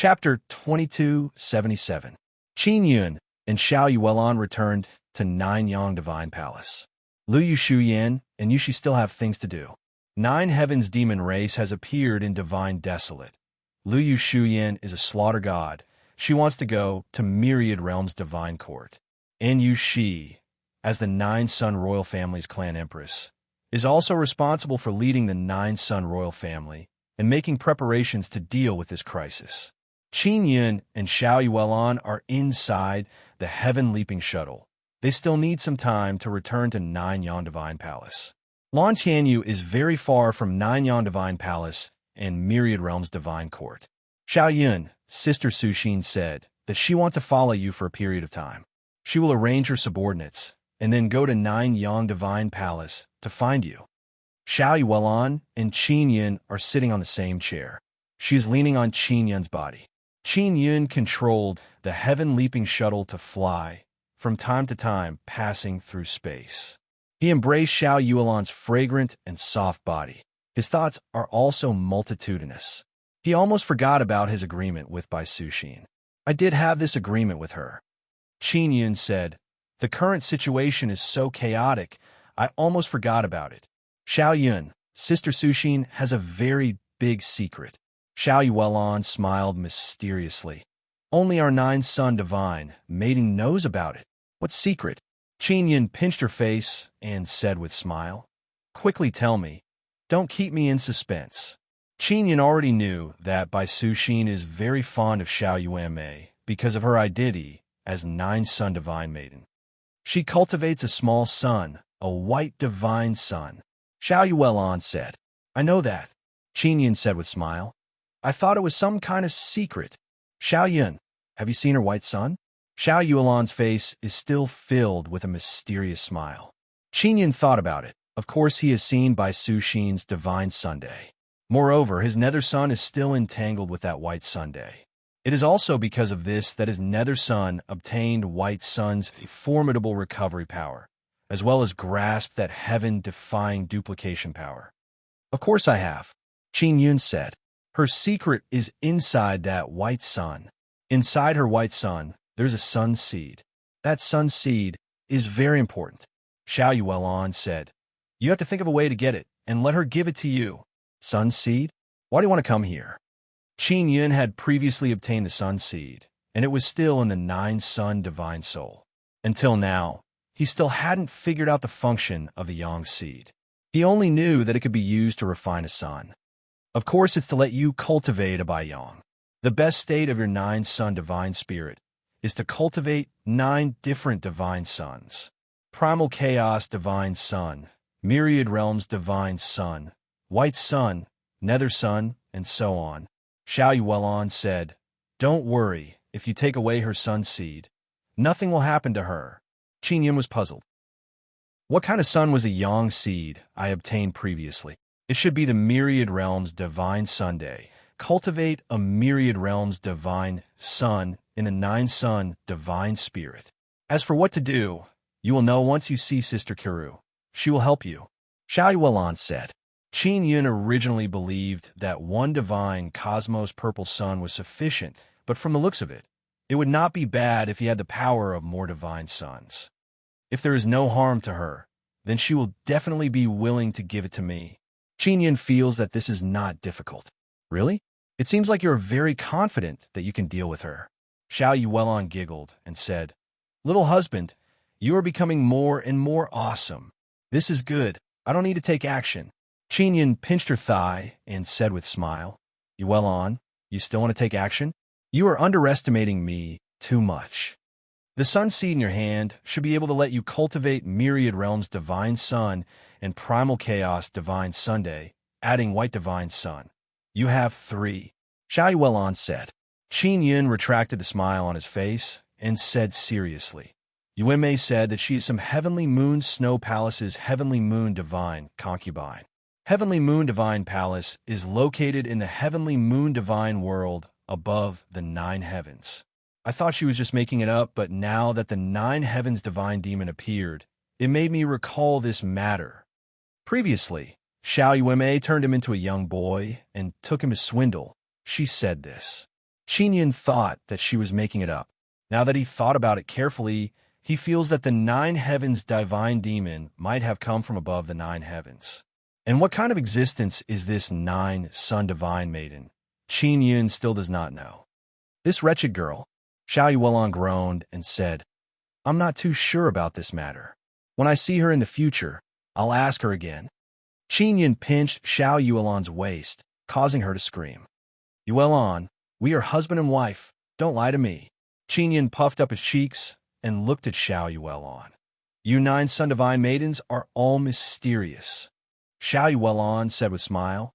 Chapter 2277. Qin Yun and Xiao Yuelan returned to Nine-Yang Divine Palace. Liu Shuyan and Yushi still have things to do. Nine Heavens demon race has appeared in Divine Desolate. Liu Shuyan is a slaughter god. She wants to go to Myriad Realms Divine Court. And Yushi, as the Nine Sun Royal Family's clan empress, is also responsible for leading the Nine Sun Royal Family and making preparations to deal with this crisis. Qin Yun and Xiao Yuelan are inside the Heaven Leaping Shuttle. They still need some time to return to Nine-Yang Divine Palace. Lan Tianyu is very far from Nine-Yang Divine Palace and Myriad Realms Divine Court. Xiao Yun, Sister Suxin, said that she wants to follow you for a period of time. She will arrange her subordinates and then go to Nine-Yang Divine Palace to find you. Xiao Yuelan and Qin Yun are sitting on the same chair. She is leaning on Qin Yun's body. Qin Yun controlled the Heaven-Leaping Shuttle to fly, from time to time passing through space. He embraced Xiao Yuelan's fragrant and soft body. His thoughts are also multitudinous. He almost forgot about his agreement with Bai Suxin. I did have this agreement with her. Qin Yun said, the current situation is so chaotic, I almost forgot about it. Xiao Yun, Sister Suxin, has a very big secret. Xiao Yuelan smiled mysteriously. Only our Nine Sun Divine Maiden knows about it. What secret? Qin Yun pinched her face and said with smile, quickly tell me. Don't keep me in suspense. Qin Yun already knew that Bai Suxin is very fond of Xiao Yuanmei because of her identity as Nine Sun Divine Maiden. She cultivates a small sun, a white divine sun. Xiao Yuelan said, I know that. Qin Yun said with smile. I thought it was some kind of secret. Xiao Yun, have you seen her white sun? Xiao Yuelan's face is still filled with a mysterious smile. Qin Yun thought about it. Of course he has seen Bai Suxin's divine Sunday. Moreover, his nether sun is still entangled with that white Sunday. It is also because of this that his nether sun obtained white sun's formidable recovery power, as well as grasped that heaven-defying duplication power. Of course I have, Qin Yun said. Her secret is inside that white sun. Inside her white sun, there's a sun seed. That sun seed is very important. Xiao Yuelan said, you have to think of a way to get it, and let her give it to you. Sun seed? Why do you want to come here? Qin Yun had previously obtained the sun seed, and it was still in the Nine Sun Divine Soul. Until now, he still hadn't figured out the function of the Yang seed. He only knew that it could be used to refine a sun. Of course, it's to let you cultivate a Bai Yang. The best state of your Nine Sun Divine Spirit is to cultivate 9 different Divine Suns. Primal Chaos Divine Sun, Myriad Realms Divine Sun, White Sun, Nether Sun, and so on. Xiao Yuelan said, don't worry, if you take away her sun seed, nothing will happen to her. Qin Yun was puzzled. What kind of sun was a Yang seed I obtained previously? It should be the Myriad Realms Divine Sunday. Cultivate a Myriad Realms Divine Sun in the Nine Sun Divine Spirit. As for what to do, you will know once you see Sister Kiru. She will help you. Xiao Yuelan said. Qin Yun originally believed that one divine cosmos purple sun was sufficient, but from the looks of it, it would not be bad if he had the power of more divine suns. If there is no harm to her, then she will definitely be willing to give it to me. Qin Yun feels that this is not difficult. Really? It seems like you're very confident that you can deal with her. Xiao Yuelan giggled and said, little husband, you are becoming more and more awesome. This is good. I don't need to take action. Qin Yun pinched her thigh and said with smile, Yuelan, you still want to take action? You are underestimating me too much. The sun seed in your hand should be able to let you cultivate Myriad Realms Divine Sun and Primal Chaos Divine Sunday, adding White Divine Sun. You have 3. Xiao Yuelan said. Qin Yun retracted the smile on his face and said seriously. Yuanmei said that she is some Heavenly Moon Snow Palace's Heavenly Moon Divine concubine. Heavenly Moon Divine Palace is located in the Heavenly Moon Divine world above the 9 heavens. I thought she was just making it up, but now that the 9 heavens divine demon appeared, it made me recall this matter. Previously, Xiao Yuanmei turned him into a young boy and took him to swindle. She said this. Qin thought that she was making it up. Now that he thought about it carefully, he feels that the 9 heavens divine demon might have come from above the 9 heavens. And what kind of existence is this 9 sun divine maiden? Qin still does not know. This wretched girl, Xiao Yuelon groaned and said, I'm not too sure about this matter. When I see her in the future, I'll ask her again. Qin pinched Xiao Yuelon's waist, causing her to scream. Yuelon, we are husband and wife. Don't lie to me. Qin puffed up his cheeks and looked at Xiao Yuelon. You 9 sun divine maidens are all mysterious. Xiao Yuelon said with a smile.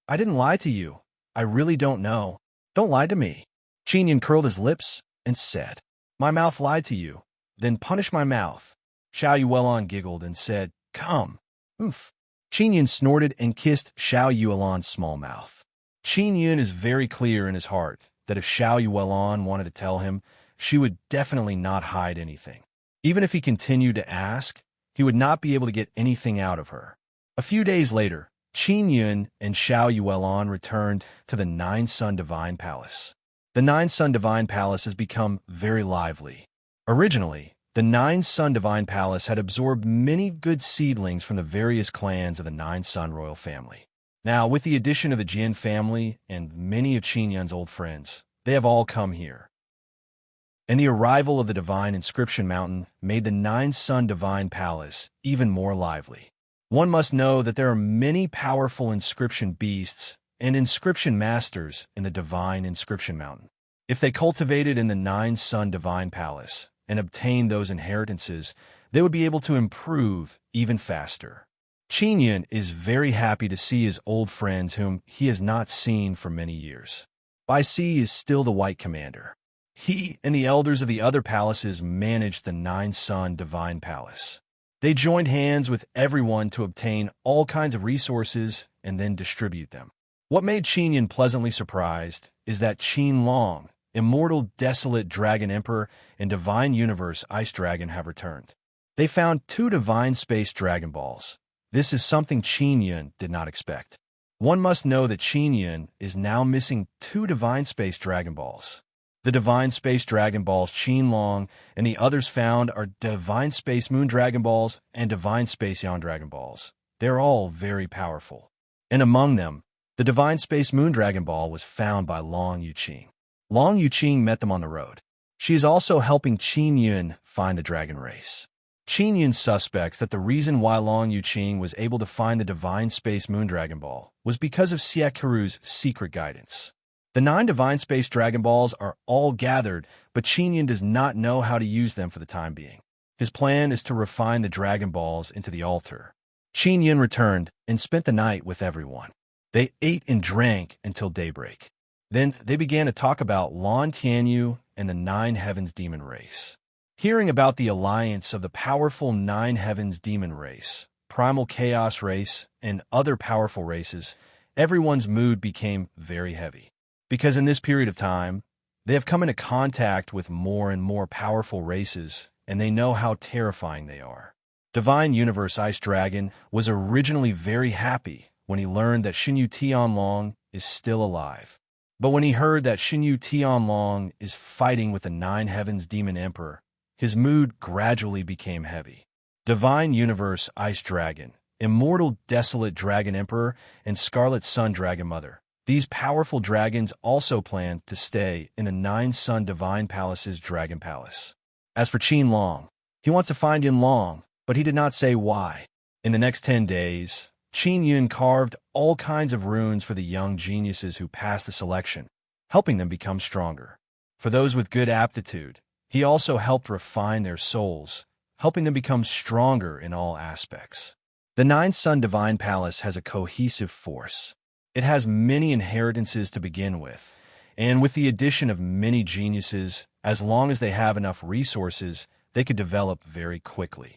I didn't lie to you. I really don't know. Don't lie to me. Qin curled his lips and said, My mouth lied to you. Then punish my mouth. Xiao Yuelon giggled and said, Come. Oof. Qin snorted and kissed Xiao Yuelon's small mouth. Qin is very clear in his heart that if Xiao Yuelon wanted to tell him, she would definitely not hide anything. Even if he continued to ask, he would not be able to get anything out of her. A few days later, Qin and Xiao Yuelon returned to the 9 sun divine palace. The 9 sun divine palace has become very lively. Originally, the 9 sun divine palace had absorbed many good seedlings from the various clans of the 9 sun royal family. Now, with the addition of the Jin family and many of Qin old friends, they have all come here. And the arrival of the divine inscription mountain made the 9 sun divine palace even more lively. One must know that there are many powerful inscription beasts and inscription masters in the divine inscription mountain. If they cultivated in the 9 sun divine palace and obtained those inheritances, they would be able to improve even faster. Qin is very happy to see his old friends whom he has not seen for many years. Bai Si is still the White Commander. He and the elders of the other palaces managed the 9 sun divine palace. They joined hands with everyone to obtain all kinds of resources and then distribute them. What made Qin pleasantly surprised is that Qinlong, immortal desolate dragon emperor, and divine universe ice dragon have returned. They found 2 divine space dragon balls. This is something Qin did not expect. One must know that Qin is now missing 2 divine space dragon balls. The divine space dragon balls Qinlong and the others found are divine space moon dragon balls and divine space yang dragon balls. They're all very powerful. And among them, the divine space moon dragon ball was found by Long Yuqing. Long Yuqing met them on the road. She is also helping Qin find the dragon race. Qin suspects that the reason why Long Yuqing was able to find the divine space moon dragon ball was because of Siek Karu's secret guidance. The 9 divine space dragon balls are all gathered, but Qin does not know how to use them for the time being. His plan is to refine the dragon balls into the altar. Qin returned and spent the night with everyone. They ate and drank until daybreak. Then they began to talk about Lan Tianyu and the 9 heavens demon race. Hearing about the alliance of the powerful 9 heavens demon race, primal chaos race, and other powerful races, everyone's mood became very heavy. Because in this period of time, they have come into contact with more and more powerful races, and they know how terrifying they are. Divine Universe Ice Dragon was originally very happy when he learned that Xinyu Tianlong is still alive. But when he heard that Xinyu Tianlong is fighting with the 9 heavens demon emperor, his mood gradually became heavy. Divine Universe Ice Dragon, Immortal Desolate Dragon Emperor, and Scarlet Sun Dragon Mother. These powerful dragons also plan to stay in the 9 sun divine palace's Dragon Palace. As for Qinlong, he wants to find Yinlong, but he did not say why. In the next 10 days, Qin carved all kinds of runes for the young geniuses who passed the selection, helping them become stronger. For those with good aptitude, he also helped refine their souls, helping them become stronger in all aspects. The 9 sun divine palace has a cohesive force. It has many inheritances to begin with, and with the addition of many geniuses, as long as they have enough resources, they could develop very quickly.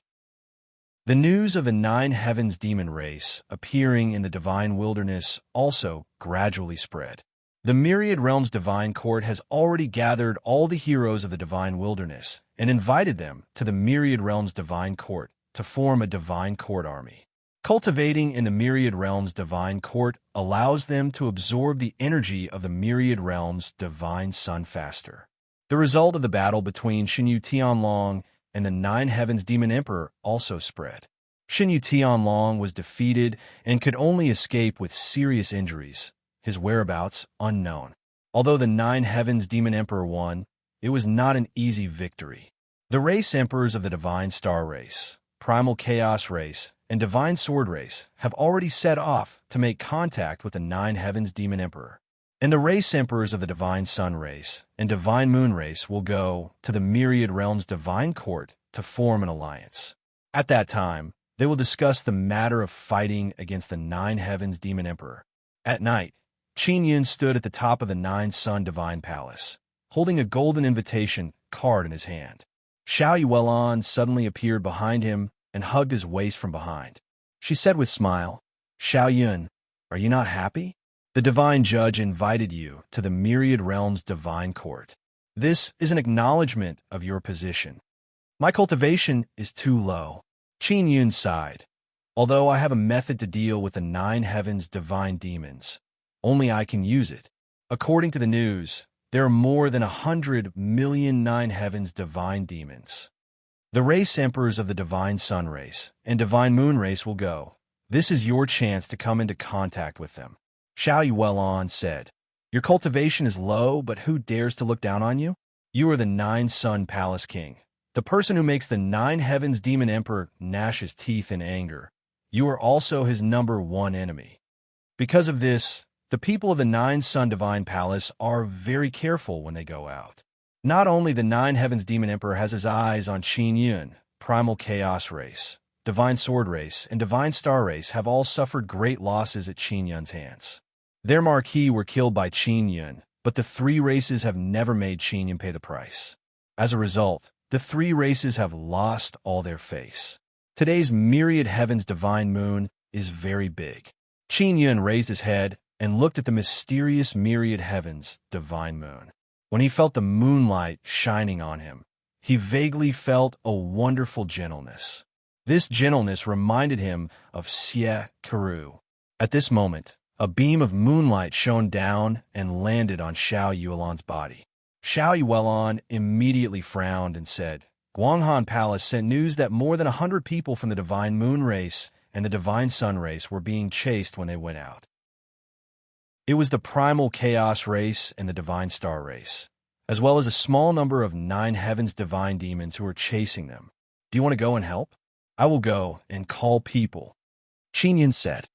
The news of the 9 heavens demon race appearing in the divine wilderness also gradually spread. The Myriad Realms Divine Court has already gathered all the heroes of the divine wilderness and invited them to the Myriad Realms Divine Court to form a divine court army. Cultivating in the myriad realms divine court allows them to absorb the energy of the myriad realms divine sun faster. The result of the battle between Xinyu Tianlong and the Nine Heavens Demon Emperor also spread. Xinyu Tianlong was defeated and could only escape with serious injuries, his whereabouts unknown. Although the Nine Heavens Demon Emperor won, it was not an easy victory. The race emperors of the Divine Star Race, Primal Chaos Race, and Divine Sword Race have already set off to make contact with the Nine Heavens Demon Emperor. And the race emperors of the Divine Sun Race and Divine Moon Race will go to the Myriad Realms Divine Court to form an alliance. At that time, they will discuss the matter of fighting against the Nine Heavens Demon Emperor. At night, Qin Yun stood at the top of the Nine Sun Divine Palace, holding a golden invitation card in his hand. Xiao Yuelan suddenly appeared behind him and hugged his waist from behind. She said with smile, "Xiao Yun, are you not happy? The Divine Judge invited you to the Myriad Realms Divine Court. This is an acknowledgement of your position. My cultivation is too low." Qin Yun sighed. "Although I have a method to deal with the Nine Heavens Divine Demons, only I can use it. According to the news, there are more than 100 million Nine Heavens Divine Demons. The race emperors of the Divine Sun Race and Divine Moon Race will go. This is your chance to come into contact with them." Xiao Yuelan said, "Your cultivation is low, but who dares to look down on you? You are the Nine Sun Palace King, the person who makes the Nine Heavens Demon Emperor gnash his teeth in anger. You are also his #1 enemy. Because of this, the people of the Nine Sun Divine Palace are very careful when they go out. Not only the Nine Heavens Demon Emperor has his eyes on Qin Yun, Primal Chaos Race, Divine Sword Race, and Divine Star Race have all suffered great losses at Qin Yun's hands. Their marquis were killed by Qin Yun, but the three races have never made Qin Yun pay the price. As a result, the three races have lost all their face. Today's Myriad Heavens Divine Moon is very big." Qin Yun raised his head and looked at the mysterious Myriad Heavens Divine Moon. When he felt the moonlight shining on him, he vaguely felt a wonderful gentleness. This gentleness reminded him of Xie Karu. At this moment, a beam of moonlight shone down and landed on Xiao Yuelan's body. Xiao Yuelan immediately frowned and said, "Guanghan Palace sent news that more than 100 people from the Divine Moon Race and the Divine Sun Race were being chased when they went out. It was the Primal Chaos Race and the Divine Star Race, as well as a small number of Nine Heavens Divine Demons who were chasing them. Do you want to go and help?" "I will go and call people," Qin Yun said.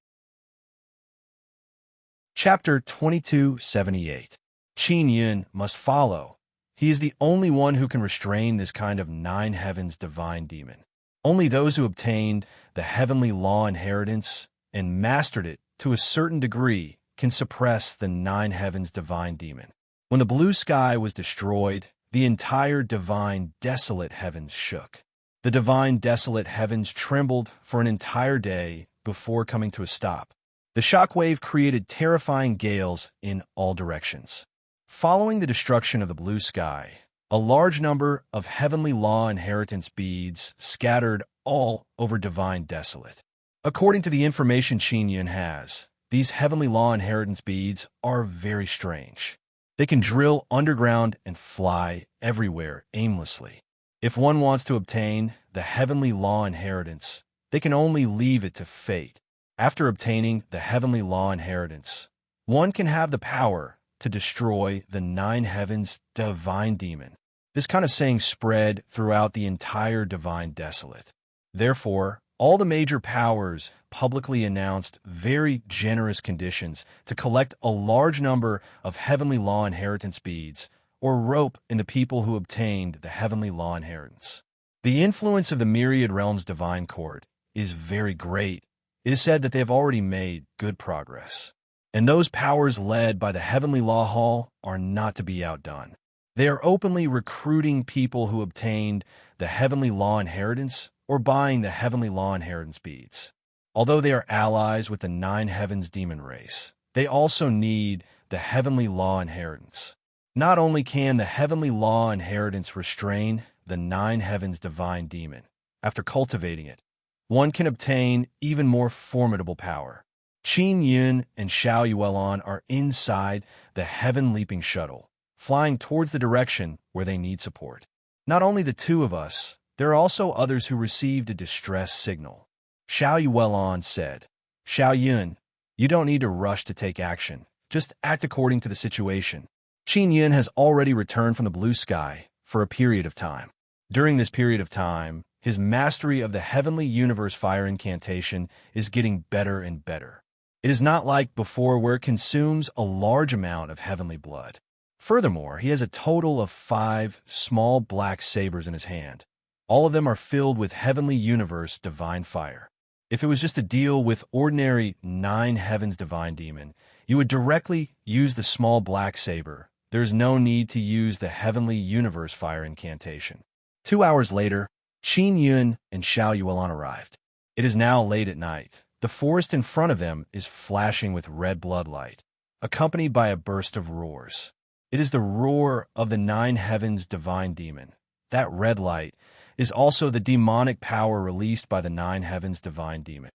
Chapter 2278. Qin Yun must follow. He is the only one who can restrain this kind of Nine Heavens Divine Demon. Only those who obtained the Heavenly Law Inheritance and mastered it to a certain degree can suppress the Nine Heavens Divine Demon. When the blue sky was destroyed, the entire Divine Desolate Heavens shook. The Divine Desolate Heavens trembled for an entire day before coming to a stop. The shockwave created terrifying gales in all directions. Following the destruction of the blue sky, a large number of Heavenly Law Inheritance beads scattered all over Divine Desolate. According to the information Qin Yun has, these Heavenly Law Inheritance beads are very strange. They can drill underground and fly everywhere aimlessly. If one wants to obtain the Heavenly Law Inheritance, they can only leave it to fate. After obtaining the Heavenly Law Inheritance, one can have the power to destroy the Nine Heavens Divine Demon. This kind of saying spread throughout the entire Divine Desolate. Therefore, all the major powers publicly announced very generous conditions to collect a large number of Heavenly Law Inheritance beads or rope in the people who obtained the Heavenly Law Inheritance. The influence of the Myriad Realms Divine Court is very great. It is said that they have already made good progress. And those powers led by the Heavenly Law Hall are not to be outdone. They are openly recruiting people who obtained the Heavenly Law Inheritance or buying the Heavenly Law Inheritance beads. Although they are allies with the Nine Heavens Demon Race, they also need the Heavenly Law Inheritance. Not only can the Heavenly Law Inheritance restrain the Nine Heavens Divine Demon, after cultivating it, one can obtain even more formidable power. Qin Yun and Xiao Yuelon are inside the heaven-leaping shuttle, flying towards the direction where they need support. Not only the two of us, there are also others who received a distress signal. Xiao Yuelon said, Xiao Yun, you don't need to rush to take action. Just act according to the situation. Qin Yun has already returned from the blue sky for a period of time. During this period of time, his mastery of the heavenly universe fire incantation is getting better and better. It is not like before where it consumes a large amount of heavenly blood. Furthermore, he has a total of 5 small black sabers in his hand. All of them are filled with heavenly universe divine fire. If it was just a deal with ordinary 9 heavens divine demon, you would directly use the small black saber. There is no need to use the heavenly universe fire incantation. 2 hours later, Qin Yun and Xiao Yuelon arrived. It is now late at night. The forest in front of them is flashing with red blood light, accompanied by a burst of roars. It is the roar of the 9 heavens divine demon. That red light is also the demonic power released by the 9 heavens divine demon.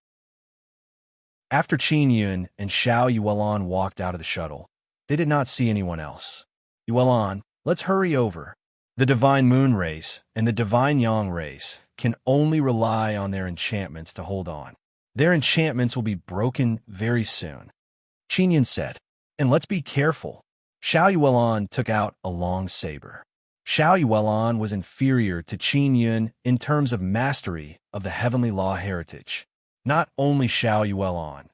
After Qin Yun and Xiao Yuelon walked out of the shuttle, they did not see anyone else. Yuelon, let's hurry over. The divine moon race and the divine yang race can only rely on their enchantments to hold on. Their enchantments will be broken very soon. Qin Yun said, and let's be careful. Xiao Yuelon took out a long saber. Xiao Yuelon was inferior to Qin Yun in terms of mastery of the heavenly law heritage. Not only Xiao Yuelon,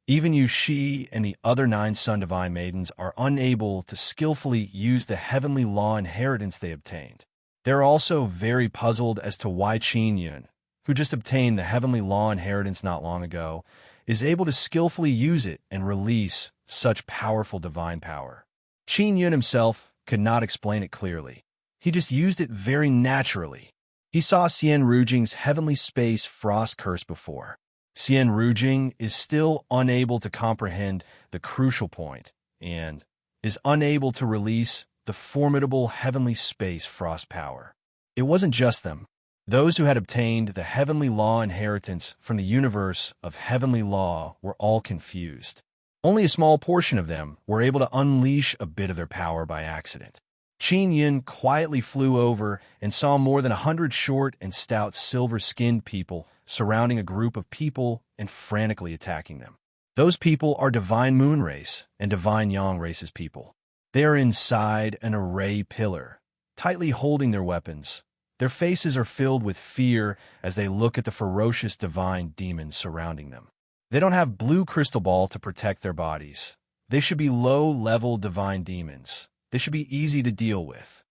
even Yu Shi and the other 9 Sun Divine Maidens are unable to skillfully use the heavenly law inheritance they obtained. They're also very puzzled as to why Qin Yun, who just obtained the heavenly law inheritance not long ago, is able to skillfully use it and release such powerful divine power. Qin Yun himself could not explain it clearly. He just used it very naturally. He saw Xian Rujing's heavenly space frost curse before. Xian Rujing is still unable to comprehend the crucial point and is unable to release the formidable heavenly space frost power. It wasn't just them. Those who had obtained the heavenly law inheritance from the universe of heavenly law were all confused. Only a small portion of them were able to unleash a bit of their power by accident. Qin Yun quietly flew over and saw more than 100 short and stout silver-skinned people surrounding a group of people and frantically attacking them. Those people are Divine Moon Race and Divine Yang Race's people. They are inside an array pillar, tightly holding their weapons. Their faces are filled with fear as they look at the ferocious divine demons surrounding them. They don't have blue crystal ball to protect their bodies. They should be low-level divine demons. They should be easy to deal with.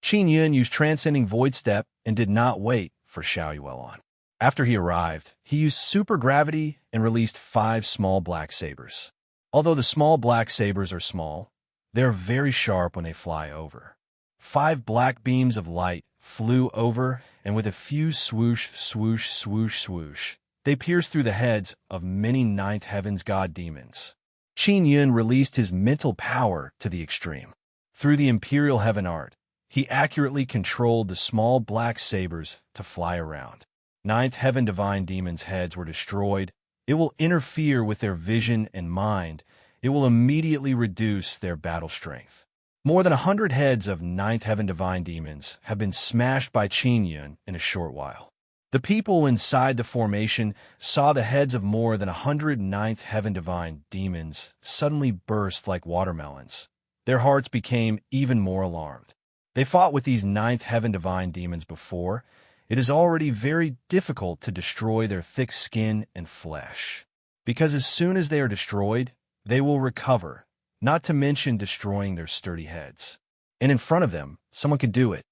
Qin Yun used Transcending Void Step and did not wait for Xiao Yuelon. After he arrived, he used super gravity and released 5 small black sabers. Although the small black sabers are small, they are very sharp when they fly over. 5 black beams of light flew over, and with a few swoosh, swoosh, swoosh, swoosh, they pierced through the heads of many 9th Heaven's god demons. Qin Yun released his mental power to the extreme. Through the Imperial Heaven Art, he accurately controlled the small black sabers to fly around. 9th Heaven Divine Demons' heads were destroyed. It will interfere with their vision and mind. It will immediately reduce their battle strength. More than 100 heads of 9th Heaven Divine Demons have been smashed by Qin Yun in a short while. The people inside the formation saw the heads of more than 100 9th Heaven Divine Demons suddenly burst like watermelons. Their hearts became even more alarmed. They fought with these 9th Heaven Divine Demons before. It is already very difficult to destroy their thick skin and flesh, because as soon as they are destroyed, they will recover, not to mention destroying their sturdy heads. And in front of them, someone could do it.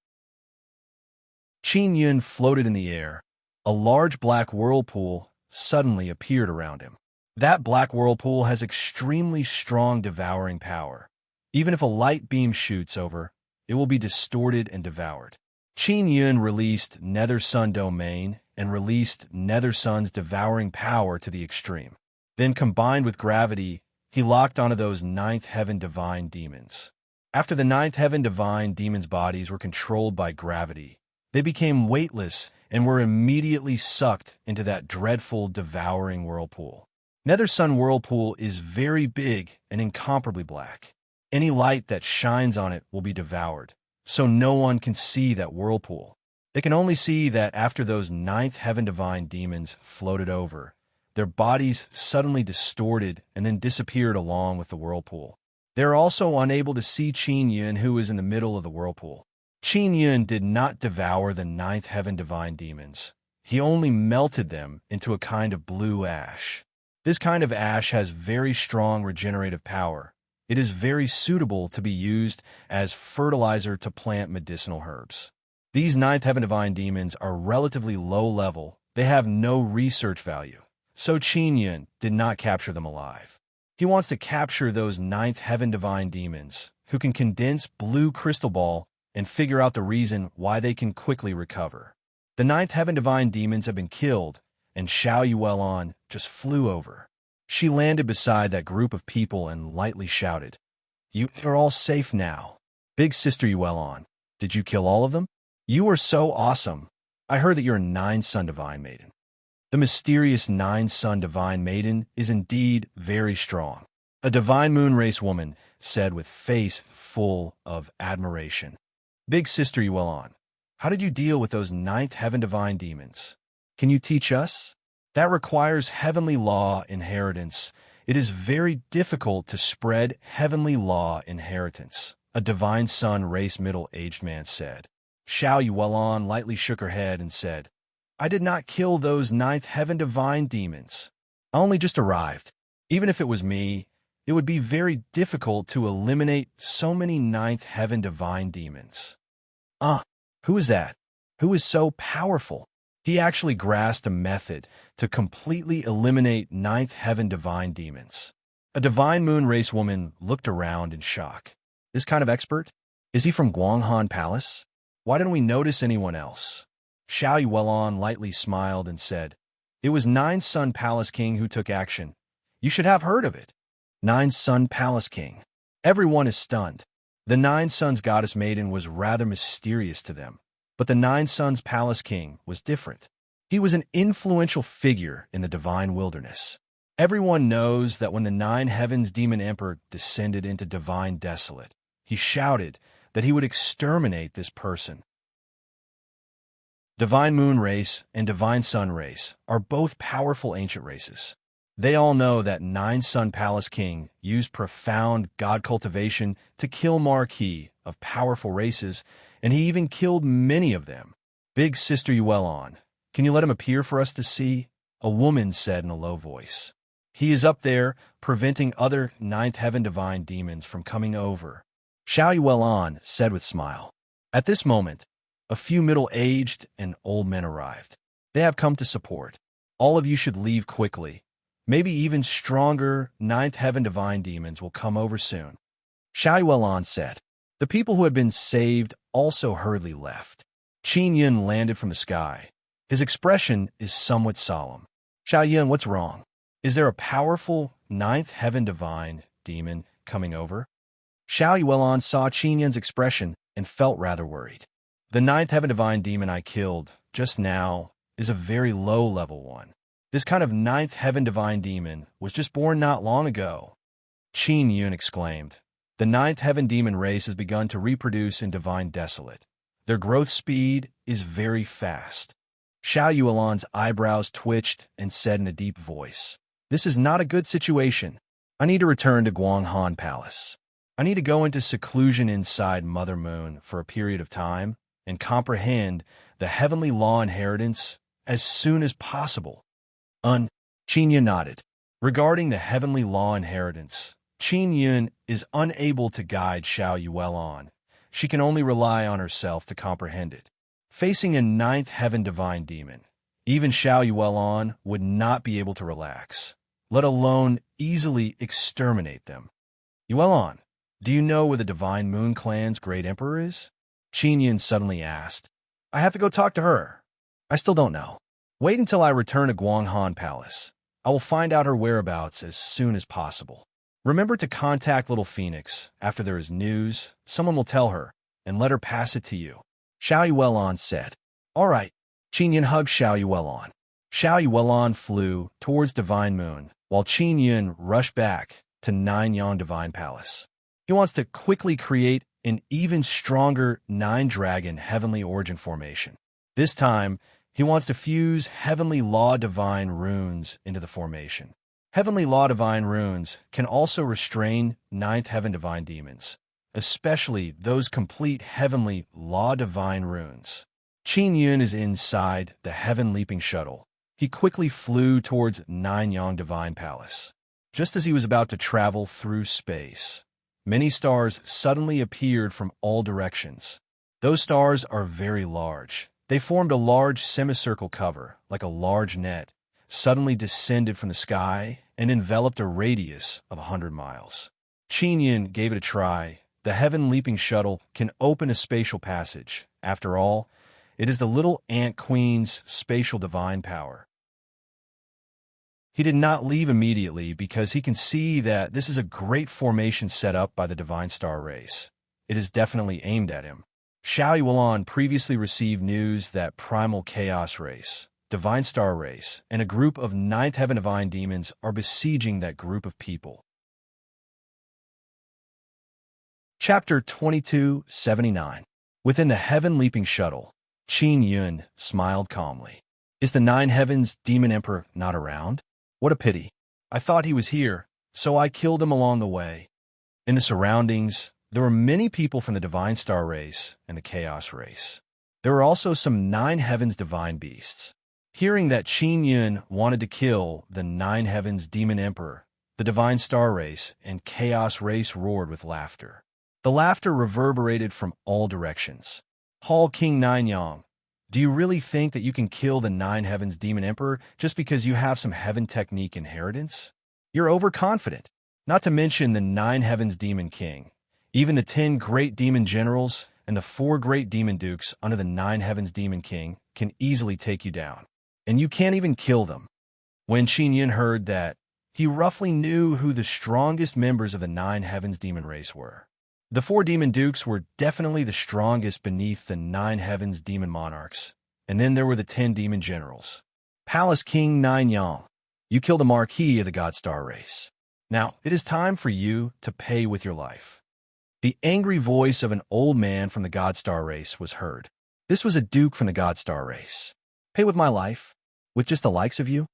Qin Yun floated in the air. A large black whirlpool suddenly appeared around him. That black whirlpool has extremely strong devouring power. Even if a light beam shoots over, it will be distorted and devoured. Qin Yun released Nether Sun Domain and released Nether Sun's devouring power to the extreme. Then, combined with gravity, he locked onto those 9th Heaven Divine Demons. After the 9th Heaven Divine Demons' bodies were controlled by gravity, they became weightless and were immediately sucked into that dreadful, devouring whirlpool. Nether Sun Whirlpool is very big and incomparably black. Any light that shines on it will be devoured, so no one can see that whirlpool. They can only see that after those ninth heaven divine demons floated over, their bodies suddenly distorted and then disappeared along with the whirlpool. They are also unable to see Qin Yun, who is in the middle of the whirlpool. Qin Yun did not devour the ninth heaven divine demons. He only melted them into a kind of blue ash. This kind of ash has very strong regenerative power. It is very suitable to be used as fertilizer to plant medicinal herbs. These ninth heaven divine demons are relatively low level. They have no research value. So Qin Yun did not capture them alive. He wants to capture those ninth heaven divine demons who can condense blue crystal ball and figure out the reason why they can quickly recover. The ninth heaven divine demons have been killed, and Xiao Yuelon just flew over. She landed beside that group of people and lightly shouted, "You are all safe now. Big Sister Yuelon, did you kill all of them? You are so awesome. I heard that you're a nine-sun divine maiden." The mysterious nine-sun divine maiden is indeed very strong. A divine moon race woman said with face full of admiration. "Big Sister Yuelon, how did you deal with those ninth heaven divine demons? Can you teach us? That requires heavenly law inheritance. It is very difficult to spread heavenly law inheritance," a divine sun race middle-aged man said. Xiao Yuelon lightly shook her head and said, "I did not kill those ninth heaven divine demons. I only just arrived. Even if it was me, it would be very difficult to eliminate so many ninth heaven divine demons." Who is that? Who is so powerful? He actually grasped a method to completely eliminate ninth heaven divine demons. A divine moon race woman looked around in shock. This kind of expert? Is he from Guanghan Palace? Why didn't we notice anyone else? Xiao Yuelon lightly smiled and said, "It was Nine Sun Palace King who took action. You should have heard of it." Nine Sun Palace King. Everyone is stunned. The Nine Suns Goddess Maiden was rather mysterious to them, but the Nine Suns Palace King was different. He was an influential figure in the divine wilderness. Everyone knows that when the Nine Heavens Demon Emperor descended into Divine Desolate, he shouted that he would exterminate this person. Divine Moon Race and Divine Sun Race are both powerful ancient races. They all know that Nine Sun Palace King used profound god cultivation to kill marquis of powerful races, and he even killed many of them. "Big Sister Yuelon, can you let him appear for us to see?" a woman said in a low voice. "He is up there, preventing other ninth heaven divine demons from coming over," Xiao Yuelon said with a smile. At this moment, a few middle-aged and old men arrived. They have come to support. All of you should leave quickly. Maybe even stronger ninth heaven divine demons will come over soon, Xiao Yuelon said. The people who had been saved also hurriedly left. Qin Yun landed from the sky. His expression is somewhat solemn. "Xiao Yun, what's wrong? Is there a powerful ninth heaven divine demon coming over?" Xiao Yuelon saw Qin Yun's expression and felt rather worried. "The ninth heaven divine demon I killed just now is a very low-level one. This kind of ninth heaven divine demon was just born not long ago," Qin Yun exclaimed. "The ninth heaven demon race has begun to reproduce in Divine Desolate. Their growth speed is very fast." Xiao Yuelon's eyebrows twitched and said in a deep voice, "This is not a good situation. I need to return to Guanghan Palace. I need to go into seclusion inside Mother Moon for a period of time and comprehend the heavenly law inheritance as soon as possible." Qin Yun nodded. Regarding the heavenly law inheritance, Qin Yun is unable to guide Xiao Yuelon. She can only rely on herself to comprehend it. Facing a ninth heaven divine demon, even Xiao Yuelon would not be able to relax, let alone easily exterminate them. "Yuelon, do you know where the Divine Moon Clan's great emperor is?" Qin Yun suddenly asked. "I have to go talk to her. I still don't know. Wait until I return to Guanghan Palace. I will find out her whereabouts as soon as possible. Remember to contact Little Phoenix after there is news. Someone will tell her, and let her pass it to you," Xiao Yuelon said. "All right." Qin Yun hugged Xiao Yuelon. Xiao Yuelon flew towards Divine Moon, while Qin Yun rushed back to Nine Yang Divine Palace. He wants to quickly create an even stronger nine-dragon heavenly origin formation. This time, he wants to fuse Heavenly Law Divine runes into the formation. Heavenly Law Divine runes can also restrain Ninth Heaven Divine demons, especially those complete Heavenly Law Divine runes. Qin Yun is inside the Heaven Leaping Shuttle. He quickly flew towards Nine Yang Divine Palace. Just as he was about to travel through space, many stars suddenly appeared from all directions. Those stars are very large. They formed a large semicircle cover, like a large net, suddenly descended from the sky and enveloped a radius of 100 miles. Qin Yun gave it a try. The Heaven Leaping Shuttle can open a spatial passage. After all, it is the little Ant Queen's spatial divine power. He did not leave immediately because he can see that this is a great formation set up by the Divine Star Race. It is definitely aimed at him. Xiao Yuelon previously received news that Primal Chaos Race, Divine Star Race, and a group of Ninth Heaven Divine Demons are besieging that group of people. Chapter 2279. Within the Heaven Leaping Shuttle, Qin Yun smiled calmly. Is the Nine Heavens Demon Emperor not around? What a pity. I thought he was here, so I killed him along the way. In the surroundings, there were many people from the Divine Star Race and the Chaos Race. There were also some Nine Heavens Divine Beasts. Hearing that Qin Yun wanted to kill the Nine Heavens Demon Emperor, the Divine Star Race and Chaos Race roared with laughter. The laughter reverberated from all directions. Hall King Nine Yang, do you really think that you can kill the Nine Heavens Demon Emperor just because you have some Heaven Technique inheritance? You're overconfident. Not to mention the Nine Heavens Demon King. Even the 10 great demon generals and the 4 great demon dukes under the Nine Heavens Demon King can easily take you down. And you can't even kill them. When Qin Yun heard that, he roughly knew who the strongest members of the Nine Heavens Demon race were. The 4 demon dukes were definitely the strongest beneath the Nine Heavens Demon Monarchs, and then there were the 10 demon generals. Palace King Nine Yang, you killed the Marquis of the God Star Race. Now, it is time for you to pay with your life. The angry voice of an old man from the God Star Race was heard. This was a duke from the God Star Race. Pay with my life? With just the likes of you?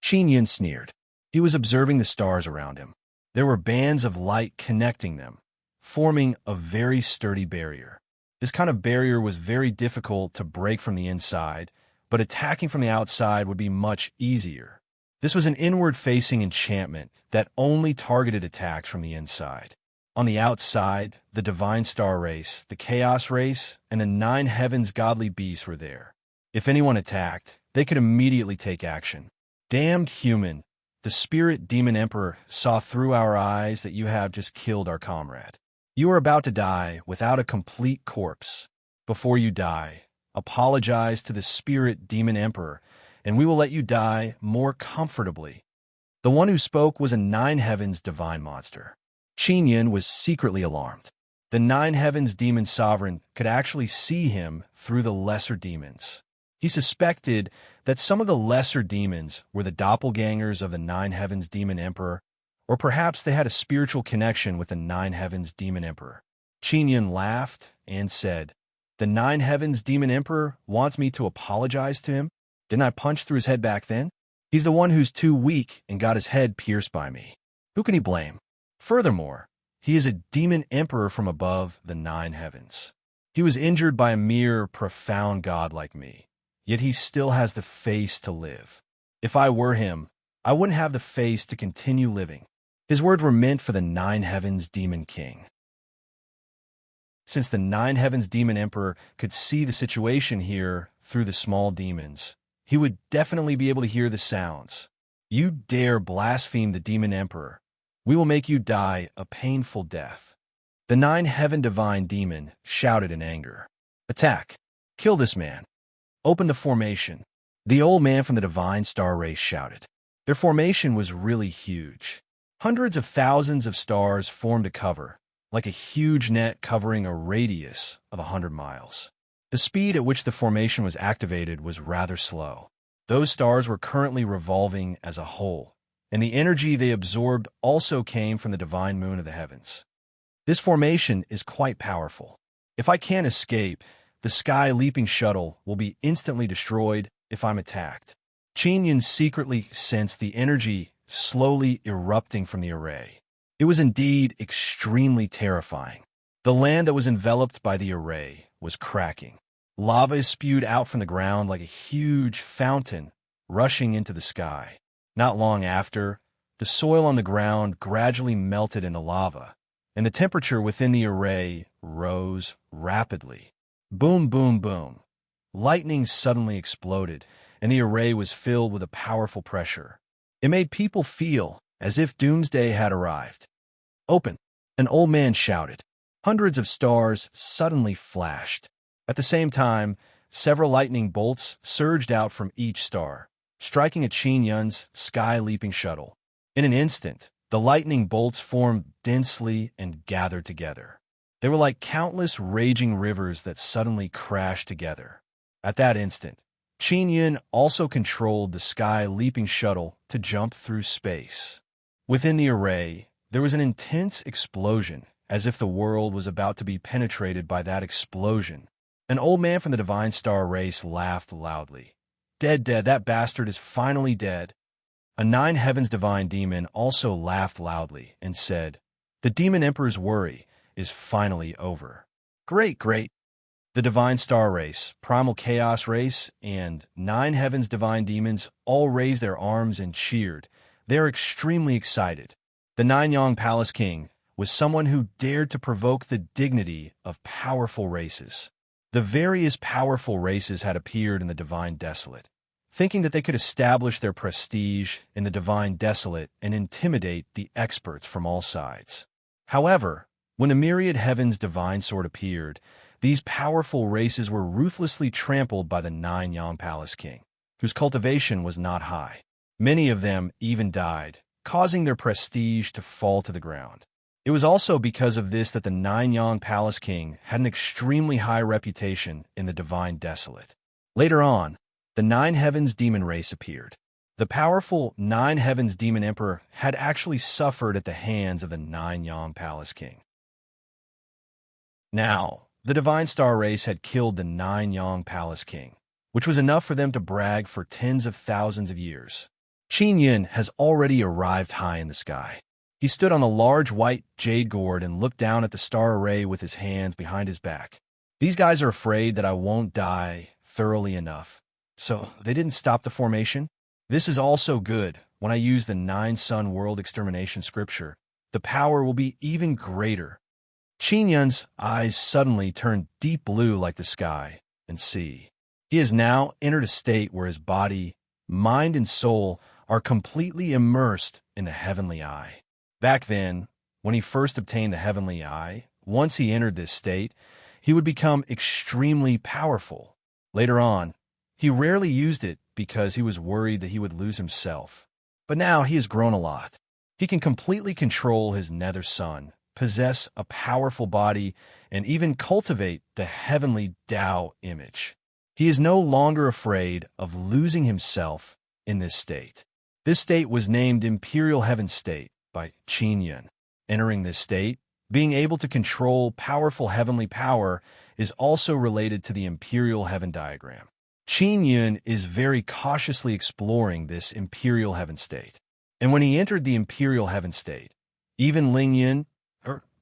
Qin Yun sneered. He was observing the stars around him. There were bands of light connecting them, forming a very sturdy barrier. This kind of barrier was very difficult to break from the inside, but attacking from the outside would be much easier. This was an inward-facing enchantment that only targeted attacks from the inside. On the outside, the Divine Star Race, the Chaos Race, and the Nine Heavens Godly Beasts were there. If anyone attacked, they could immediately take action. Damned human, the Spirit Demon Emperor saw through our eyes that you have just killed our comrade. You are about to die without a complete corpse. Before you die, apologize to the Spirit Demon Emperor, and we will let you die more comfortably. The one who spoke was a Nine Heavens divine monster. Qin Yun was secretly alarmed. The Nine Heavens Demon Sovereign could actually see him through the lesser demons. He suspected that some of the lesser demons were the doppelgangers of the Nine Heavens Demon Emperor, or perhaps they had a spiritual connection with the Nine Heavens Demon Emperor. Qin Yun laughed and said, "The Nine Heavens Demon Emperor wants me to apologize to him? Didn't I punch through his head back then? He's the one who's too weak and got his head pierced by me. Who can he blame? Furthermore, he is a demon emperor from above the Nine Heavens. He was injured by a mere profound god like me, yet he still has the face to live. If I were him, I wouldn't have the face to continue living." His words were meant for the Nine Heavens Demon King. Since the Nine Heavens Demon Emperor could see the situation here through the small demons, he would definitely be able to hear the sounds. You dare blaspheme the Demon Emperor. We will make you die a painful death. The Nine Heaven Divine Demon shouted in anger. Attack! Kill this man! Open the formation! The old man from the Divine Star Race shouted. Their formation was really huge. Hundreds of thousands of stars formed a cover, like a huge net covering a radius of 100 miles. The speed at which the formation was activated was rather slow. Those stars were currently revolving as a whole, and the energy they absorbed also came from the divine moon of the heavens. This formation is quite powerful. If I can't escape, the sky-leaping shuttle will be instantly destroyed if I'm attacked. Qin Yun secretly sensed the energy slowly erupting from the array. It was indeed extremely terrifying. The land that was enveloped by the array was cracking. Lava is spewed out from the ground like a huge fountain rushing into the sky. Not long after, the soil on the ground gradually melted into lava, and the temperature within the array rose rapidly. Boom, boom, boom. Lightning suddenly exploded, and the array was filled with a powerful pressure. It made people feel as if doomsday had arrived. "Open!" an old man shouted. Hundreds of stars suddenly flashed. At the same time, several lightning bolts surged out from each star, striking at Qin Yun's sky-leaping shuttle. In an instant, the lightning bolts formed densely and gathered together. They were like countless raging rivers that suddenly crashed together. At that instant, Qin Yun also controlled the sky-leaping shuttle to jump through space. Within the array, there was an intense explosion, as if the world was about to be penetrated by that explosion. An old man from the Divine Star race laughed loudly. "Dead, dead, that bastard is finally dead." A Nine Heavens divine demon also laughed loudly and said, "The Demon Emperor's worry is finally over." "Great, great." The Divine Star race, Primal Chaos race, and Nine Heavens divine demons all raised their arms and cheered. They are extremely excited. The Nine Yang Palace King was someone who dared to provoke the dignity of powerful races. The various powerful races had appeared in the Divine Desolate, thinking that they could establish their prestige in the Divine Desolate and intimidate the experts from all sides. However, when a myriad heavens divine sword appeared, these powerful races were ruthlessly trampled by the Nine Yang Palace King, whose cultivation was not high. Many of them even died, causing their prestige to fall to the ground. It was also because of this that the Nine Yang Palace King had an extremely high reputation in the Divine Desolate. Later on, the Nine Heavens demon race appeared. The powerful Nine Heavens demon emperor had actually suffered at the hands of the Nine Yang Palace King. Now, the Divine Star race had killed the Nine Yang Palace King, which was enough for them to brag for tens of thousands of years. Qin Yun has already arrived high in the sky. He stood on a large white jade gourd and looked down at the star array with his hands behind his back. These guys are afraid that I won't die thoroughly enough, so they didn't stop the formation. This is also good. When I use the Nine Sun World Extermination scripture, the power will be even greater. Qin Yun's eyes suddenly turned deep blue like the sky and sea. He has now entered a state where his body, mind, and soul are completely immersed in the heavenly eye. Back then, when he first obtained the heavenly eye, once he entered this state, he would become extremely powerful. Later on, he rarely used it because he was worried that he would lose himself. But now he has grown a lot. He can completely control his nether sun, possess a powerful body, and even cultivate the heavenly Tao image. He is no longer afraid of losing himself in this state. This state was named Imperial Heaven State by Qin Yun. Entering this state, being able to control powerful heavenly power is also related to the Imperial Heaven diagram. Qin Yun is very cautiously exploring this Imperial Heaven State. And when he entered the Imperial Heaven State, even Ling Yun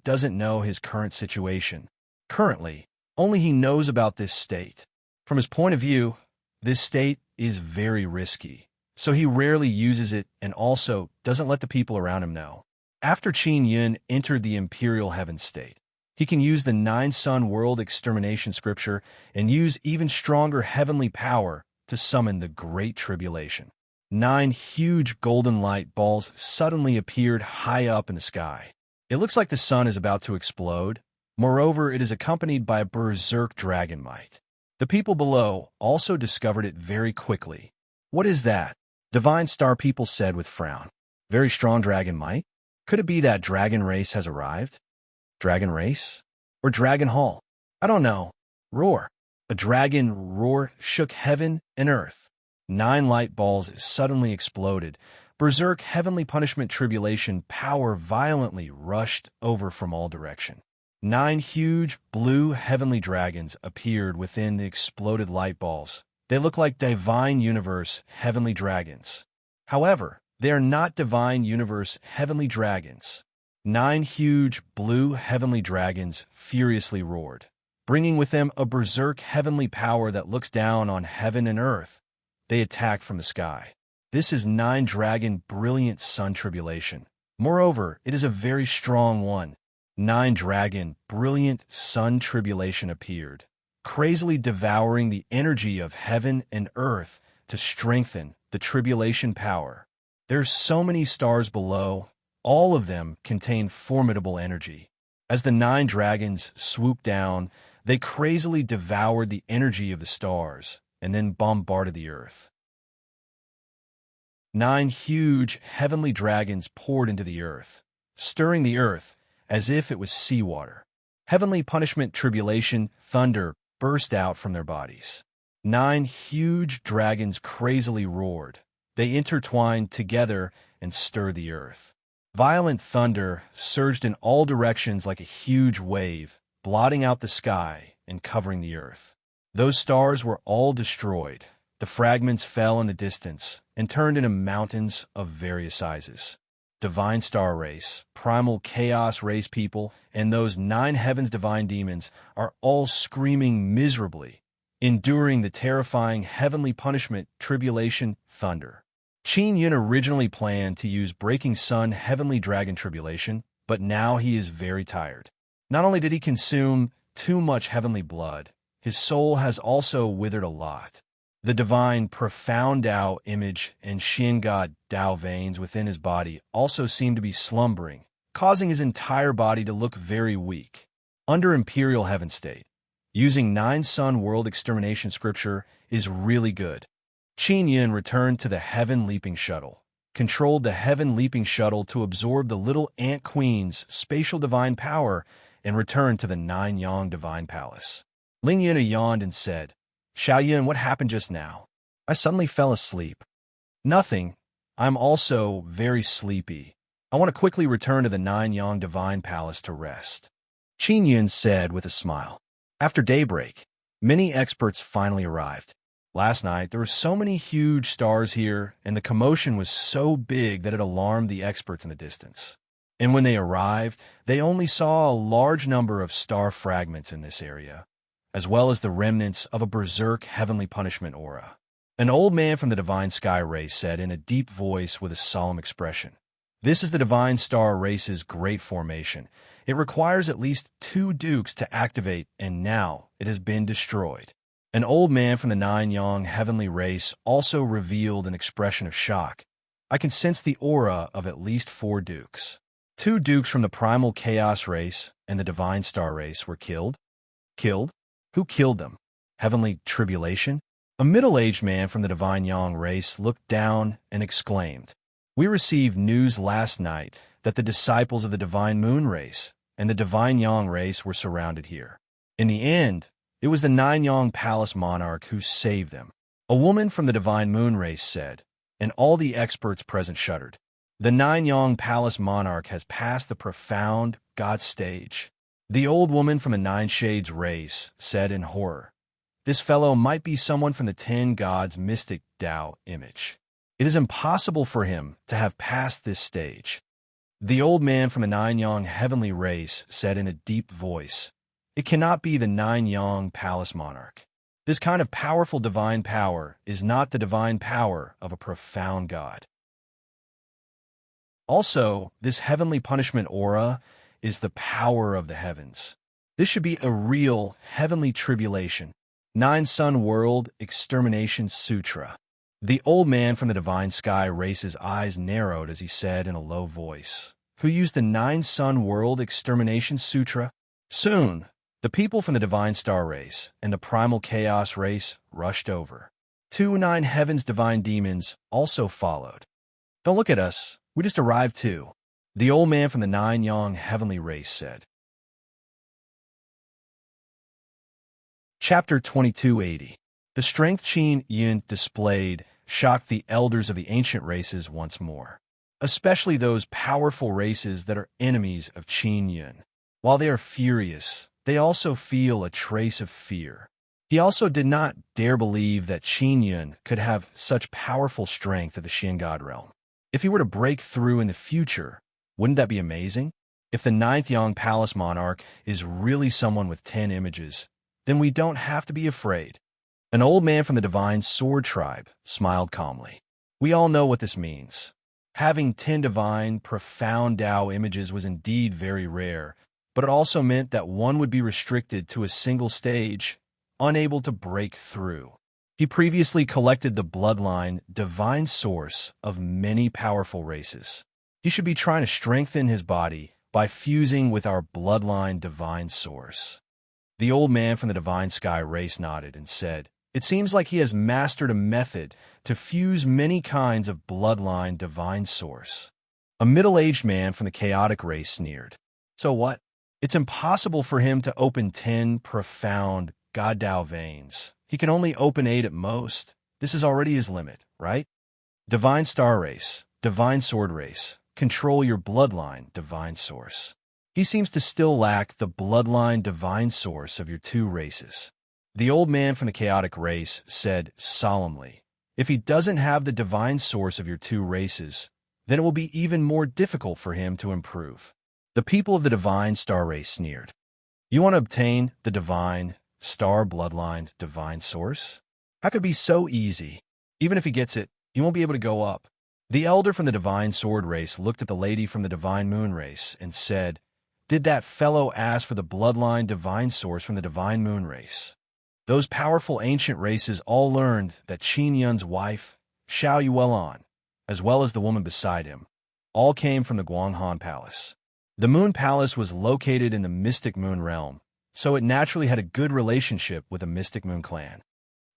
doesn't know his current situation. Currently, only he knows about this state. From his point of view, this state is very risky, so he rarely uses it and also doesn't let the people around him know. After Qin Yun entered the Imperial Heaven State, he can use the Nine Sun World Extermination scripture and use even stronger heavenly power to summon the Great Tribulation. 9 huge golden light balls suddenly appeared high up in the sky. It looks like the sun is about to explode. Moreover, it is accompanied by a berserk dragon might. The people below also discovered it very quickly. "What is that?" Divine Star people said with frown. "Very strong dragon might? Could it be that dragon race has arrived?" Dragon race? Or dragon hall? I don't know. Roar. A dragon roar shook heaven and earth. 9 light balls suddenly exploded. Berserk heavenly punishment tribulation power violently rushed over from all direction. 9 huge blue heavenly dragons appeared within the exploded light balls. They look like divine universe heavenly dragons. However, they are not divine universe heavenly dragons. 9 huge blue heavenly dragons furiously roared, bringing with them a berserk heavenly power that looks down on heaven and earth. They attacked from the sky. This is 9 dragon brilliant sun tribulation. Moreover, it is a very strong one. 9 dragon brilliant sun tribulation appeared, crazily devouring the energy of heaven and earth to strengthen the tribulation power. There's so many stars below. All of them contain formidable energy. As the 9 dragons swooped down, they crazily devoured the energy of the stars and then bombarded the earth. 9 huge heavenly dragons poured into the earth, stirring the earth as if it was seawater. Heavenly punishment, tribulation, thunder burst out from their bodies. 9 huge dragons crazily roared. They intertwined together and stirred the earth. Violent thunder surged in all directions like a huge wave, blotting out the sky and covering the earth. Those stars were all destroyed. The fragments fell in the distance and turned into mountains of various sizes. Divine star race, primal chaos race people, and those 9 heavens divine demons are all screaming miserably, enduring the terrifying heavenly punishment, tribulation, thunder. Qin Yun originally planned to use Breaking Sun heavenly dragon tribulation, but now he is very tired. Not only did he consume too much heavenly blood, his soul has also withered a lot. The divine profound Tao image and Xian God Tao veins within his body also seem to be slumbering, causing his entire body to look very weak. Under Imperial Heaven State, using 9 Sun World Extermination Scripture is really good. Qin Yun returned to the Heaven Leaping Shuttle, controlled the Heaven Leaping Shuttle to absorb the Little Ant Queen's spatial divine power, and returned to the 9 Yang Divine Palace. Ling Yun yawned and said, "Xiao Yun, what happened just now? I suddenly fell asleep." "Nothing. I'm also very sleepy. I want to quickly return to the 9 Yang Divine Palace to rest," Qin Yun said with a smile. After daybreak, many experts finally arrived. Last night, there were so many huge stars here, and the commotion was so big that it alarmed the experts in the distance. And when they arrived, they only saw a large number of star fragments in this area, as well as the remnants of a berserk heavenly punishment aura. An old man from the divine sky race said in a deep voice with a solemn expression, "This is the divine star race's great formation. It requires at least 2 dukes to activate, and now it has been destroyed." An old man from the 9 Yang heavenly race also revealed an expression of shock. "I can sense the aura of at least 4 dukes. 2 dukes from the primal chaos race and the divine star race were killed." Killed? Who killed them? Heavenly tribulation? A middle-aged man from the divine Yang race looked down and exclaimed, "We received news last night that the disciples of the divine moon race and the divine Yang race were surrounded here. In the end, it was the 9 Yang Palace Monarch who saved them." A woman from the divine moon race said, and all the experts present shuddered. The 9 Yang Palace Monarch has passed the profound God stage. The old woman from the 9 Shades race said in horror, "This fellow might be someone from the 10 Gods mystic Tao image. It is impossible for him to have passed this stage." The old man from the 9 Yang heavenly race said in a deep voice, "It cannot be the 9 Yang Palace Monarch. This kind of powerful divine power is not the divine power of a profound God. Also, this heavenly punishment aura is the power of the heavens. This should be a real heavenly tribulation." 9 Sun World Extermination Sutra. The old man from the divine sky race's eyes narrowed as he said in a low voice, "Who used the 9 Sun World Extermination Sutra?" Soon, the people from the divine star race and the primal chaos race rushed over. 2 9 Heavens divine demons also followed. "Don't look at us. We just arrived too," the old man from the 9 Yang heavenly race said. Chapter 2280. The strength Qin Yin displayed shocked the elders of the ancient races once more, especially those powerful races that are enemies of Qin Yin. While they are furious, they also feel a trace of fear. He also did not dare believe that Qin Yin could have such powerful strength at the Shin God realm. If he were to break through in the future, wouldn't that be amazing? If the ninth Yang Palace Monarch is really someone with 10 images, then we don't have to be afraid. An old man from the Divine Sword tribe smiled calmly. We all know what this means. Having 10 divine, profound Tao images was indeed very rare, but it also meant that one would be restricted to a single stage, unable to break through. He previously collected the bloodline divine source of many powerful races. He should be trying to strengthen his body by fusing with our bloodline divine source. The old man from the Divine Sky race nodded and said, "It seems like he has mastered a method to fuse many kinds of bloodline divine source." A middle-aged man from the Chaotic race sneered. So what? It's impossible for him to open 10 profound God Tao veins. He can only open 8 at most. This is already his limit, right? Divine Star race, Divine Sword race, control your bloodline divine source. He seems to still lack the bloodline divine source of your 2 races. The old man from the Chaotic race said solemnly, "If he doesn't have the divine source of your 2 races, then it will be even more difficult for him to improve." The people of the Divine Star race sneered. "You want to obtain the Divine Star bloodline divine source? How could it be so easy? Even if he gets it, he won't be able to go up." The elder from the Divine Sword race looked at the lady from the Divine Moon race and said, "Did that fellow ask for the bloodline divine source from the Divine Moon race?" Those powerful ancient races all learned that Qin Yun's wife, Xiao Yuelon, as well as the woman beside him, all came from the Guanghan Palace. The Moon Palace was located in the Mystic Moon realm, so it naturally had a good relationship with the Mystic Moon clan.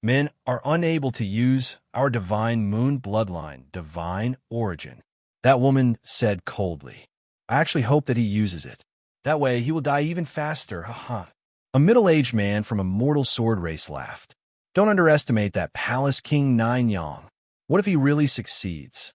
Men are unable to use our Divine Moon bloodline, divine origin. That woman said coldly. "I actually hope that he uses it. That way he will die even faster, haha." A middle-aged man from a mortal sword race laughed. "Don't underestimate that Palace King Nine Yang. What if he really succeeds?"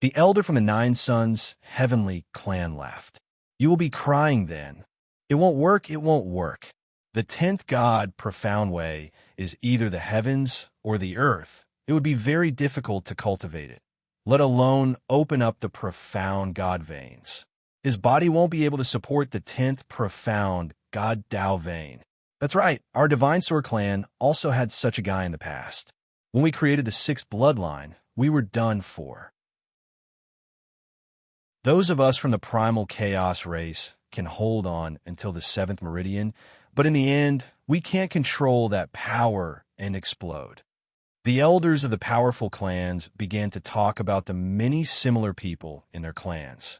The elder from the Nine Sons Heavenly clan laughed. "You will be crying then. It won't work, it won't work. The 10th God profound way is either the heavens or the earth. It would be very difficult to cultivate it, let alone open up the profound God veins. His body won't be able to support the 10th profound God Tao vein." That's right, our Divine Sword clan also had such a guy in the past. When we created the 6th bloodline, we were done for. Those of us from the Primal Chaos race can hold on until the 7th meridian, but in the end, we can't control that power and explode. The elders of the powerful clans began to talk about the many similar people in their clans.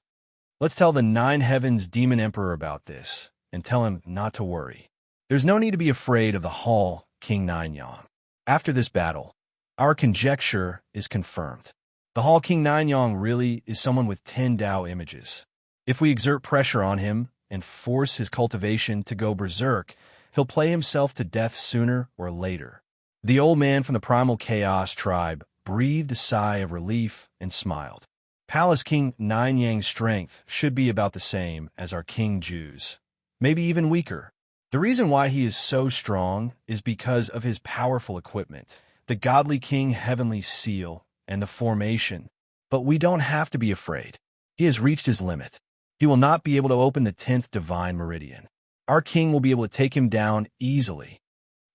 "Let's tell the 9 Heavens Demon Emperor about this, and tell him not to worry. There's no need to be afraid of the Hall King Nine Yang. After this battle, our conjecture is confirmed. The Hall King Nine Yang really is someone with 10 Tao images. If we exert pressure on him and force his cultivation to go berserk, he'll play himself to death sooner or later." The old man from the Primal Chaos tribe breathed a sigh of relief and smiled. Palace King Nine Yang's strength should be about the same as our King Ju's, maybe even weaker. The reason why he is so strong is because of his powerful equipment, the Godly King Heavenly Seal, and the formation. But we don't have to be afraid. He has reached his limit. He will not be able to open the 10th Divine Meridian. Our king will be able to take him down easily.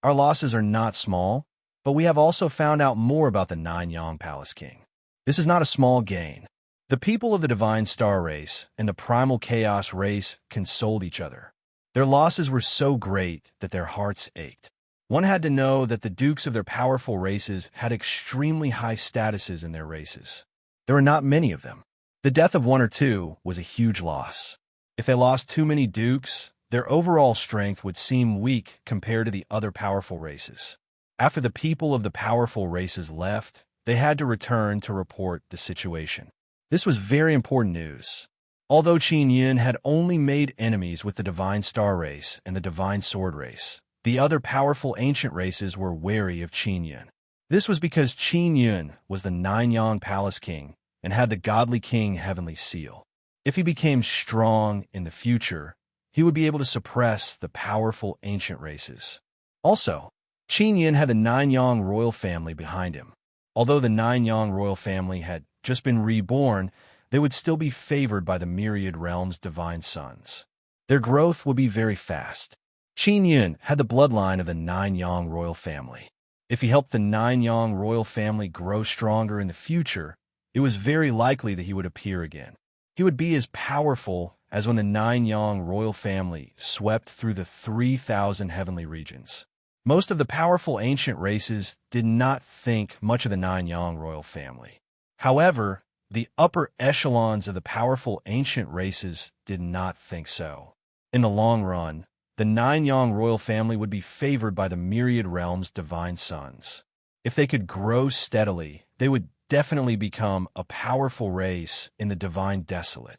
Our losses are not small, but we have also found out more about the Nine Yang Palace King. This is not a small gain. The people of the Divine Star race and the Primal Chaos race consoled each other. Their losses were so great that their hearts ached. One had to know that the dukes of their powerful races had extremely high statuses in their races. There were not many of them. The death of 1 or 2 was a huge loss. If they lost too many dukes, their overall strength would seem weak compared to the other powerful races. After the people of the powerful races left, they had to return to report the situation. This was very important news. Although Qin Yin had only made enemies with the Divine Star race and the Divine Sword race, The other powerful ancient races were wary of Qin Yun. This was because Qin Yun was the Nine-Yang Palace King and had the godly king heavenly seal. If he became strong in the future, he would be able to suppress the powerful ancient races. Also, Qin Yun had the Nine-Yang royal family behind him. Although the Nine-Yang royal family had just been reborn, they would still be favored by the myriad realms' divine sons. Their growth would be very fast. Qin Yun had the bloodline of the Nine-Yang royal family. If he helped the Nine-Yang royal family grow stronger in the future, it was very likely that he would appear again. He would be as powerful as when the Nine-Yang royal family swept through the 3,000 heavenly regions. Most of the powerful ancient races did not think much of the Nine-Yang royal family. However, the upper echelons of the powerful ancient races did not think so. In the long run, the Nine-Yang royal family would be favored by the myriad realms' divine sons. If they could grow steadily, they would definitely become a powerful race in the divine desolate.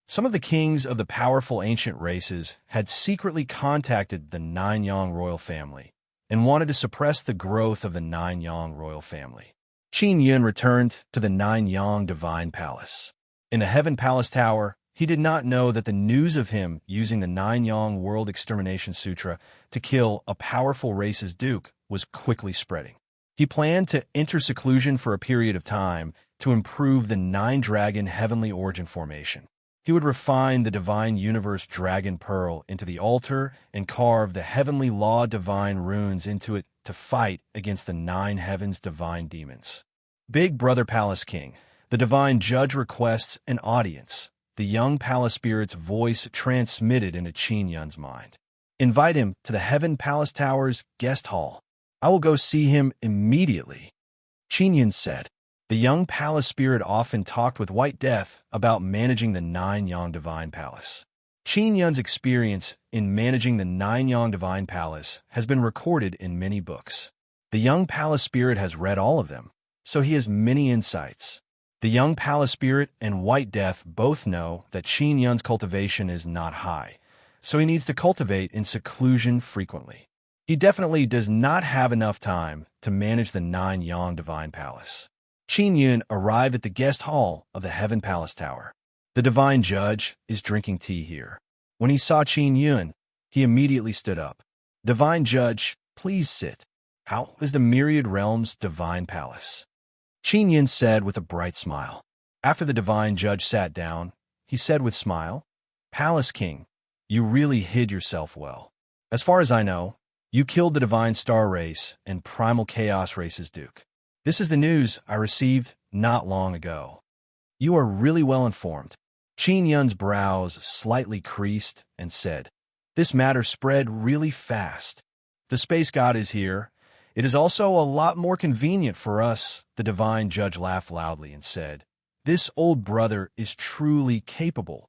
Some of the kings of the powerful ancient races had secretly contacted the Nine-Yang royal family and wanted to suppress the growth of the Nine-Yang royal family. Qin Yun returned to the Nine-Yang divine palace. In the Heaven Palace Tower, he did not know that the news of him using the Nine-Yang World Extermination Sutra to kill a powerful race's duke was quickly spreading. He planned to enter seclusion for a period of time to improve the Nine-Dragon Heavenly Origin formation. He would refine the Divine Universe Dragon Pearl into the altar and carve the Heavenly Law Divine runes into it to fight against the Nine Heavens Divine Demons. Big Brother Palace King, the Divine Judge requests an audience. The young palace spirit's voice transmitted into Qin Yun's mind. Invite him to the Heaven Palace Tower's guest hall. I will go see him immediately. Qin Yun said. The young palace spirit often talked with White Death about managing the Nine-Yang Divine Palace. Qin Yun's experience in managing the Nine-Yang Divine Palace has been recorded in many books. The young palace spirit has read all of them, so he has many insights. The young palace spirit and White Death both know that Qin Yun's cultivation is not high, so he needs to cultivate in seclusion frequently. He definitely does not have enough time to manage the Nine-Yang Divine Palace. Qin Yun arrived at the guest hall of the Heaven Palace Tower. The Divine Judge is drinking tea here. When he saw Qin Yun, he immediately stood up. Divine Judge, please sit. How is the Myriad Realms Divine Palace? Qin Yun said with a bright smile. After the Divine Judge sat down, he said with smile, Palace King, you really hid yourself well. As far as I know, you killed the Divine Star Race and Primal Chaos Race's Duke. This is the news I received not long ago. You are really well informed. Qin Yun's brows slightly creased and said, This matter spread really fast. The Space God is here. It is also a lot more convenient for us. The Divine Judge laughed loudly and said, This old brother is truly capable.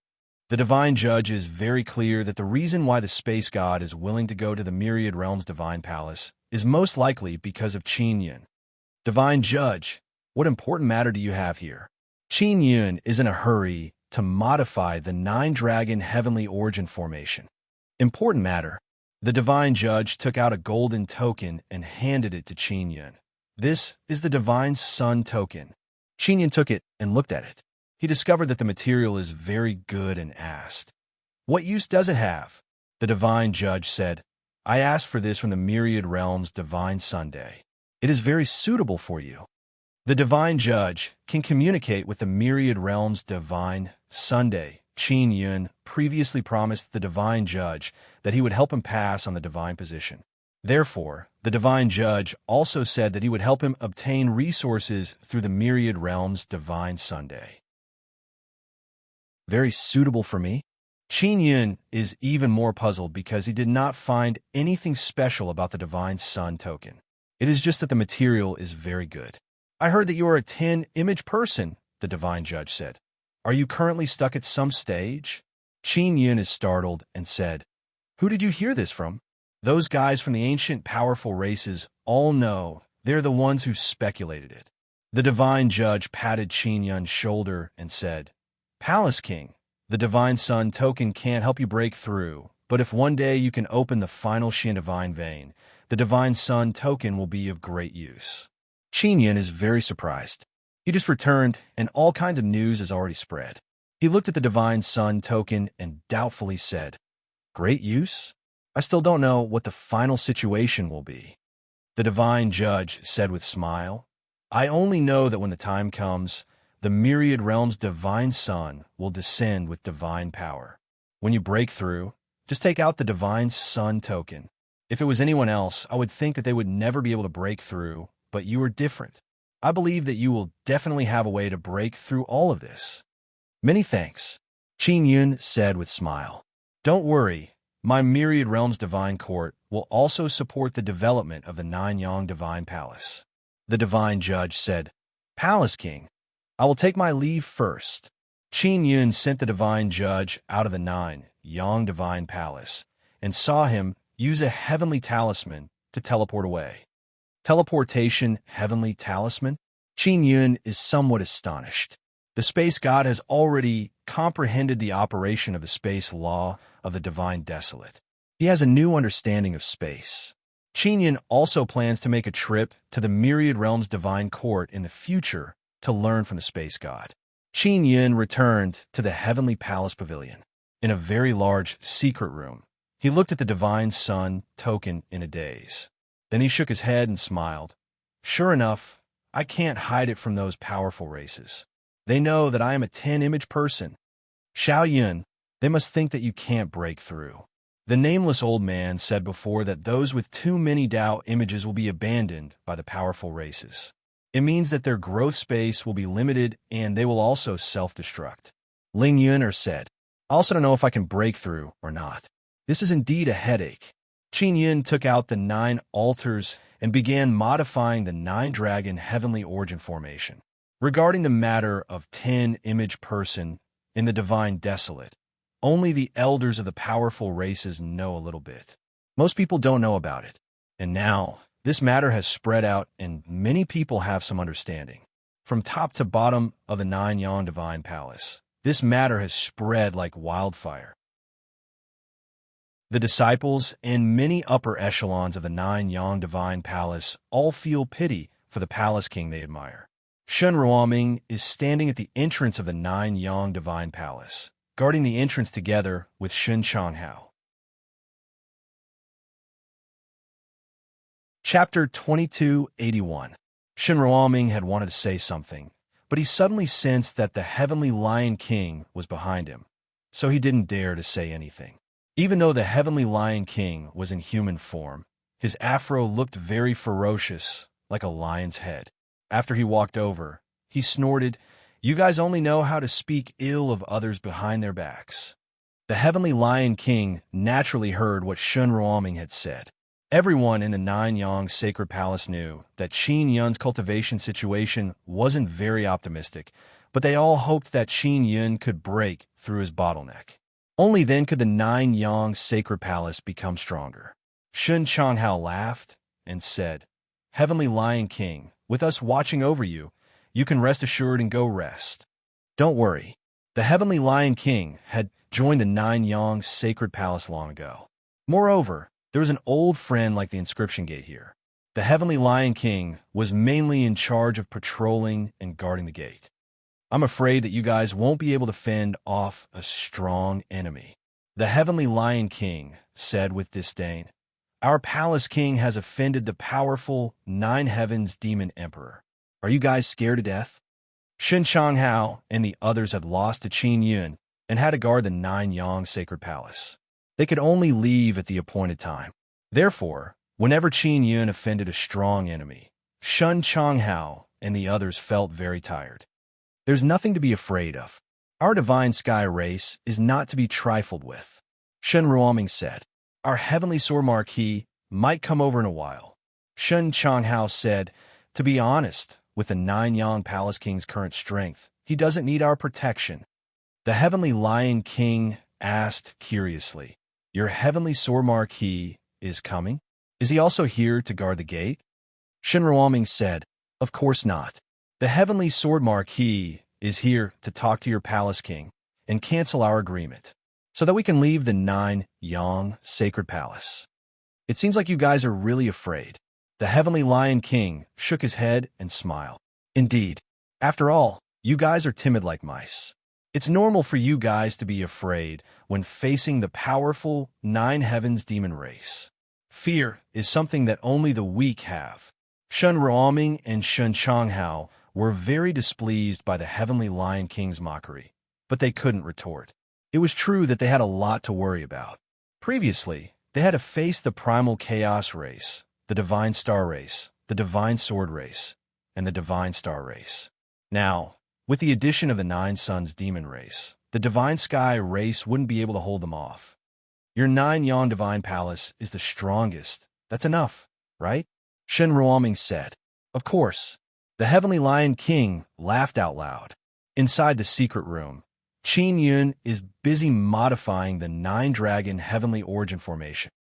The Divine Judge is very clear that the reason why the Space God is willing to go to the Myriad Realms Divine Palace is most likely because of Qin Yun. Divine Judge, what important matter do you have here? Qin Yun is in a hurry to modify the Nine-Dragon Heavenly Origin formation. Important matter. The Divine Judge took out a golden token and handed it to Qin Yun. This is the Divine Sun token. Qin Yun took it and looked at it. He discovered that the material is very good and asked, What use does it have? The Divine Judge said, I asked for this from the Myriad Realms Divine Sunday. It is very suitable for you. The Divine Judge can communicate with the Myriad Realms Divine Sunday. Qin Yun previously promised the Divine Judge that he would help him pass on the divine position. Therefore, the Divine Judge also said that he would help him obtain resources through the Myriad Realms Divine Sunday. Very suitable for me? Qin Yun is even more puzzled because he did not find anything special about the Divine Sun token. It is just that the material is very good. I heard that you are a 10-image person, the Divine Judge said. Are you currently stuck at some stage? Qin Yun is startled and said, Who did you hear this from? Those guys from the ancient powerful races all know. They're the ones who speculated it. The Divine Judge patted Qin Yun's shoulder and said, Palace King, the Divine Sun token can't help you break through, But if one day you can open the final Shin divine vein, the divine sun token will be of great use. Qin Yun is very surprised. He just returned, and all kinds of news is already spread. He looked at the divine sun token and doubtfully said, "Great use? I still don't know what the final situation will be." The divine judge said with smile, "I only know that when the time comes, the myriad realms' divine sun will descend with divine power. When you break through, just take out the divine sun token. If it was anyone else, I would think that they would never be able to break through, but you are different. I believe that you will definitely have a way to break through all of this." "Many thanks," Qin Yun said with smile. "Don't worry, my myriad realms' divine court will also support the development of the Nine Yang divine palace." The divine judge said, "Palace King, I will take my leave first." Qin Yun sent the divine judge out of the Nine Yang divine palace and saw him use a heavenly talisman to teleport away. Teleportation heavenly talisman? Qin Yun is somewhat astonished. The space god has already comprehended the operation of the space law of the divine desolate. He has a new understanding of space. Qin Yun also plans to make a trip to the myriad realms divine court in the future to learn from the space god. Qin Yun returned to the heavenly palace pavilion. In a very large secret room, he looked at the divine sun token in a daze. Then he shook his head and smiled. "Sure enough, I can't hide it from those powerful races. They know that I am a 10-image person. Xiao Yun, they must think that you can't break through." The nameless old man said before that those with too many Tao images will be abandoned by the powerful races. It means that their growth space will be limited and they will also self-destruct. Ling Yuner said, "I also don't know if I can break through or not. This is indeed a headache." Qin Yun took out the 9 altars and began modifying the 9-dragon heavenly origin formation. Regarding the matter of 10-image person in the divine desolate, only the elders of the powerful races know a little bit. Most people don't know about it. And now, this matter has spread out and many people have some understanding. From top to bottom of the 9 Yang divine palace, this matter has spread like wildfire. The disciples and many upper echelons of the 9 Yang divine palace all feel pity for the palace king they admire. Shen Ruoming is standing at the entrance of the 9 Yang divine palace, guarding the entrance together with Shen Changhao. Chapter 2281. Shen Ruoming had wanted to say something, but he suddenly sensed that the heavenly Lion King was behind him, so he didn't dare to say anything. Even though the heavenly Lion King was in human form, his afro looked very ferocious, like a lion's head. After he walked over, he snorted, "You guys only know how to speak ill of others behind their backs." The heavenly Lion King naturally heard what Shen Ruoming had said. Everyone in the 9 Yang sacred palace knew that Qin Yun's cultivation situation wasn't very optimistic, but they all hoped that Qin Yun could break through his bottleneck. Only then could the 9 Yang sacred palace become stronger. Shen Changhao laughed and said, "Heavenly Lion King, with us watching over you, you can rest assured and go rest. Don't worry." The heavenly Lion King had joined the 9 Yang sacred palace long ago. Moreover, there was an old friend like the inscription gate here. The heavenly Lion King was mainly in charge of patrolling and guarding the gate. "I'm afraid that you guys won't be able to fend off a strong enemy," the heavenly Lion King said with disdain. "Our palace king has offended the powerful 9 heavens demon emperor. Are you guys scared to death?" Shen Changhao and the others had lost to Qin Yun and had to guard the 9 Yang sacred palace. They could only leave at the appointed time. Therefore, whenever Qin Yun offended a strong enemy, Shen Changhao and the others felt very tired. "There's nothing to be afraid of. Our divine sky race is not to be trifled with," Shen Ruoming said. "Our heavenly sword marquis might come over in a while." Shen Changhao said, "To be honest, with the 9 Yang Palace King's current strength, he doesn't need our protection." The heavenly Lion King asked curiously, "Your heavenly sword marquis is coming? Is he also here to guard the gate?" Shen Ruoming said, "Of course not. The heavenly sword marquis is here to talk to your palace king and cancel our agreement." so that we can leave the 9 Yang sacred palace. It seems like you guys are really afraid. The Heavenly Lion King shook his head and smiled. Indeed. After all, you guys are timid like mice. It's normal for you guys to be afraid when facing the powerful 9 Heavens demon race. Fear is something that only the weak have. Shun Ruoming and Shun Changhao were very displeased by the Heavenly Lion King's mockery, but they couldn't retort. It was true that they had a lot to worry about. Previously, they had to face the primal chaos race, the divine star race, the divine sword race, and the divine star race. Now, with the addition of the 9 Suns demon race, the divine sky race wouldn't be able to hold them off. Your 9 Yang divine palace is the strongest. That's enough, right? Shen Ruoming said. Of course. The Heavenly Lion King laughed out loud. Inside the secret room, Qin Yun is busy modifying the 9-dragon heavenly origin formation.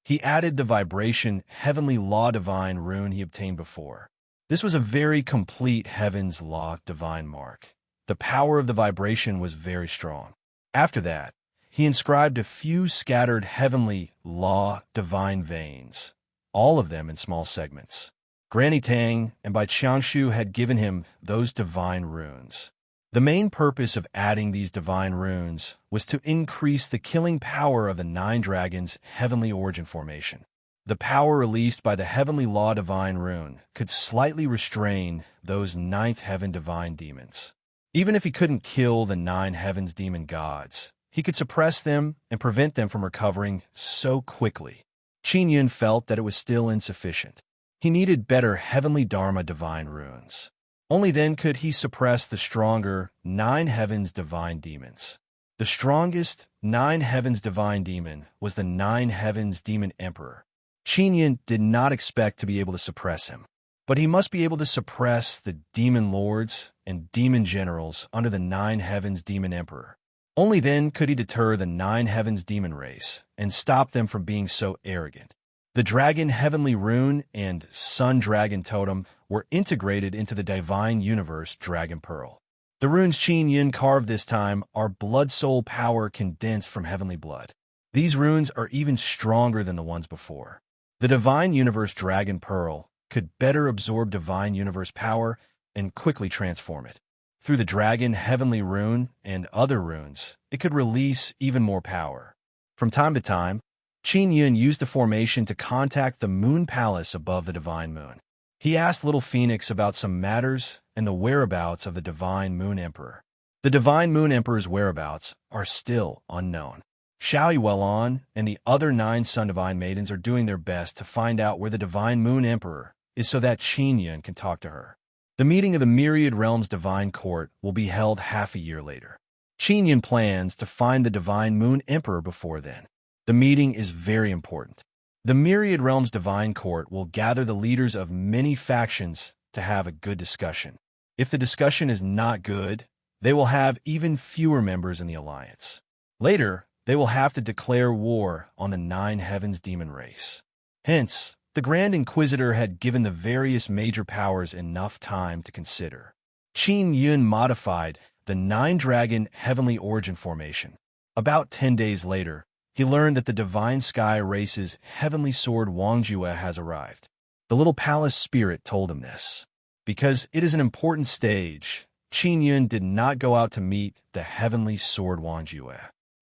He added the vibration heavenly law divine rune he obtained before. This was a very complete heaven's law divine mark. The power of the vibration was very strong. After that, he inscribed a few scattered heavenly law divine veins, all of them in small segments. Granny Tang and Bai Qiangshu had given him those divine runes. The main purpose of adding these divine runes was to increase the killing power of the 9 dragons' heavenly origin formation. The power released by the heavenly law divine rune could slightly restrain those 9th heaven divine demons. Even if he couldn't kill the 9 heavens demon gods, he could suppress them and prevent them from recovering so quickly. Qin Yun felt that it was still insufficient. He needed better heavenly dharma divine runes. Only then could he suppress the stronger 9 heavens divine demons. The strongest 9 heavens divine demon was the 9 heavens demon emperor. Qin Yun did not expect to be able to suppress him, but he must be able to suppress the demon lords and demon generals under the 9 heavens demon emperor. Only then could he deter the 9 heavens demon race and stop them from being so arrogant. The dragon heavenly rune and sun dragon totem were integrated into the divine universe dragon pearl. The runes Qin Yun carved this time are blood soul power condensed from heavenly blood. These runes are even stronger than the ones before. The divine universe dragon pearl could better absorb divine universe power and quickly transform it. Through the dragon heavenly rune and other runes, it could release even more power. From time to time, Qin Yun used the formation to contact the moon palace above the divine moon. He asked Little Phoenix about some matters and the whereabouts of the divine moon emperor. The divine moon emperor's whereabouts are still unknown. Xiao Yuelon and the other 9 Sun divine maidens are doing their best to find out where the divine moon emperor is so that Qin Yun can talk to her. The meeting of the Myriad Realms Divine Court will be held half a year later. Qin Yun plans to find the divine moon emperor before then. The meeting is very important. The Myriad Realms Divine Court will gather the leaders of many factions to have a good discussion. If the discussion is not good, they will have even fewer members in the alliance. Later, they will have to declare war on the 9 heavens demon race. Hence, the Grand Inquisitor had given the various major powers enough time to consider. Qin Yun modified the 9-dragon heavenly origin formation. About 10 days later, he learned that the divine sky race's heavenly sword Wangjue has arrived. The little palace spirit told him this. Because it is an important stage, Qin Yun did not go out to meet the heavenly sword Wangjue.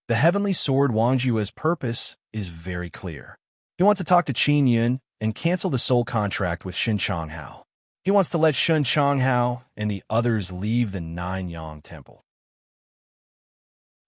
The heavenly sword Wangjue's purpose is very clear. He wants to talk to Qin Yun and cancel the soul contract with Shen Changhao. He wants to let Shen Changhao and the others leave the 9 Yang Temple.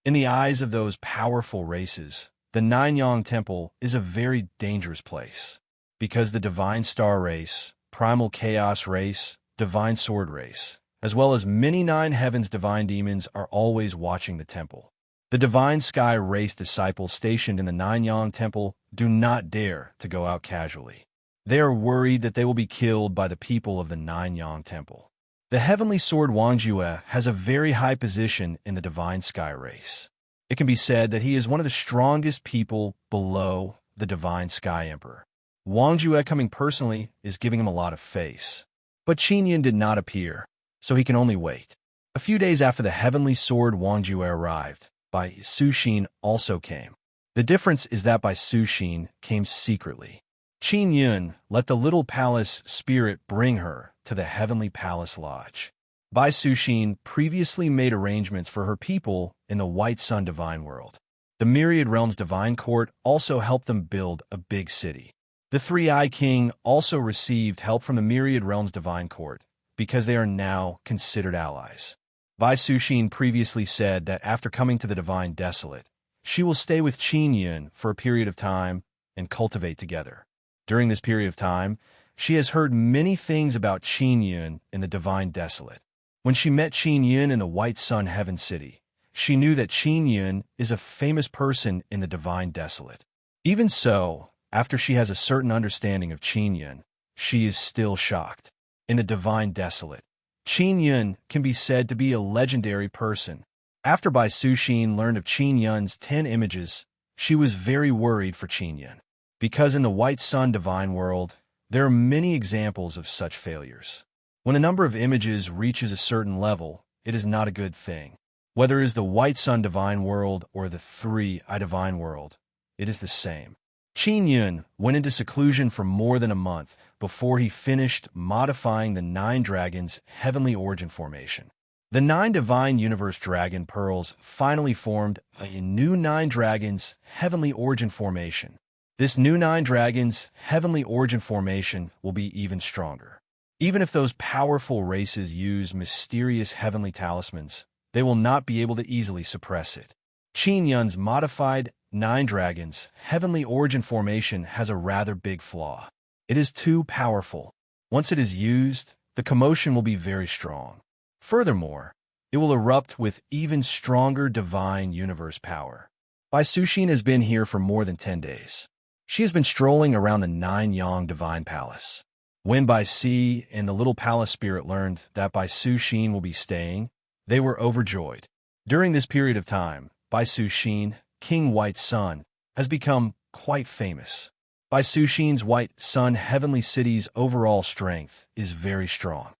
In the eyes of those powerful races, the 9 Yang Temple is a very dangerous place, because the Divine Star race, Primal Chaos race, Divine Sword race, as well as many 9 Heavens divine demons are always watching the temple. The Divine Sky race disciples stationed in the 9 Yang Temple do not dare to go out casually. They are worried that they will be killed by the people of the 9 Yang Temple. The Heavenly Sword Wangjue has a very high position in the Divine Sky race. It can be said that he is one of the strongest people below the Divine Sky Emperor. Wangjue coming personally is giving him a lot of face. But Qin Yun did not appear, so he can only wait. A few days after the Heavenly Sword Wangjue arrived, Bai Suxin also came. The difference is that Bai Suxin came secretly. Qin Yun let the little palace spirit bring her to the heavenly palace lodge. Bai Suxin previously made arrangements for her people in the White Sun Divine World. The Myriad Realms Divine Court also helped them build a big city. The Three-Eye King also received help from the Myriad Realms Divine Court because they are now considered allies. Bai Suxin previously said that after coming to the Divine Desolate, she will stay with Qin Yun for a period of time and cultivate together. During this period of time, she has heard many things about Qin Yun in the Divine Desolate. When she met Qin Yun in the White Sun Heaven City, she knew that Qin Yun is a famous person in the Divine Desolate. Even so, after she has a certain understanding of Qin Yun, she is still shocked. In the Divine Desolate, Qin Yun can be said to be a legendary person. After Bai Suxin learned of Qin Yun's 10 images, she was very worried for Qin Yun. Because in the White Sun Divine World, there are many examples of such failures. When a number of images reaches a certain level, it is not a good thing. Whether it is the White Sun Divine World or the Three-Eye Divine World, it is the same. Qin Yun went into seclusion for more than a month before he finished modifying the 9 dragons' heavenly origin formation. The 9 divine universe dragon pearls finally formed a new 9 dragons' heavenly origin formation. This new 9 dragons' heavenly origin formation will be even stronger. Even if those powerful races use mysterious heavenly talismans, they will not be able to easily suppress it. Qin Yun's modified 9 dragons' heavenly origin formation has a rather big flaw. It is too powerful. Once it is used, the commotion will be very strong. Furthermore, it will erupt with even stronger divine universe power. Bai Suxin has been here for more than 10 days. She has been strolling around the 9 Yang Divine Palace. When Bai Si and the little palace spirit learned that Bai Suxin will be staying, they were overjoyed. During this period of time, Bai Suxin, King White Sun, has become quite famous. Bai Suxin's White Sun Heavenly City's overall strength is very strong.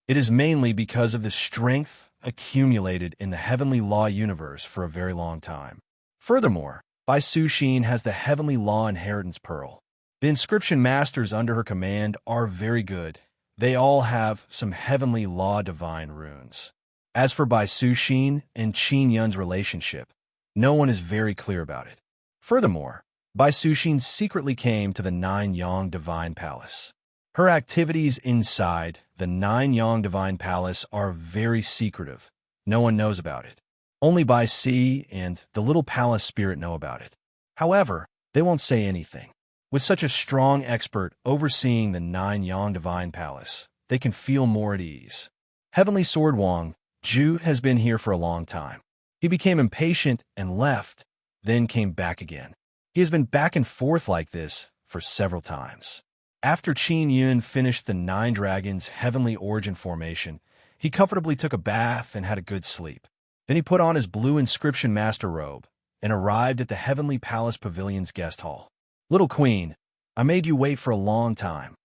It is mainly because of the strength accumulated in the heavenly law universe for a very long time. Furthermore, Bai Suxin has the heavenly law inheritance pearl. The inscription masters under her command are very good. They all have some heavenly law divine runes. As for Bai Suxin and Qin Yun's relationship, no one is very clear about it. Furthermore, Bai Suxin secretly came to the 9 Yang Divine Palace. Her activities inside the 9 Yang Divine Palace are very secretive. No one knows about it. Only Bai Si and the little palace spirit know about it. However, they won't say anything. With such a strong expert overseeing the 9 Yang Divine Palace, they can feel more at ease. Heavenly Sword Wang Zhu has been here for a long time. He became impatient and left, then came back again. He has been back and forth like this for several times. After Qin Yun finished the 9 dragons' heavenly origin formation, he comfortably took a bath and had a good sleep. Then he put on his blue inscription master robe and arrived at the Heavenly Palace Pavilion's guest hall. "Little Queen, I made you wait for a long time."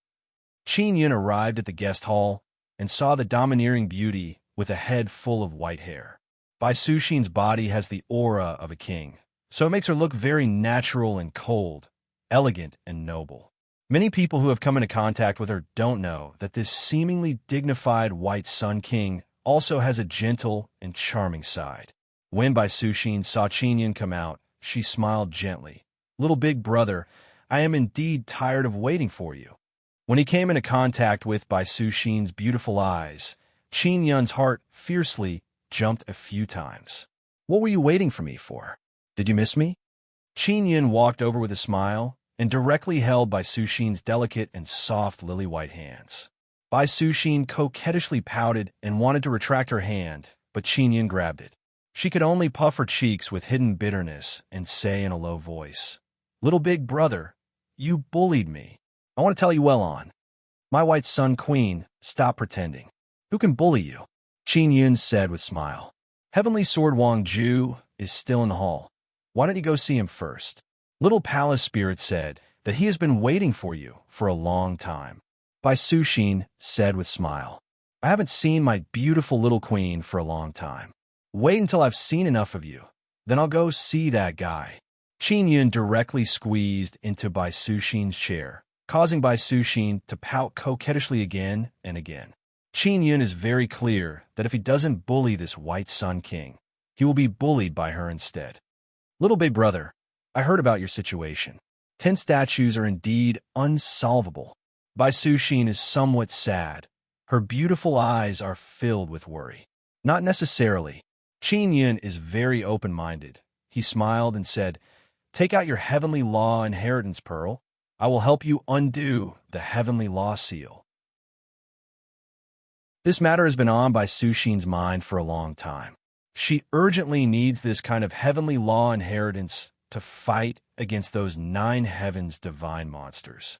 Qin Yun arrived at the guest hall and saw the domineering beauty with a head full of white hair. Bai Suxin's body has the aura of a king, so it makes her look very natural and cold, elegant and noble. Many people who have come into contact with her don't know that this seemingly dignified White Sun King also has a gentle and charming side. When Bai Suxin saw Qin Yun come out, she smiled gently. "Little big brother, I am indeed tired of waiting for you." When he came into contact with Bai Suxin's beautiful eyes, Qin Yun's heart fiercely jumped a few times. "What were you waiting for me for? Did you miss me?" Qin Yun walked over with a smile and directly held Bai Suxin's delicate and soft lily-white hands. Bai Suxin coquettishly pouted and wanted to retract her hand, but Qin Yun grabbed it. She could only puff her cheeks with hidden bitterness and say in a low voice, "Little big brother, you bullied me. I want to tell you well on. My White Sun Queen, stop pretending. Who can bully you?" Qin Yun said with smile. "Heavenly Sword Wang Zhu is still in the hall. Why don't you go see him first?" Little Palace Spirit said that he has been waiting for you for a long time. Bai Suxin said with smile, "I haven't seen my beautiful little queen for a long time." Wait until I've seen enough of you. Then I'll go see that guy. Qin Yun directly squeezed into Bai Suxin's chair, causing Bai Suxin to pout coquettishly again and again. Qin Yun is very clear that if he doesn't bully this White Sun King, he will be bullied by her instead. Little big brother, I heard about your situation. 10 statues are indeed unsolvable. Bai Suxin is somewhat sad. Her beautiful eyes are filled with worry. Not necessarily. Qin Yun is very open-minded. He smiled and said, "Take out your heavenly law inheritance pearl. I will help you undo the heavenly law seal." This matter has been on Bai Suxin's mind for a long time. She urgently needs this kind of heavenly law inheritance to fight against those 9 heavens divine monsters.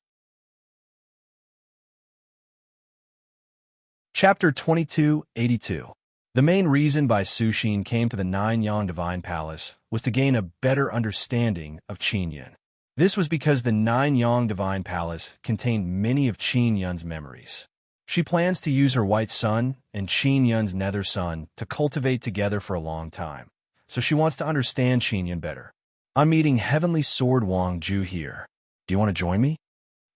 Chapter 2282. The main reason Bai Suxin came to the 9-yang divine palace was to gain a better understanding of Qin Yun. This was because the 9-yang divine palace contained many of Qin Yun's memories. She plans to use her white sun and Qin Yun's nether sun to cultivate together for a long time, so she wants to understand Qin Yun better. I'm meeting Heavenly Sword Wang Ju here. Do you want to join me?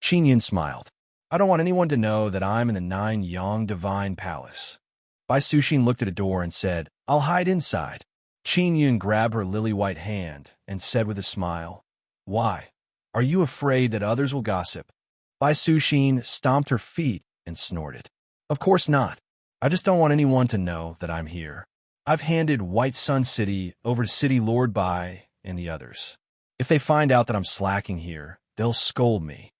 Qin Yun smiled. I don't want anyone to know that I'm in the 9-yang divine palace. Bai Suxin looked at a door and said, I'll hide inside. Qin Yun grabbed her lily-white hand and said with a smile, Why? Are you afraid that others will gossip? Bai Suxin stomped her feet and snorted. Of course not. I just don't want anyone to know that I'm here. I've handed White Sun City over to City Lord Bai and the others. If they find out that I'm slacking here, they'll scold me.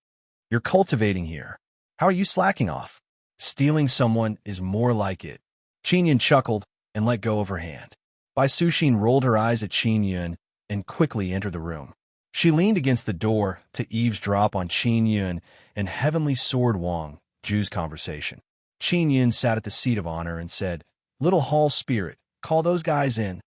You're cultivating here. How are you slacking off? Stealing someone is more like it. Qin Yun chuckled and let go of her hand. Bai Suxin rolled her eyes at Qin Yun and quickly entered the room. She leaned against the door to eavesdrop on Qin Yun and Heavenly Sword Wang Ju's conversation. Qin Yun sat at the seat of honor and said, Little hall spirit, call those guys in.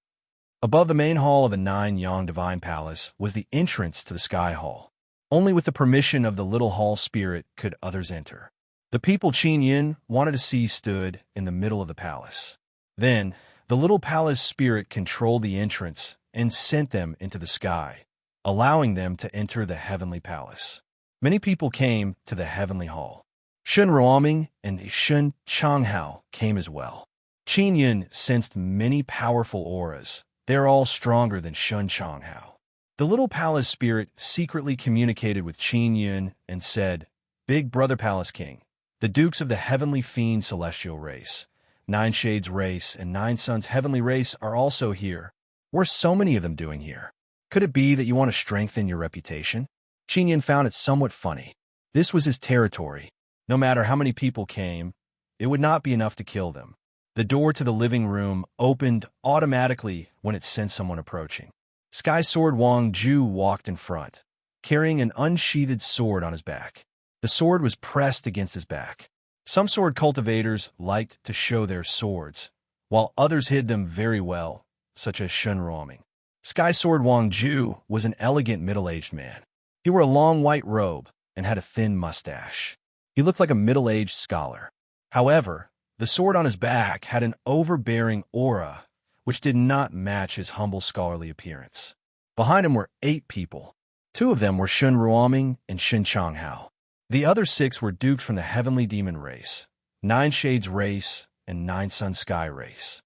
Above the main hall of the 9-yang divine palace was the entrance to the sky hall. Only with the permission of the little hall spirit could others enter. The people Qin Yun wanted to see stood in the middle of the palace. Then, the little palace spirit controlled the entrance and sent them into the sky, allowing them to enter the heavenly palace. Many people came to the heavenly hall. Shun Ruoming and Shun Changhao came as well. Qin Yun sensed many powerful auras. They're all stronger than Shun Changhao. The little palace spirit secretly communicated with Qin Yun and said, Big Brother Palace King, the dukes of the heavenly fiend celestial race, 9 shades race, and 9 suns heavenly race are also here. What are so many of them doing here? Could it be that you want to strengthen your reputation? Qin Yun found it somewhat funny. This was his territory. No matter how many people came, it would not be enough to kill them. The door to the living room opened automatically when it sensed someone approaching. Sky Sword Wang Ju walked in front, carrying an unsheathed sword on his back. The sword was pressed against his back. Some sword cultivators liked to show their swords, while others hid them very well, such as Shun Ruoming. Sky Sword Wang Ju was an elegant middle-aged man. He wore a long white robe and had a thin mustache. He looked like a middle-aged scholar. However, the sword on his back had an overbearing aura, which did not match his humble scholarly appearance. Behind him were 8 people. 2 of them were Shun Ruoming and Shun Changhao. The other 6 were dukes from the heavenly demon race, 9 shades race, and 9 sun sky race.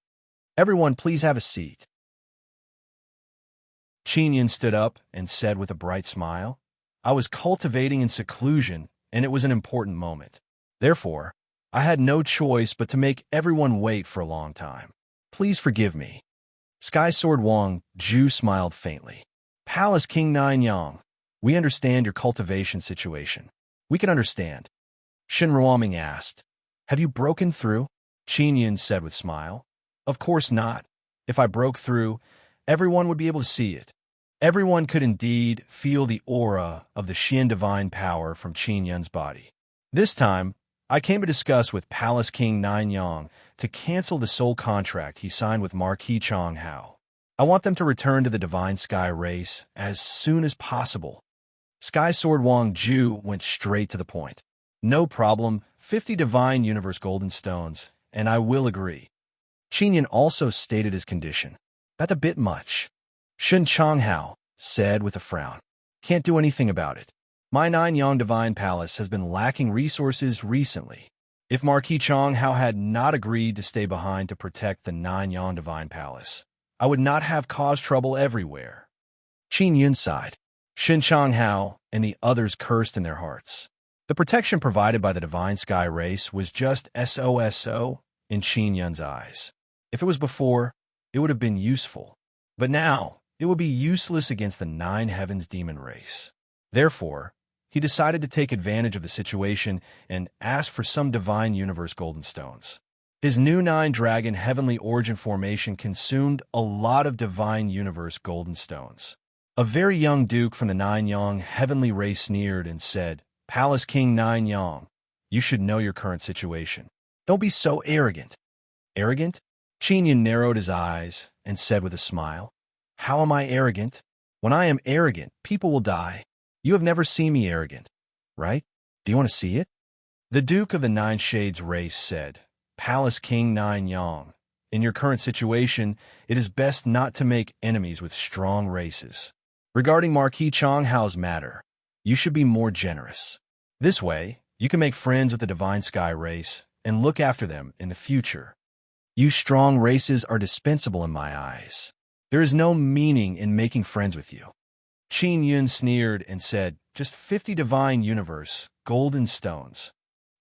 Everyone, please have a seat. Qin Yun stood up and said with a bright smile, I was cultivating in seclusion, and it was an important moment. Therefore, I had no choice but to make everyone wait for a long time. Please forgive me. Sky Sword Wang Ju smiled faintly. Palace King 9-yang, we understand your cultivation situation. We can understand. Shun Ruoming asked, Have you broken through? Qin Yun said with smile. Of course not. If I broke through, everyone would be able to see it. Everyone could indeed feel the aura of the Xian divine power from Qin Yun's body. This time, I came to discuss with Palace King 9-yang to cancel the soul contract he signed with Marquis Changhao. I want them to return to the Divine Sky race as soon as possible. Sky Sword Wang Ju went straight to the point. No problem, 50 Divine Universe Golden Stones, and I will agree. Qin also stated his condition. That's a bit much. Shen Changhao said with a frown. Can't do anything about it. My Nanyang Divine Palace has been lacking resources recently. If Marquis Changhao had not agreed to stay behind to protect the Nanyang Divine Palace, I would not have caused trouble everywhere. Qin Yun sighed. Shen Changhao and the others cursed in their hearts. The protection provided by the Divine Sky race was just SOSO in Qin Yun's eyes. If it was before, it would have been useful. But now, it would be useless against the Nine Heavens demon race. Therefore, he decided to take advantage of the situation and ask for some Divine Universe Golden Stones. His new Nine Dragon Heavenly Origin formation consumed a lot of Divine Universe Golden Stones. A very young duke from the Nanyang Heavenly race sneered and said, Palace King Nanyang, you should know your current situation. Don't be so arrogant. Arrogant? Qin Yun narrowed his eyes and said with a smile, How am I arrogant? When I am arrogant, people will die. You have never seen me arrogant, right? Do you want to see it? The Duke of the Nine Shades race said, Palace King Nanyang, in your current situation, it is best not to make enemies with strong races. Regarding Marquis Changhao's matter, you should be more generous. This way, you can make friends with the Divine Sky race and look after them in the future. You strong races are dispensable in my eyes. There is no meaning in making friends with you. Qin Yun sneered and said, Just 50 Divine Universe, Golden Stones.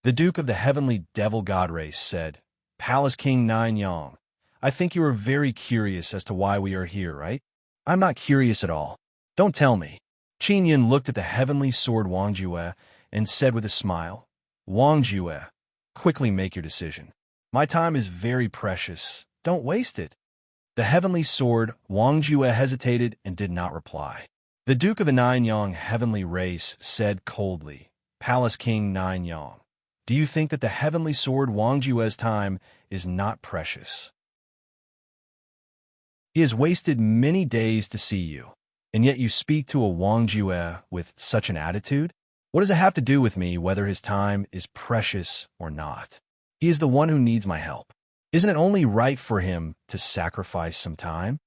The Duke of the Heavenly Devil God race said, Palace King Nanyang, I think you are very curious as to why we are here, right? I'm not curious at all. Don't tell me. Qin Yun looked at the Heavenly Sword Wang Jue and said with a smile, Wang Jue, quickly make your decision. My time is very precious. Don't waste it. The Heavenly Sword Wang Jue hesitated and did not reply. The Duke of the Nanyang Heavenly race said coldly, Palace King Nanyang, do you think that the Heavenly Sword Wang Jue's time is not precious? He has wasted many days to see you, and yet you speak to a Wang Jue with such an attitude? What does it have to do with me whether his time is precious or not? He is the one who needs my help. Isn't it only right for him to sacrifice some time?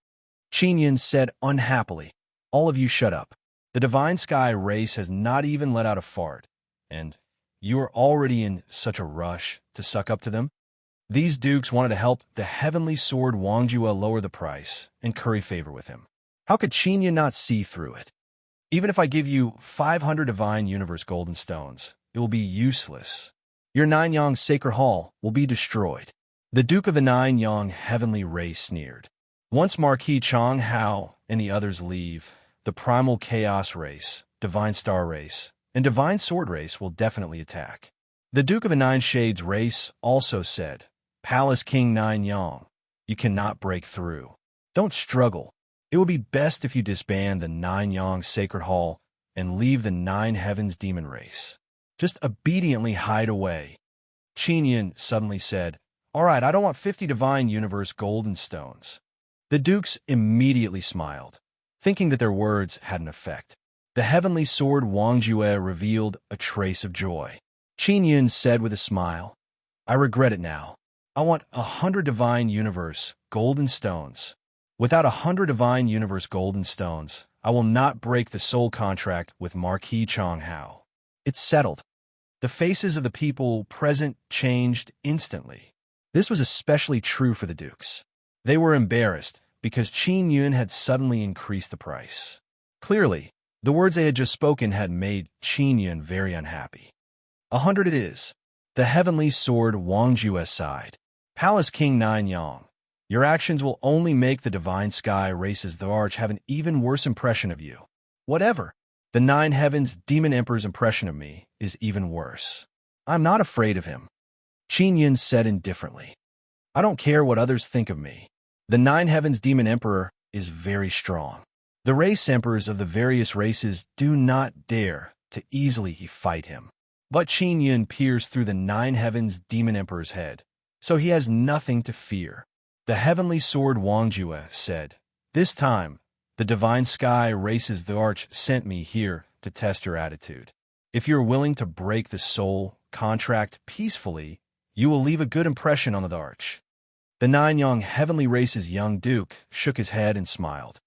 Qin Yun said unhappily, All of you shut up. The Divine Sky race has not even let out a fart, and you are already in such a rush to suck up to them? These dukes wanted to help the Heavenly Sword Wang Jue lower the price and curry favor with him. How could Qin Yun not see through it? Even if I give you 500 Divine Universe Golden Stones, it will be useless. Your Nanyang Sacred Hall will be destroyed. The Duke of the Nanyang Heavenly race sneered. Once Marquis Changhao and the others leave, the Primal Chaos race, Divine Star race, and Divine Sword race will definitely attack. The Duke of the Nine Shades race also said, Palace King Nanyang, you cannot break through. Don't struggle. It will be best if you disband the Nanyang Sacred Hall and leave the Nine Heavens demon race. Just obediently hide away. Qin Yun suddenly said, All right, I don't want 50 Divine Universe Golden Stones. The dukes immediately smiled, thinking that their words had an effect. The Heavenly Sword Wang Jue revealed a trace of joy. Qin Yun said with a smile, I regret it now. I want 100 Divine Universe Golden Stones. Without 100 Divine Universe Golden Stones, I will not break the soul contract with Marquis Changhao. It's settled. The faces of the people present changed instantly. This was especially true for the dukes. They were embarrassed because Qin Yun had suddenly increased the price. Clearly, the words they had just spoken had made Qin Yun very unhappy. 100 it is. The Heavenly Sword Wang Jue sighed. Palace King Nanyang, your actions will only make the Divine Sky races the Arch have an even worse impression of you. Whatever. The Nine Heavens Demon Emperor's impression of me is even worse. I'm not afraid of him. Qin Yun said indifferently. I don't care what others think of me. The Nine Heavens Demon Emperor is very strong. The race emperors of the various races do not dare to easily fight him. But Qin Yun peers through the Nine Heavens Demon Emperor's head, so he has nothing to fear. The Heavenly Sword Wang Jue said, This time, the Divine Sky races the Arch sent me here to test your attitude. If you're willing to break the soul contract peacefully, you will leave a good impression on the Arch. The 9 young heavenly race's young duke shook his head and smiled.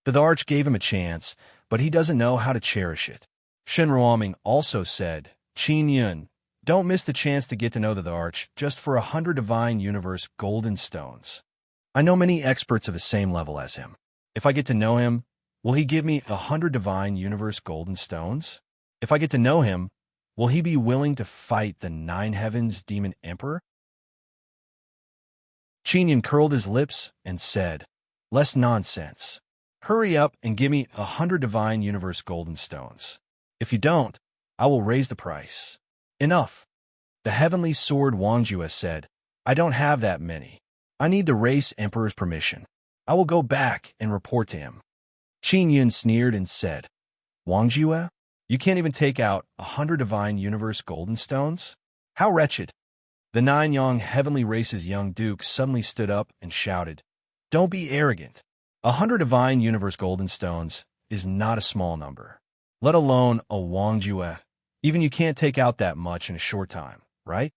The arch gave him a chance, but he doesn't know how to cherish it. Shenruoming also said, Qin Yun, don't miss the chance to get to know the arch just for 100 divine universe golden stones. I know many experts of the same level as him. If I get to know him, will he give me 100 divine universe golden stones? If I get to know him, will he be willing to fight the 9 heavens demon emperor? Qin curled his lips and said, less nonsense. Hurry up and give me 100 divine universe golden stones. If you don't, I will raise the price. Enough. The heavenly sword Wangjue said, I don't have that many. I need the race emperor's permission. I will go back and report to him. Qin Yun sneered and said, Wangjue, you can't even take out 100 divine universe golden stones? How wretched. The 9 young heavenly race's young duke suddenly stood up and shouted, don't be arrogant. 100 divine universe golden stones is not a small number, let alone a Wangjue. Even you can't take out that much in a short time, right?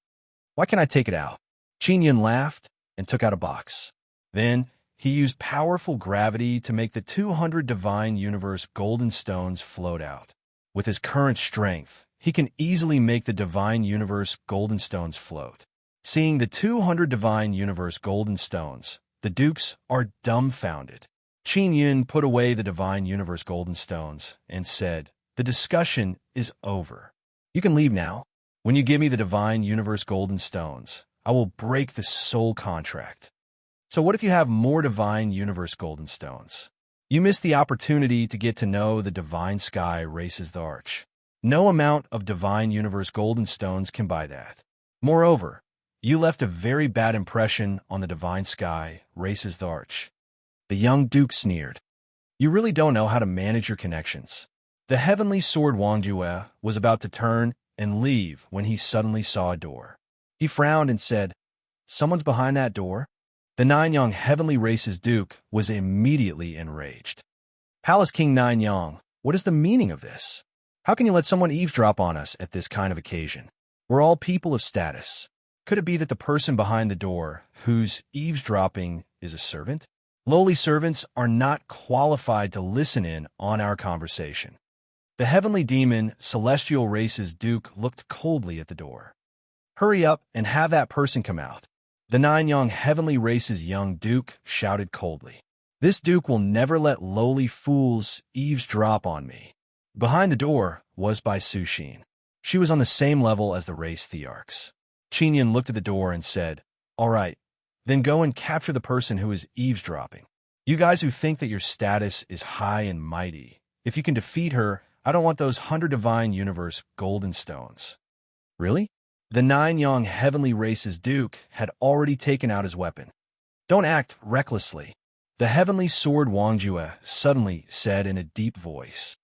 Why can't I take it out? Qin Yun laughed and took out a box. Then he used powerful gravity to make the 200 divine universe golden stones float out. With his current strength, he can easily make the divine universe golden stones float. Seeing the 200 divine universe golden stones, the dukes are dumbfounded. Qin Yun put away the divine universe golden stones and said, the discussion is over. You can leave now. When you give me the divine universe golden stones, I will break the soul contract. So what if you have more divine universe golden stones? You miss the opportunity to get to know the divine sky races the arch. No amount of divine universe golden stones can buy that. Moreover, you left a very bad impression on the divine sky races the arch. The young duke sneered. You really don't know how to manage your connections. The heavenly sword Wangjue was about to turn and leave when he suddenly saw a door. He frowned and said, someone's behind that door? The 9 young heavenly race's duke was immediately enraged. Palace King 9 Yang, what is the meaning of this? How can you let someone eavesdrop on us at this kind of occasion? We're all people of status. Could it be that the person behind the door, who's eavesdropping, is a servant? Lowly servants are not qualified to listen in on our conversation. The heavenly demon, celestial race's duke looked coldly at the door. Hurry up and have that person come out. The 9 young heavenly race's young duke shouted coldly. This duke will never let lowly fools eavesdrop on me. Behind the door was by Sushin. She was on the same level as the race thearchs. Qin Yun looked at the door and said, all right, then go and capture the person who is eavesdropping. You guys who think that your status is high and mighty, if you can defeat her, I don't want those 100 divine universe golden stones. Really? The 9 young heavenly race's duke had already taken out his weapon. Don't act recklessly. The heavenly sword Wangjue suddenly said in a deep voice.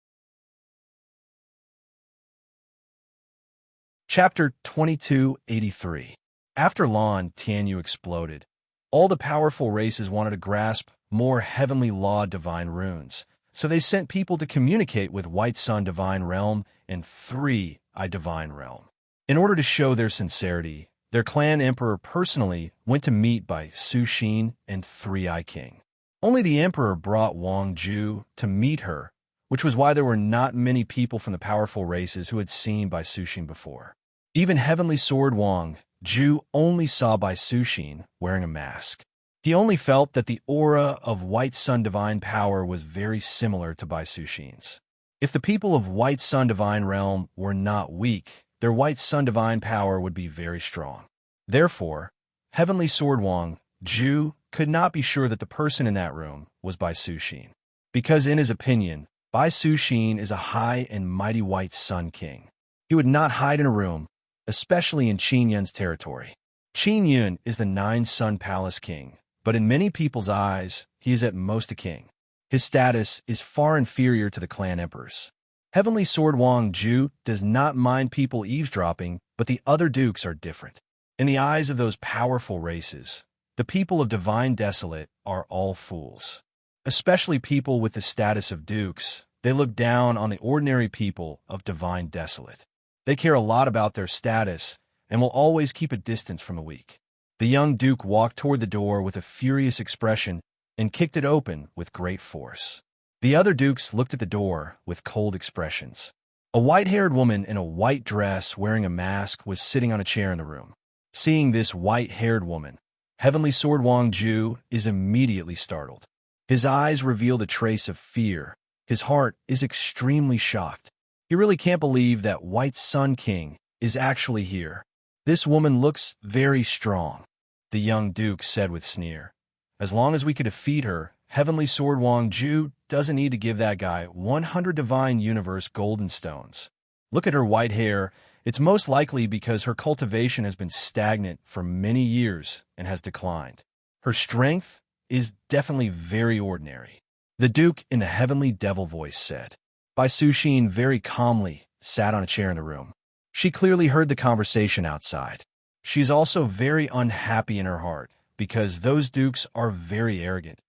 Chapter 2283. After Lan Tianyu exploded, all the powerful races wanted to grasp more heavenly law divine runes, so they sent people to communicate with White Sun Divine Realm and 3-Eye Divine Realm. In order to show their sincerity, their clan emperor personally went to meet by Sushin and 3-Eye King. Only the emperor brought Wang Ju to meet her, which was why there were not many people from the powerful races who had seen Bai Sushin before. Even Heavenly Sword Wang Ju only saw Bai Sushin wearing a mask. He only felt that the aura of White Sun Divine Power was very similar to Bai Sushin's. If the people of White Sun Divine Realm were not weak, their White Sun Divine Power would be very strong. Therefore, Heavenly Sword Wang Ju could not be sure that the person in that room was Bai Sushin, because in his opinion, Bai Sushin is a high and mighty White Sun King. He would not hide in a room, especially in Qin Yun's territory. Qin Yun is the 9 Sun Palace King, but in many people's eyes, he is at most a king. His status is far inferior to the clan emperors. Heavenly Sword Wang Ju does not mind people eavesdropping, but the other dukes are different. In the eyes of those powerful races, the people of Divine Desolate are all fools. Especially people with the status of dukes, they look down on the ordinary people of Divine Desolate. They care a lot about their status and will always keep a distance from the weak. The young duke walked toward the door with a furious expression and kicked it open with great force. The other dukes looked at the door with cold expressions. A white-haired woman in a white dress wearing a mask was sitting on a chair in the room. Seeing this white-haired woman, Heavenly Sword Wang Ju is immediately startled. His eyes revealed a trace of fear. His heart is extremely shocked. He really can't believe that White Sun King is actually here. This woman looks very strong, the young duke said with sneer. As long as we could defeat her, Heavenly Sword Wang Ju doesn't need to give that guy 100 Divine Universe golden stones. Look at her white hair. It's most likely because her cultivation has been stagnant for many years and has declined. Her strength is definitely very ordinary, the duke in a heavenly devil voice said. Bai Suxin very calmly sat on a chair in the room. She clearly heard the conversation outside. She's also very unhappy in her heart because those dukes are very arrogant,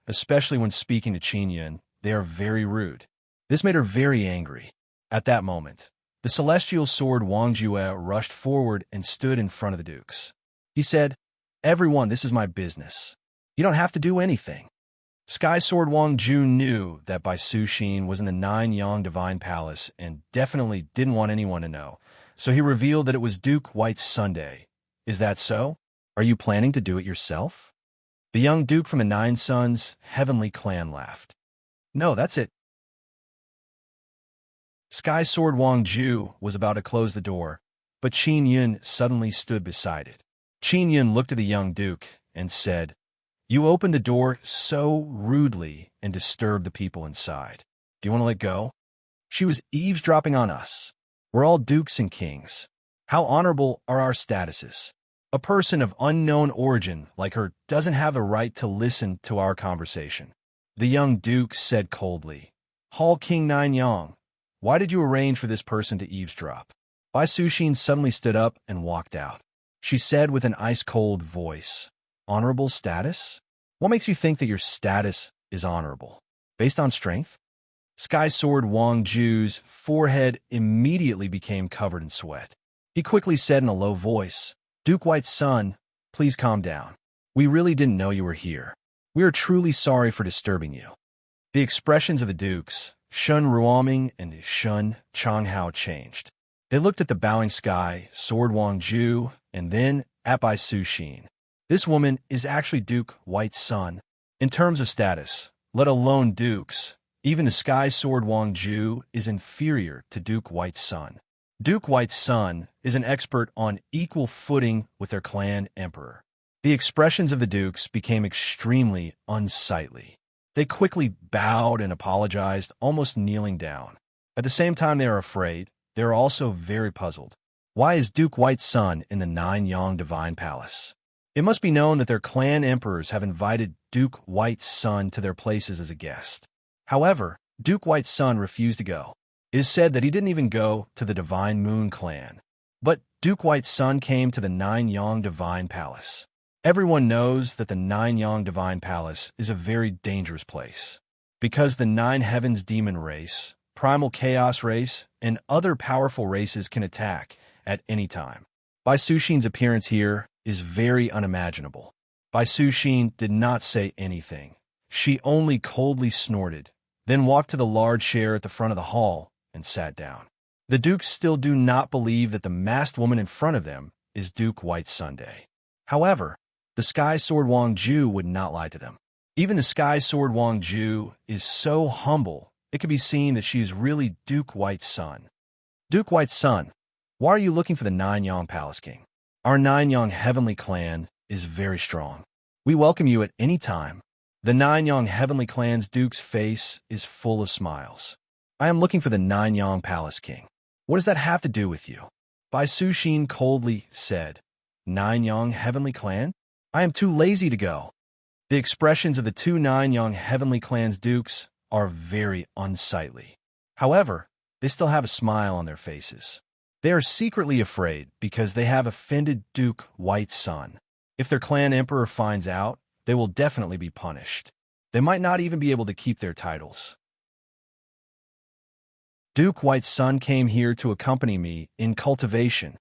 especially when speaking to Qin Yun. They are very rude. This made her very angry. At that moment, the celestial sword Wang Jue rushed forward and stood in front of the dukes. He said, "Everyone, this is my business. You don't have to do anything." Sky Sword Wang Ju knew that Bai Suxin was in the Nine Yang Divine Palace and definitely didn't want anyone to know, so he revealed that it was Duke White Sunday. "Is that so? Are you planning to do it yourself?" The young duke from the Nine Sons Heavenly Clan laughed. "No, that's it." Sky Sword Wang Ju was about to close the door, but Qin Yun suddenly stood beside it. Qin Yun looked at the young duke and said, "You opened the door so rudely and disturbed the people inside. Do you want to let go? She was eavesdropping on us. We're all dukes and kings. How honorable are our statuses? A person of unknown origin like her doesn't have the right to listen to our conversation." The young duke said coldly, "Hall King Nine Yang, why did you arrange for this person to eavesdrop?" Bai Suxin suddenly stood up and walked out. She said with an ice-cold voice, "Honorable status? What makes you think that your status is honorable? Based on strength?" Sky Sword Wang Ju's forehead immediately became covered in sweat. He quickly said in a low voice, "Duke White's son, please calm down. We really didn't know you were here. We are truly sorry for disturbing you." The expressions of the dukes, Shun Ruoming and Shun Changhao, changed. They looked at the bowing Sky Sword Wang Ju and then at Bai Suxin. This woman is actually Duke White's son. In terms of status, let alone dukes, even the Sky Sword Wang Ju is inferior to Duke White's son. Duke White's son is an expert on equal footing with their clan emperor. The expressions of the dukes became extremely unsightly. They quickly bowed and apologized, almost kneeling down. At the same time they are afraid, they are also very puzzled. Why is Duke White's son in the Nine Yang Divine Palace? It must be known that their clan emperors have invited Duke White's son to their places as a guest. However, Duke White's son refused to go. It is said that he didn't even go to the Divine Moon clan. But Duke White's son came to the Nine Yang Divine Palace. Everyone knows that the Nine Yang Divine Palace is a very dangerous place, because the Nine Heavens Demon race, Primal Chaos race, and other powerful races can attack at any time. Bai Suxin's appearance here is very unimaginable. Bai Suxin did not say anything. She only coldly snorted, then walked to the large chair at the front of the hall and sat down. The dukes still do not believe that the masked woman in front of them is Duke White Sunday. However, the Sky Sword Wang Ju would not lie to them. Even the Sky Sword Wang Ju is so humble, it can be seen that she is really Duke White's son. "Duke White's son, why are you looking for the Nine Yang Palace King? Our Nine Yang Heavenly Clan is very strong. We welcome you at any time." The Nine Yang Heavenly Clan's duke's face is full of smiles. "I am looking for the Nine Yang Palace King. What does that have to do with you?" Bai Suxin coldly said, "Nine Yang Heavenly Clan? I am too lazy to go." The expressions of the two Nine Yang Heavenly Clan's dukes are very unsightly. However, they still have a smile on their faces. They are secretly afraid because they have offended Duke White's son. If their clan emperor finds out, they will definitely be punished. They might not even be able to keep their titles. Duke White's son came here to accompany me in cultivation.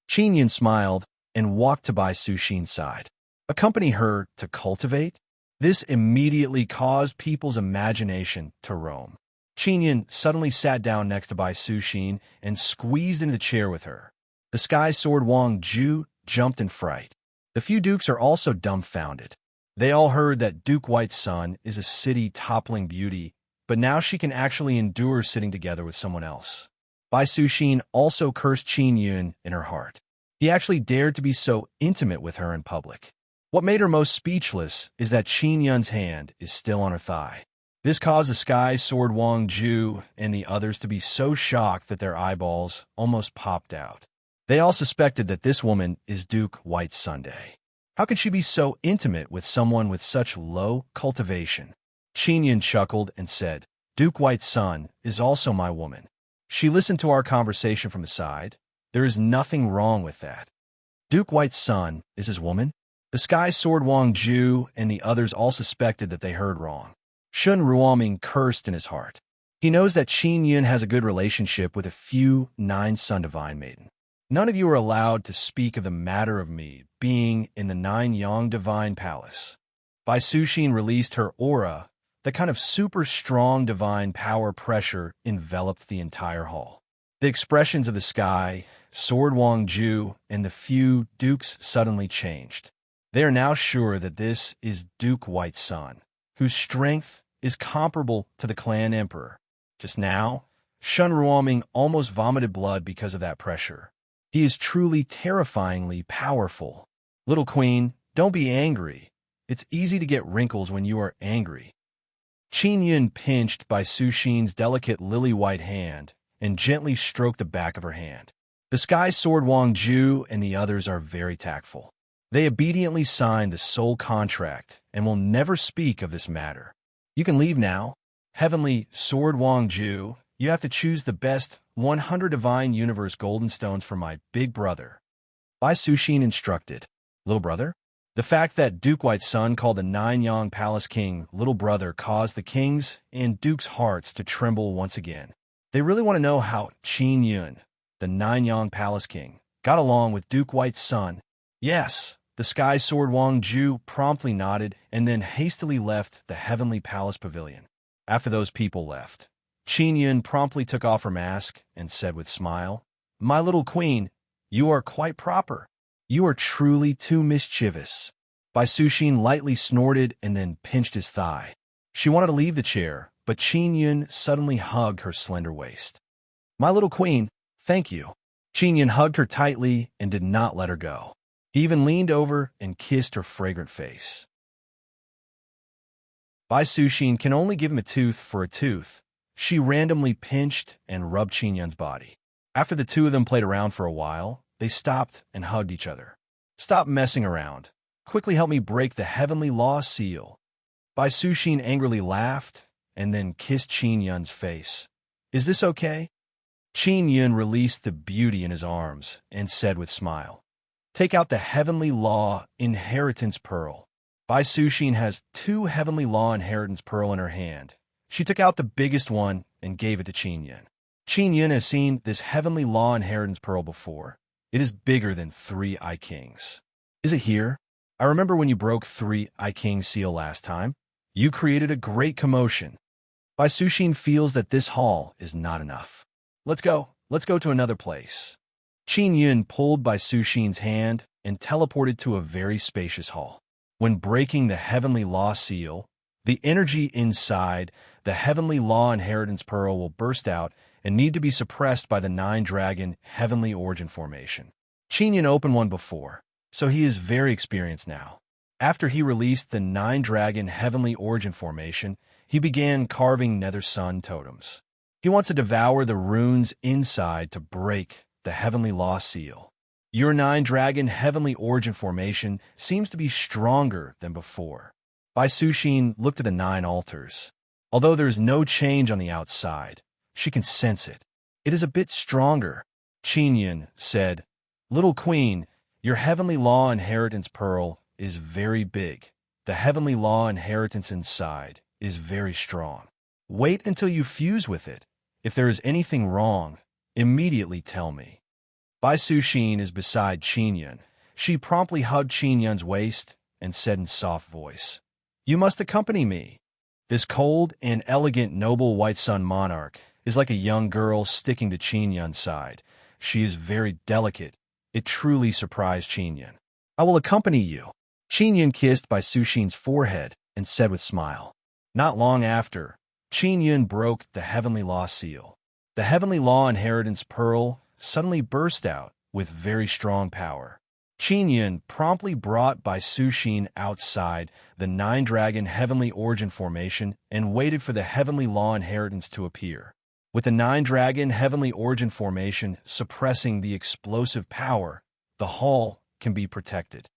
Qin Yun smiled, and walked to Bai Suxin's side. Accompany her to cultivate? This immediately caused people's imagination to roam. Qin Yun suddenly sat down next to Bai Suxin and squeezed into the chair with her. The Sky Sword Wang Ju jumped in fright. The few dukes are also dumbfounded. They all heard that Duke White's son is a city-toppling beauty, but now she can actually endure sitting together with someone else. Bai Suxin also cursed Qin Yun in her heart. He actually dared to be so intimate with her in public. What made her most speechless is that Qin Yun's hand is still on her thigh. This caused the Sky Sword Wang Ju and the others to be so shocked that their eyeballs almost popped out. They all suspected that this woman is Duke White's Sunday. How could she be so intimate with someone with such low cultivation? Qin Yun chuckled and said, Duke White's son is also my woman. She listened to our conversation from the side. There is nothing wrong with that. Duke White's son is his woman? The Sky Sword Wang Ju and the others all suspected that they heard wrong. Shun Ruoming cursed in his heart. He knows that Qin Yun has a good relationship with a few 9 Sun Divine Maiden. None of you are allowed to speak of the matter of me being in the 9 Yang Divine Palace. Bai Suxin released her aura. The kind of super strong divine power pressure enveloped the entire hall. The expressions of the Sky Sword Wang Ju and the few dukes suddenly changed. They are now sure that this is Duke White's son, whose strength is comparable to the clan emperor. Just now, Shun Ruoming almost vomited blood because of that pressure. He is truly terrifyingly powerful. Little queen, don't be angry. It's easy to get wrinkles when you are angry. Qin Yun pinched Bai Suxin's delicate lily-white hand and gently stroked the back of her hand. The Sky Sword Wang Ju and the others are very tactful. They obediently signed the soul contract and will never speak of this matter. You can leave now. Heavenly Sword Wang Ju, you have to choose the best 100 Divine Universe Golden Stones for my big brother. Bai Suxin instructed. Little brother? The fact that Duke White's son called the 9 Yang Palace King little brother caused the king's and duke's hearts to tremble once again. They really want to know how Qin Yun, the 9 Yang Palace King, got along with Duke White's son. Yes. The Sky Sword Wang Ju promptly nodded and then hastily left the Heavenly Palace Pavilion. After those people left, Qin Yun promptly took off her mask and said with a smile, My little queen, you are quite proper. You are truly too mischievous. Bai Suxin lightly snorted and then pinched his thigh. She wanted to leave the chair, but Qin Yun suddenly hugged her slender waist. My little queen, thank you. Qin Yun hugged her tightly and did not let her go. He even leaned over and kissed her fragrant face. Bai Suxin can only give him a tooth for a tooth. She randomly pinched and rubbed Qin Yun's body. After the two of them played around for a while, they stopped and hugged each other. Stop messing around. Quickly help me break the heavenly law seal. Bai Suxin angrily laughed and then kissed Qin Yun's face. Is this okay? Qin Yun released the beauty in his arms and said with a smile, Take out the Heavenly Law Inheritance Pearl. Bai Suxin has 2 Heavenly Law Inheritance Pearl in her hand. She took out the biggest one and gave it to Qin Yun. Qin Yun has seen this Heavenly Law Inheritance Pearl before. It is bigger than 3 I Kings. Is it here? I remember when you broke 3 I Kings seal last time. You created a great commotion. Bai Suxin feels that this hall is not enough. Let's go. Let's go to another place. Qin Yun pulled Bai Suxin's hand and teleported to a very spacious hall. When breaking the Heavenly Law seal, the energy inside the Heavenly Law Inheritance Pearl will burst out and need to be suppressed by the 9-Dragon Heavenly Origin Formation. Qin Yun opened one before, so he is very experienced now. After he released the 9-Dragon Heavenly Origin Formation, he began carving Nether Sun totems. He wants to devour the runes inside to break the Heavenly Law seal. Your 9-Dragon Heavenly Origin Formation seems to be stronger than before. Bai Suxin looked at the 9 altars. Although there is no change on the outside, she can sense it. It is a bit stronger. Qin Yun said, Little queen, your Heavenly Law Inheritance Pearl is very big. The Heavenly Law Inheritance inside is very strong. Wait until you fuse with it. If there is anything wrong, immediately tell me. Bai Suxin is beside Qin Yun. She promptly hugged Qin Yun's waist and said in soft voice, "You must accompany me." This cold and elegant noble white sun monarch is like a young girl sticking to Qin Yun's side. She is very delicate. It truly surprised Qin Yun. "I will accompany you." Qin Yun kissed Bai Suxin's forehead and said with smile. Not long after, Qin Yun broke the heavenly law seal. The heavenly law inheritance pearl suddenly burst out with very strong power. Qin Yun promptly brought Bai Suxin outside the nine-dragon heavenly origin formation and waited for the heavenly law inheritance to appear. With the nine-dragon heavenly origin formation suppressing the explosive power, the hall can be protected.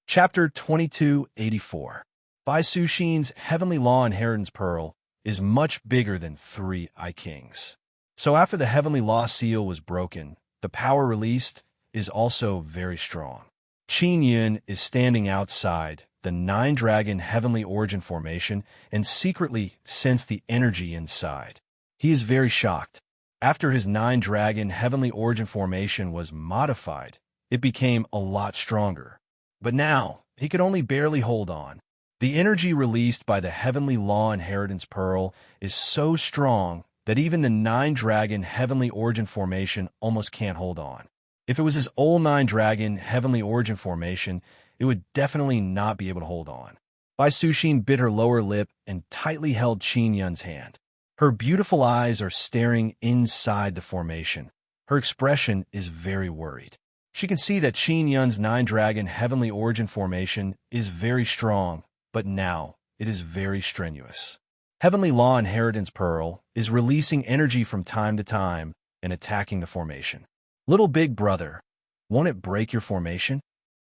Chapter 2284. Bai Suxin's heavenly law inheritance pearl is much bigger than 3 I Kings. So after the heavenly law seal was broken, the power released is also very strong. Qin Yun is standing outside the nine-dragon heavenly origin formation and secretly sensed the energy inside. He is very shocked. After his nine-dragon heavenly origin formation was modified, it became a lot stronger. But now, he could only barely hold on. The energy released by the heavenly law inheritance pearl is so strong that even the nine-dragon heavenly origin formation almost can't hold on. If it was his old nine-dragon heavenly origin formation, it would definitely not be able to hold on. Bai Suxin bit her lower lip and tightly held Qin Yun's hand. Her beautiful eyes are staring inside the formation. Her expression is very worried. She can see that Qin Yun's nine-dragon heavenly origin formation is very strong, but now it is very strenuous. Heavenly Law Inheritance Pearl is releasing energy from time to time and attacking the formation. "Little big brother, won't it break your formation?"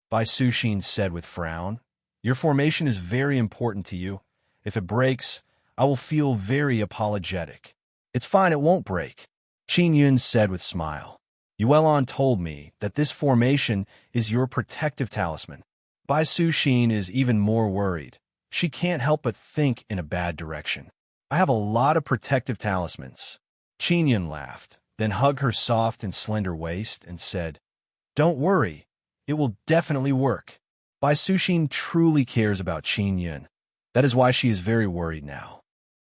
Bai Suxin said with frown. "Your formation is very important to you. If it breaks, I will feel very apologetic." "It's fine, it won't break," Qin Yun said with smile. "Yuelon told me that this formation is your protective talisman." Bai Suxin is even more worried. She can't help but think in a bad direction. "I have a lot of protective talismans." Qin Yun laughed, then hugged her soft and slender waist and said, "Don't worry, it will definitely work." Bai Suxin truly cares about Qin Yun. That is why she is very worried now.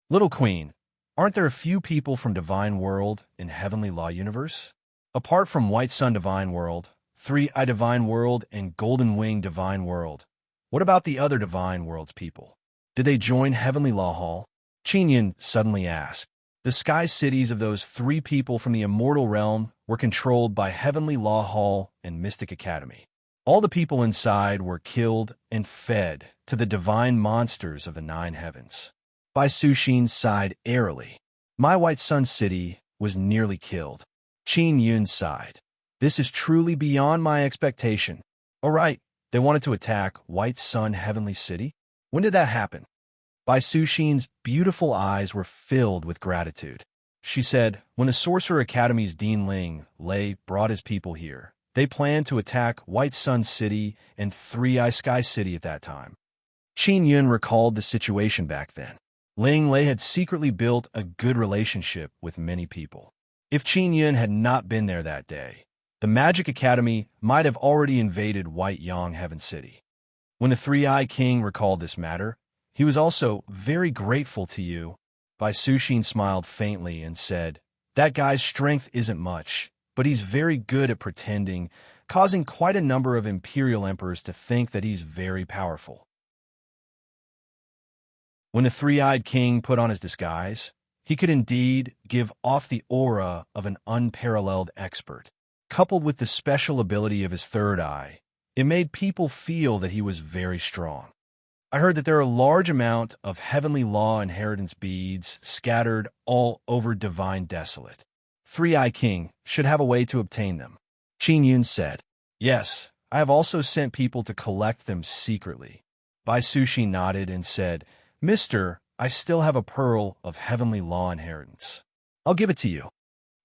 "Little Queen, aren't there a few people from Divine World in Heavenly Law Universe? Apart from White Sun Divine World, 3i Divine World, and Golden Wing Divine World, what about the other Divine World's people? Did they join Heavenly Law Hall?" Qin Yun suddenly asked. The sky cities of those 3 people from the Immortal Realm were controlled by Heavenly Law Hall and Mystic Academy. All the people inside were killed and fed to the divine monsters of the 9 heavens. Bai Suxin sighed airily. "My White Sun City was nearly killed." Qin Yun sighed. "This is truly beyond my expectation." "All right, they wanted to attack White Sun Heavenly City? When did that happen?" Bai Suxin's beautiful eyes were filled with gratitude. She said, "When the Sorcerer Academy's Dean Ling Lei brought his people here, they planned to attack White Sun City and 3i Sky City at that time." Qin Yun recalled the situation back then. Ling Lei had secretly built a good relationship with many people. If Qin Yun had not been there that day, the Magic Academy might have already invaded White Yang Heaven City. When the 3i King recalled this matter, he was also very grateful to you. Bai Suxin smiled faintly and said, "That guy's strength isn't much, but he's very good at pretending, causing quite a number of Imperial Emperors to think that he's very powerful." When the 3-eyed king put on his disguise, he could indeed give off the aura of an unparalleled expert. Coupled with the special ability of his third eye, it made people feel that he was very strong. "I heard that there are a large amount of Heavenly Law Inheritance beads scattered all over Divine Desolate. 3i King should have a way to obtain them," Qin Yun said. "Yes, I have also sent people to collect them secretly." Bai Suxin nodded and said, "Mister, I still have a pearl of Heavenly Law Inheritance. I'll give it to you.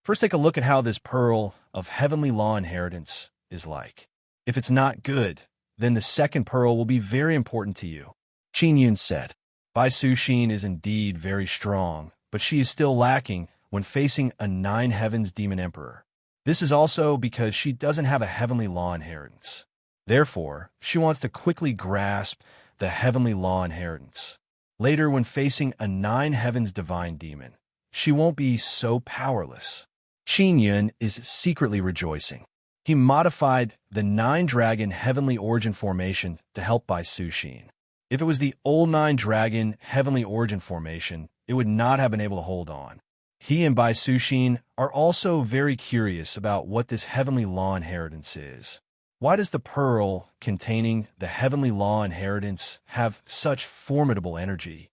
First, take a look at how this pearl of Heavenly Law Inheritance is like. If it's not good, then the second pearl will be very important to you," Qin Yun said. Bai Suxin is indeed very strong, but she is still lacking when facing a 9 Heavens Demon Emperor. This is also because she doesn't have a heavenly law inheritance. Therefore, she wants to quickly grasp the heavenly law inheritance. Later, when facing a 9 heavens divine demon, she won't be so powerless. Qin Yun is secretly rejoicing. He modified the 9 dragon heavenly origin formation to help Bai Suxin. If it was the old 9 dragon heavenly origin formation, it would not have been able to hold on. He and Bai Suxin are also very curious about what this heavenly law inheritance is. Why does the pearl containing the heavenly law inheritance have such formidable energy?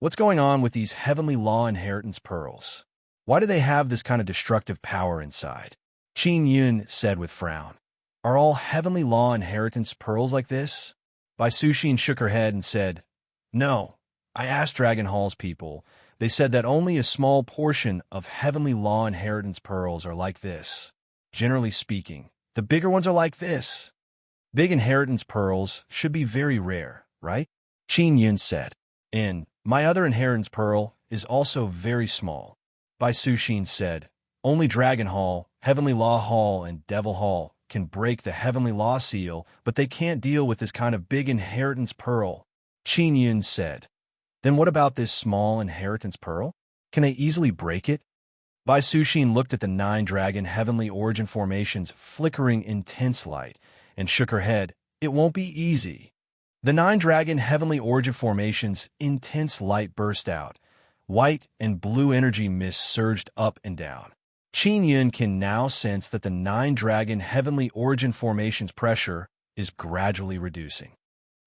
What's going on with these heavenly law inheritance pearls? Why do they have this kind of destructive power inside? Qin Yun said with frown. Are all heavenly law inheritance pearls like this? Bai Suxin shook her head and said, No, I asked Dragon Hall's people. They said that only a small portion of heavenly law inheritance pearls are like this. Generally speaking, the bigger ones are like this. Big inheritance pearls should be very rare, right? Qin Yun said. And my other inheritance pearl is also very small. Bai Suxin said, Only Dragon Hall, Heavenly Law Hall, and Devil Hall can break the Heavenly Law seal, but they can't deal with this kind of big inheritance pearl. Qin Yun said. Then what about this small inheritance pearl? Can they easily break it? Bai Suxin looked at the 9 dragon heavenly origin formations flickering intense light and shook her head. It won't be easy. The 9 dragon heavenly origin formations' intense light burst out. White and blue energy mist surged up and down. Qin Yun can now sense that the 9 dragon heavenly origin formations' pressure is gradually reducing.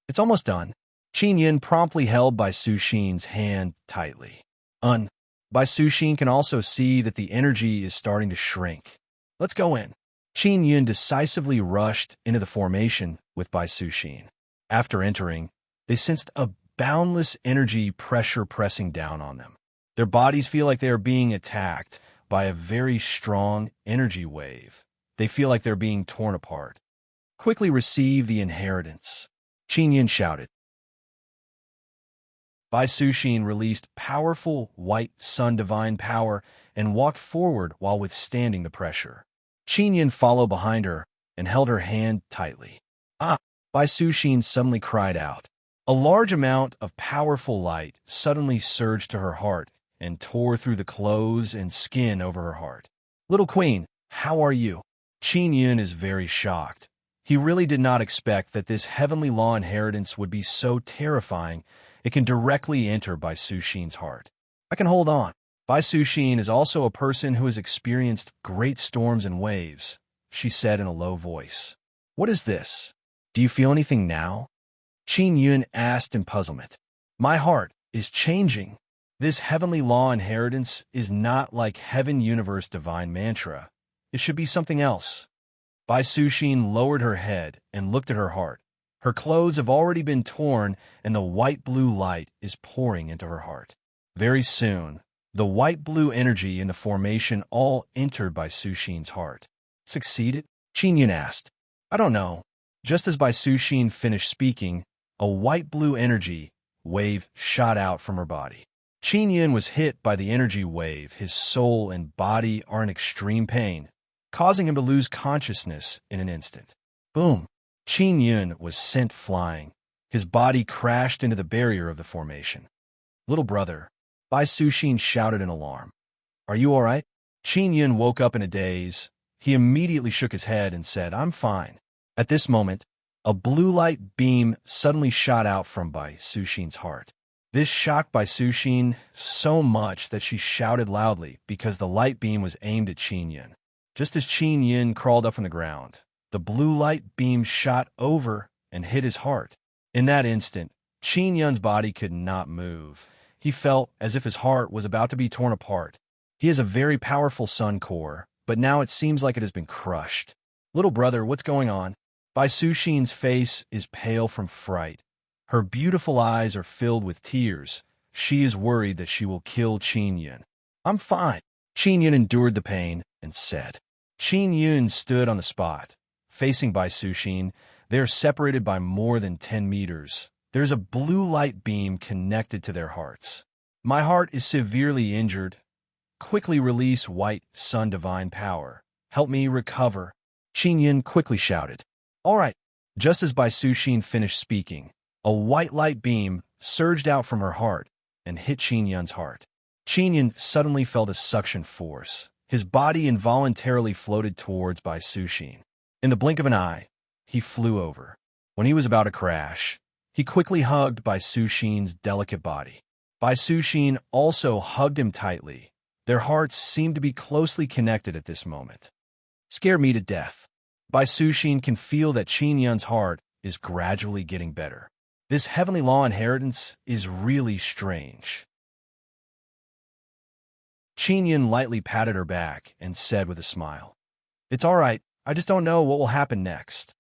It's almost done. Qin Yun promptly held Bai Suxin's hand tightly. Bai Suxin can also see that the energy is starting to shrink. Let's go in. Qin Yun decisively rushed into the formation with Bai Suxin. After entering, they sensed a boundless energy pressure pressing down on them. Their bodies feel like they are being attacked by a very strong energy wave. They feel like they're being torn apart. Quickly receive the inheritance, Qin Yun shouted. Bai Suxin released powerful white sun divine power and walked forward while withstanding the pressure. Qin Yun followed behind her and held her hand tightly. Ah! Bai Suxin suddenly cried out. A large amount of powerful light suddenly surged to her heart and tore through the clothes and skin over her heart. Little Queen, how are you? Qin Yun is very shocked. He really did not expect that this heavenly law inheritance would be so terrifying. It can directly enter Bai Suxin's heart. I can hold on. Bai Suxin is also a person who has experienced great storms and waves, she said in a low voice. What is this? Do you feel anything now? Qin Yun asked in puzzlement. My heart is changing. This heavenly law inheritance is not like Heaven Universe Divine Mantra. It should be something else. Bai Suxin lowered her head and looked at her heart. Her clothes have already been torn and the white-blue light is pouring into her heart. Very soon, the white-blue energy in the formation all entered Bai Suxin's heart. Succeeded? Qin Yun asked. I don't know. Just as Bai Suxin finished speaking, a white-blue energy wave shot out from her body. Qin Yun was hit by the energy wave. His soul and body are in extreme pain, causing him to lose consciousness in an instant. Boom! Qin Yun was sent flying. His body crashed into the barrier of the formation. Little brother, Bai Suxin shouted in alarm. Are you all right? Qin Yun woke up in a daze. He immediately shook his head and said, I'm fine. At this moment, a blue light beam suddenly shot out from Bai Suxin's heart. This shocked Bai Suxin so much that she shouted loudly because the light beam was aimed at Qin Yun. Just as Qin Yun crawled up from the ground, the blue light beam shot over and hit his heart. In that instant, Qin Yun's body could not move. He felt as if his heart was about to be torn apart. He has a very powerful sun core, but now it seems like it has been crushed. Little brother, what's going on? Bai Suxin's face is pale from fright. Her beautiful eyes are filled with tears. She is worried that she will kill Qin Yun. I'm fine. Qin Yun endured the pain and said. Qin Yun stood on the spot. Facing Bai Suxin, they are separated by more than 10 meters. There's a blue light beam connected to their hearts. My heart is severely injured. Quickly release white sun divine power, Help me recover, Qin Yun quickly shouted. All right. Just as Bai Suxin finished speaking, a white light beam surged out from her heart and hit Qin Yun's heart. Qin Yun suddenly felt a suction force. His body involuntarily floated towards Bai Suxin. In the blink of an eye, he flew over. When he was about to crash, he quickly hugged Bai Suxin's delicate body. Bai Suxin also hugged him tightly. Their hearts seemed to be closely connected at this moment. Scare me to death. Bai Suxin can feel that Qin Yun's heart is gradually getting better. This heavenly law inheritance is really strange. Qin Yun lightly patted her back and said with a smile, It's all right, I just don't know what will happen next.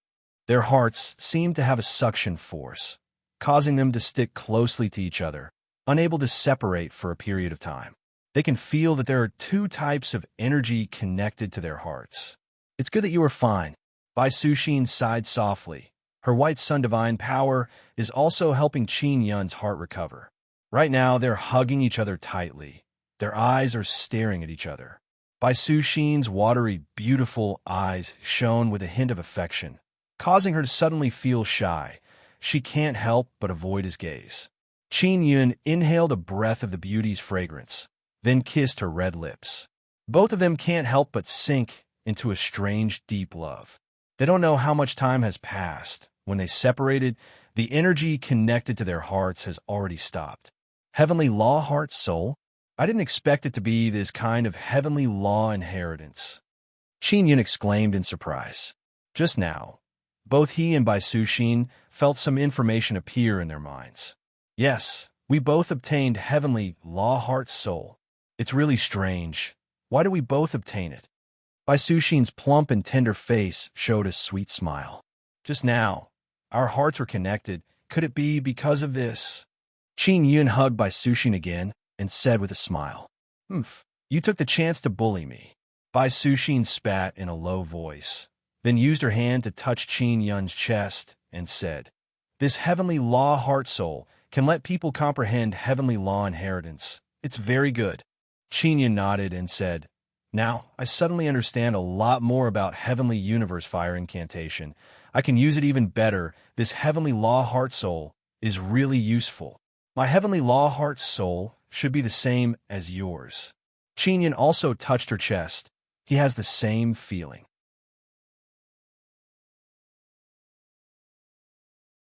Their hearts seemed to have a suction force, causing them to stick closely to each other, unable to separate for a period of time. They can feel that there are two types of energy connected to their hearts. It's good that you are fine. Bai Suxin sighed softly. Her white sun divine power is also helping Qin Yun's heart recover. Right now, they're hugging each other tightly. Their eyes are staring at each other. Bai Suxin's watery, beautiful eyes shone with a hint of affection, causing her to suddenly feel shy. She can't help but avoid his gaze. Qin Yun inhaled a breath of the beauty's fragrance, then kissed her red lips. Both of them can't help but sink into a strange, deep love. They don't know how much time has passed. When they separated, the energy connected to their hearts has already stopped. Heavenly law heart soul? I didn't expect it to be this kind of heavenly law inheritance. Qin Yun exclaimed in surprise. Just now, both he and Bai Suxin felt some information appear in their minds. Yes, we both obtained heavenly law heart soul. It's really strange. Why do we both obtain it? Bai Suxin's plump and tender face showed a sweet smile. Just now, our hearts were connected. Could it be because of this? Qin Yun hugged Bai Suxin again and said with a smile, You took the chance to bully me. Bai Suxin spat in a low voice, then used her hand to touch Qin Yun's chest and said, This heavenly law heart soul can let people comprehend heavenly law inheritance. It's very good. Qin Yun nodded and said, Now, I suddenly understand a lot more about heavenly universe fire incantation. I can use it even better. This heavenly law heart soul is really useful. My heavenly law heart soul should be the same as yours. Qin Yun also touched her chest. He has the same feeling.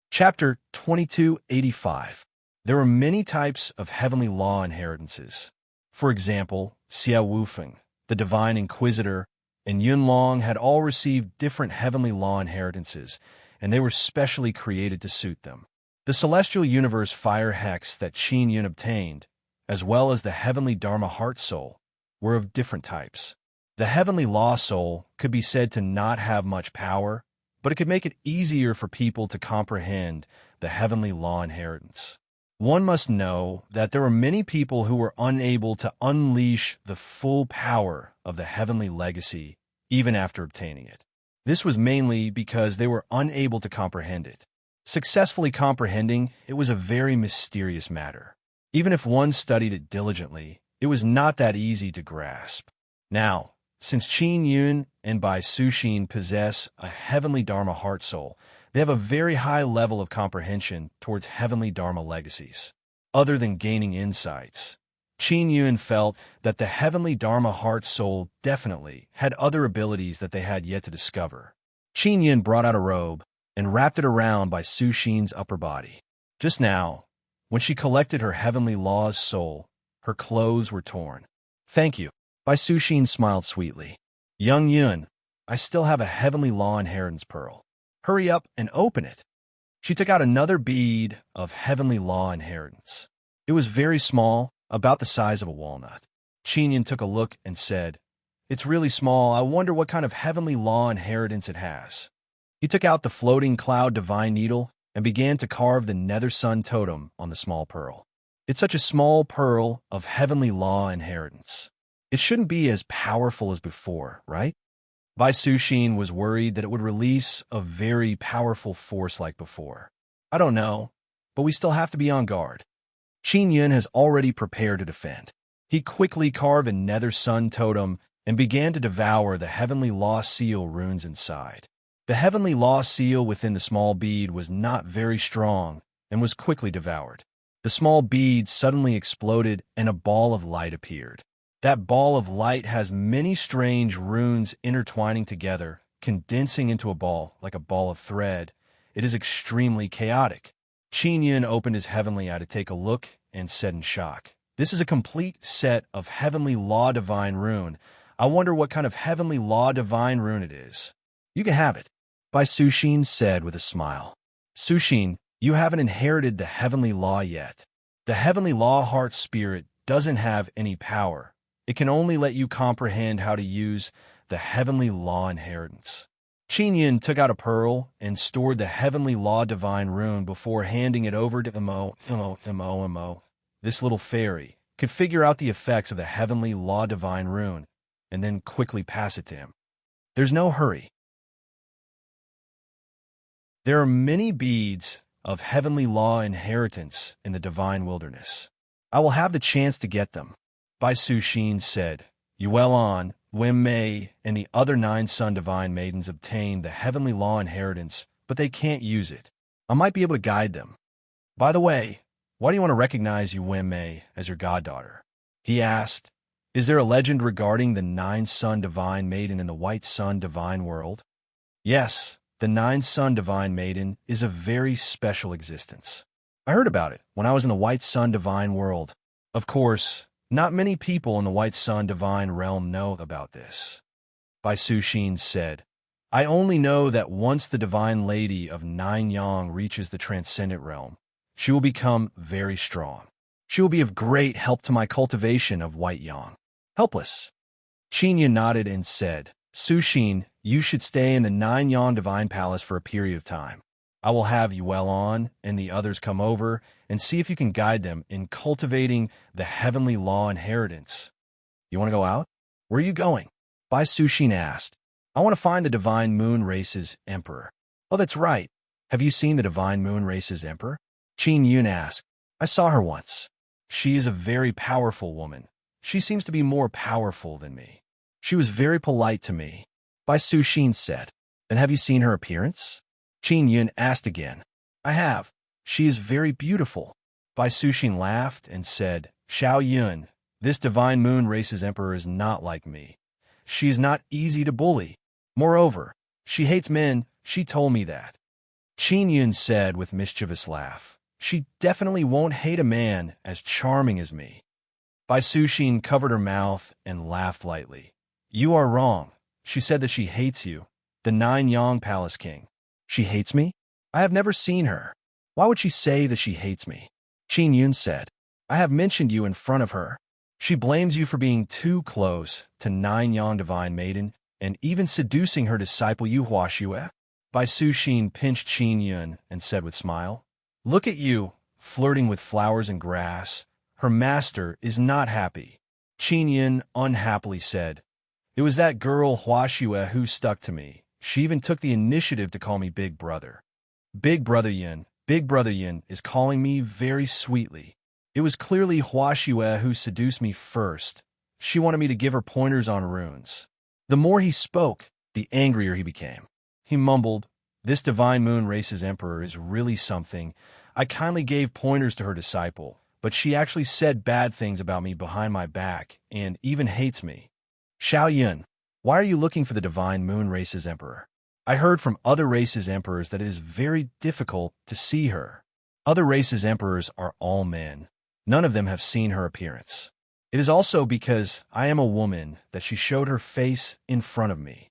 Chapter 2285. There are many types of heavenly law inheritances. For example, Xia Wufeng, the Divine Inquisitor, and Yunlong had all received different heavenly law inheritances, and they were specially created to suit them. The celestial universe fire hex that Qin Yun obtained, as well as the heavenly Dharma heart soul, were of different types. The heavenly law soul could be said to not have much power, but it could make it easier for people to comprehend the heavenly law inheritance. One must know that there were many people who were unable to unleash the full power of the heavenly legacy even after obtaining it. This was mainly because they were unable to comprehend it. Successfully comprehending it was a very mysterious matter. Even if one studied it diligently, it was not that easy to grasp. Now, since Qin Yun and Bai Suxin possess a heavenly Dharma heart soul, they have a very high level of comprehension towards heavenly Dharma legacies. Other than gaining insights, Qin Yun felt that the heavenly Dharma heart soul definitely had other abilities that they had yet to discover. Qin Yun brought out a robe and wrapped it around Bai Suxin's upper body. Just now, when she collected her heavenly law's soul, her clothes were torn. Thank you. Bai Suxin smiled sweetly. Young Yun, I still have a heavenly law inheritance pearl. Hurry up and open it. She took out another bead of heavenly law inheritance. It was very small, about the size of a walnut. Qin Yun took a look and said, It's really small. I wonder what kind of heavenly law inheritance it has. He took out the floating cloud divine needle and began to carve the nether sun totem on the small pearl. It's such a small pearl of heavenly law inheritance. It shouldn't be as powerful as before, right? Bai Suxin was worried that it would release a very powerful force like before. I don't know, but we still have to be on guard. Qin Yun has already prepared to defend. He quickly carved a nether sun totem and began to devour the heavenly law seal runes inside. The heavenly law seal within the small bead was not very strong and was quickly devoured. The small bead suddenly exploded and a ball of light appeared. That ball of light has many strange runes intertwining together, condensing into a ball like a ball of thread. It is extremely chaotic. Qin Yun opened his heavenly eye to take a look and said in shock, "This is a complete set of heavenly law divine rune. I wonder what kind of heavenly law divine rune it is." "You can have it," Bai Suxin said with a smile. "Suxin, you haven't inherited the heavenly law yet. The heavenly law heart spirit doesn't have any power. It can only let you comprehend how to use the heavenly law inheritance." Qin Yun took out a pearl and stored the heavenly law divine rune before handing it over to Mo. This little fairy could figure out the effects of the heavenly law divine rune and then quickly pass it to him. There's no hurry. There are many beads of heavenly law inheritance in the divine wilderness. I will have the chance to get them, Bai Suxin said. Yuelon, Wen Mei, and the other 9 Sun Divine Maidens obtained the heavenly law inheritance, but they can't use it. I might be able to guide them. By the way, why do you want to recognize you, Wen Mei, as your goddaughter? He asked. Is there a legend regarding the 9 Sun Divine Maiden in the White Sun Divine world? Yes, the 9 Sun Divine Maiden is a very special existence. I heard about it when I was in the White Sun Divine world. Of course, not many people in the White Sun Divine realm know about this. Bai Suxin said, I only know that once the Divine Lady of Nine Yang reaches the Transcendent Realm, she will become very strong. She will be of great help to my cultivation of White Yang. Helpless. Qin Yun nodded and said, Suxin, you should stay in the Nine Yang Divine Palace for a period of time. I will have Yuelon and the others come over and see if you can guide them in cultivating the heavenly law inheritance. You want to go out? Where are you going? Bai Suxin asked. I want to find the Divine Moon Race's Emperor. Oh, that's right. Have you seen the Divine Moon Race's Emperor? Qin Yun asked. I saw her once. She is a very powerful woman. She seems to be more powerful than me. She was very polite to me. Bai Suxin said. Then have you seen her appearance? Qin Yun asked again. I have. She is very beautiful. Bai Suxin laughed and said, Xiao Yun, this Divine Moon Race's Emperor is not like me. She is not easy to bully. Moreover, she hates men. She told me that. Qin Yun said with mischievous laugh, She definitely won't hate a man as charming as me. Bai Suxin covered her mouth and laughed lightly. You are wrong. She said that she hates you, the Nine Yang Palace King. She hates me? I have never seen her. Why would she say that she hates me? Qin Yun said. I have mentioned you in front of her. She blames you for being too close to Nine Yang Divine Maiden and even seducing her disciple Yu Huaxue. Bai Suxin pinched Qin Yun and said with smile, Look at you, flirting with flowers and grass. Her master is not happy. Qin Yun unhappily said, It was that girl Huaxue who stuck to me. She even took the initiative to call me Big Brother. Big Brother Yin is calling me very sweetly. It was clearly Huaxue who seduced me first. She wanted me to give her pointers on runes. The more he spoke, the angrier he became. He mumbled, This Divine Moon Race's Emperor is really something. I kindly gave pointers to her disciple, but she actually said bad things about me behind my back and even hates me. Xiao Yun, why are you looking for the Divine Moon Race's Emperor? I heard from other races' emperors that it is very difficult to see her. Other races' emperors are all men. None of them have seen her appearance. It is also because I am a woman that she showed her face in front of me.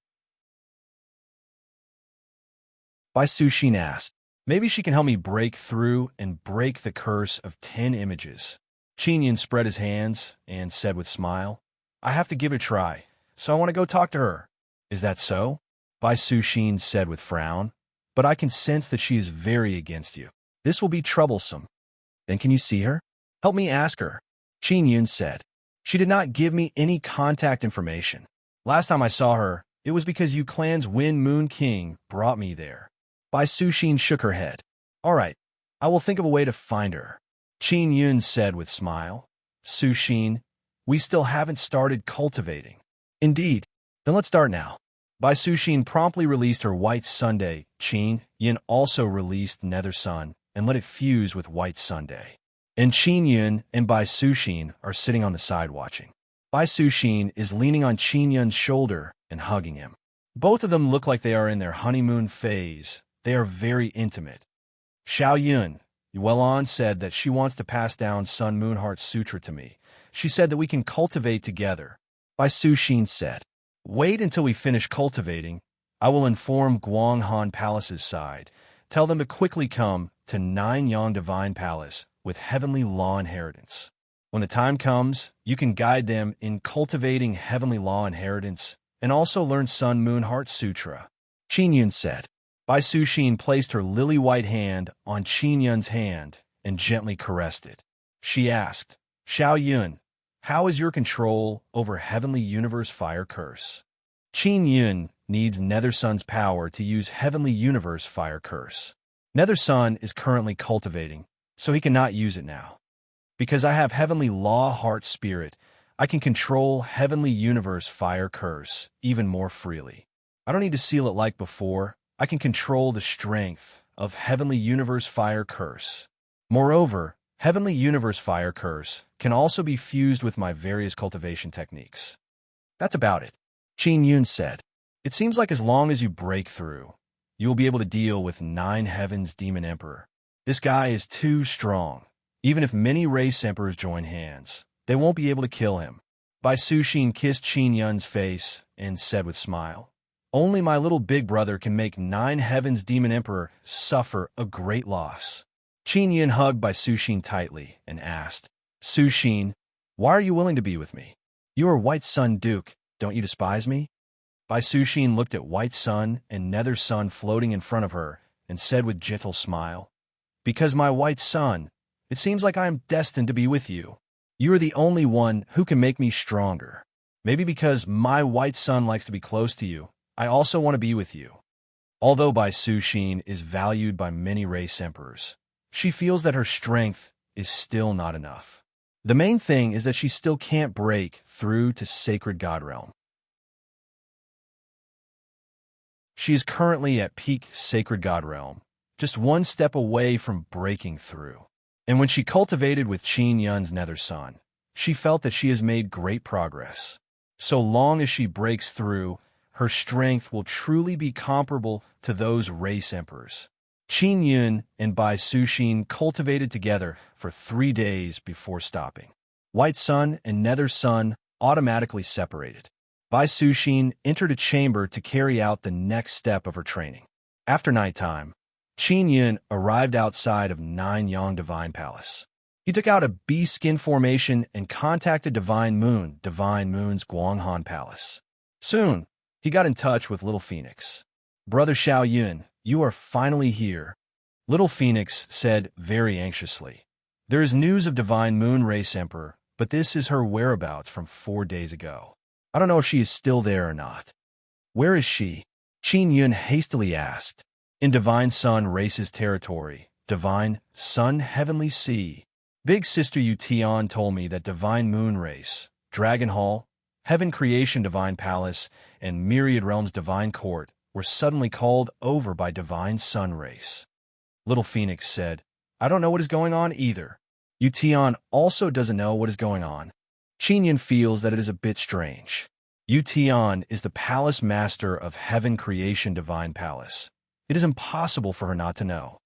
Bai Suxin asked, Maybe she can help me break through and break the curse of 10 images. Qin Yun spread his hands and said with smile, I have to give it a try, so I want to go talk to her. Is that so? Bai Suxin said with frown, But I can sense that she is very against you. This will be troublesome. Then can you see her? Help me ask her. Qin Yun said. She did not give me any contact information. Last time I saw her, it was because Yu Clan's Wind Moon King brought me there. Bai Suxin shook her head. All right, I will think of a way to find her. Qin Yun said with smile. Suxin, we still haven't started cultivating. Indeed. Then let's start now. Bai Suxin promptly released her white Sunday. Qin Yin also released Nether Sun and let it fuse with white Sunday. And Qin Yun and Bai Suxin are sitting on the side watching. Bai Suxin is leaning on Qin Yun's shoulder and hugging him. Both of them look like they are in their honeymoon phase. They are very intimate. Xiao Yun, Yuelon said that she wants to pass down Sun Moon Heart Sutra to me. She said that we can cultivate together. Bai Suxin said, "Wait until we finish cultivating. I will inform Guanghan Palace's side. Tell them to quickly come to Nine Yang Divine Palace with heavenly law inheritance. When the time comes, you can guide them in cultivating heavenly law inheritance and also learn Sun Moon Heart Sutra." Qin Yun said. Bai Suxin placed her lily-white hand on Qin Yun's hand and gently caressed it. She asked, "Xiao Yun, how is your control over Heavenly Universe Fire Curse?" Qin Yun needs Nether Sun's power to use Heavenly Universe Fire Curse. Nether Sun is currently cultivating, so he cannot use it now. Because I have Heavenly Law Heart Spirit, I can control Heavenly Universe Fire Curse even more freely. I don't need to seal it like before. I can control the strength of Heavenly Universe Fire Curse. Moreover, Heavenly Universe Fire Curse can also be fused with my various cultivation techniques. That's about it. Qin Yun said, "It seems like as long as you break through, you will be able to deal with 9 Heavens Demon Emperor. This guy is too strong. Even if many race emperors join hands, they won't be able to kill him." Bai Suxin kissed Qin Yun's face and said with smile, "Only my little big brother can make 9 Heavens Demon Emperor suffer a great loss." Qin Yun hugged Bai Suxin tightly and asked, "Suxin, why are you willing to be with me? You are White Sun Duke. Don't you despise me?" Bai Suxin looked at White Sun and Nether Sun floating in front of her and said with gentle smile, "Because my White Sun, it seems like I am destined to be with you. You are the only one who can make me stronger. Maybe because my White Sun likes to be close to you, I also want to be with you." Although Bai Suxin is valued by many race emperors, she feels that her strength is still not enough. The main thing is that she still can't break through to Sacred God Realm. She is currently at peak Sacred God Realm, just one step away from breaking through. And when she cultivated with Qin Yun's Nether Sun, she felt that she has made great progress. So long as she breaks through, her strength will truly be comparable to those race emperors. Qin Yun and Bai Suxin cultivated together for 3 days before stopping. White Sun and Nether Sun automatically separated. Bai Suxin entered a chamber to carry out the next step of her training. After nighttime, Qin Yun arrived outside of Nine Yang Divine Palace. He took out a bee skin formation and contacted Divine Moon's Guanghan Palace. Soon, he got in touch with Little Phoenix. "Brother Xiao Yun, you are finally here," Little Phoenix said very anxiously. "There is news of Divine Moon Race Emperor, but this is her whereabouts from 4 days ago. I don't know if she is still there or not." "Where is she?" Qin Yun hastily asked. "In Divine Sun Race's territory, Divine Sun Heavenly Sea. Big Sister Utian told me that Divine Moon Race, Dragon Hall, Heaven Creation Divine Palace, and Myriad Realms Divine Court were suddenly called over by Divine Sun Race." Little Phoenix said, "I don't know what is going on either." Utian also doesn't know what is going on. Qin Yun feels that it is a bit strange. Utian is the palace master of Heaven Creation Divine Palace. It is impossible for her not to know.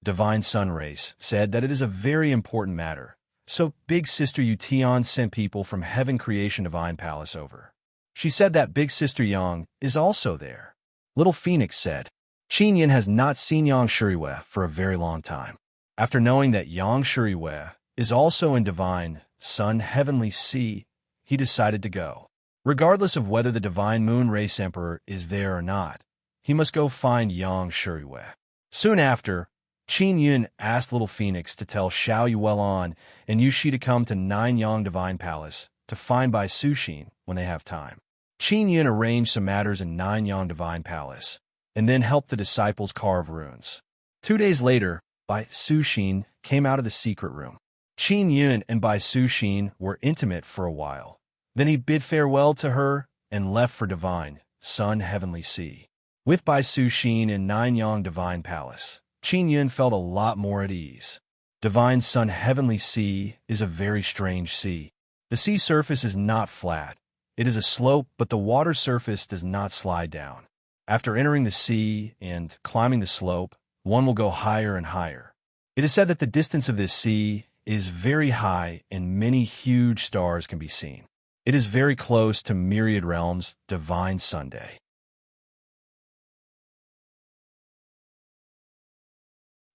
Divine Sun Race said that it is a very important matter, so Big Sister Utian sent people from Heaven Creation Divine Palace over. She said that Big Sister Yang is also there. Little Phoenix said, "Qin Yun has not seen Yang Shuriwe for a very long time. After knowing that Yang Shuriwe is also in Divine Sun Heavenly Sea, he decided to go. Regardless of whether the Divine Moon Race Emperor is there or not, he must go find Yang Shuriwe." Soon after, Qin Yun asked Little Phoenix to tell Xiao Yuelon and Yushi to come to Nine Yang Divine Palace to find Bai Suxin when they have time. Qin Yun arranged some matters in Nine Yang Divine Palace, and then helped the disciples carve runes. 2 days later, Bai Suxin came out of the secret room. Qin Yun and Bai Suxin were intimate for a while. Then he bid farewell to her and left for Divine Sun Heavenly Sea. With Bai Su Xin and 9 Yang Divine Palace, Qin Yun felt a lot more at ease. Divine Sun Heavenly Sea is a very strange sea. The sea surface is not flat. It is a slope, but the water surface does not slide down. After entering the sea and climbing the slope, one will go higher and higher. It is said that the distance of this sea is very high and many huge stars can be seen. It is very close to Myriad Realms' Divine Sunday.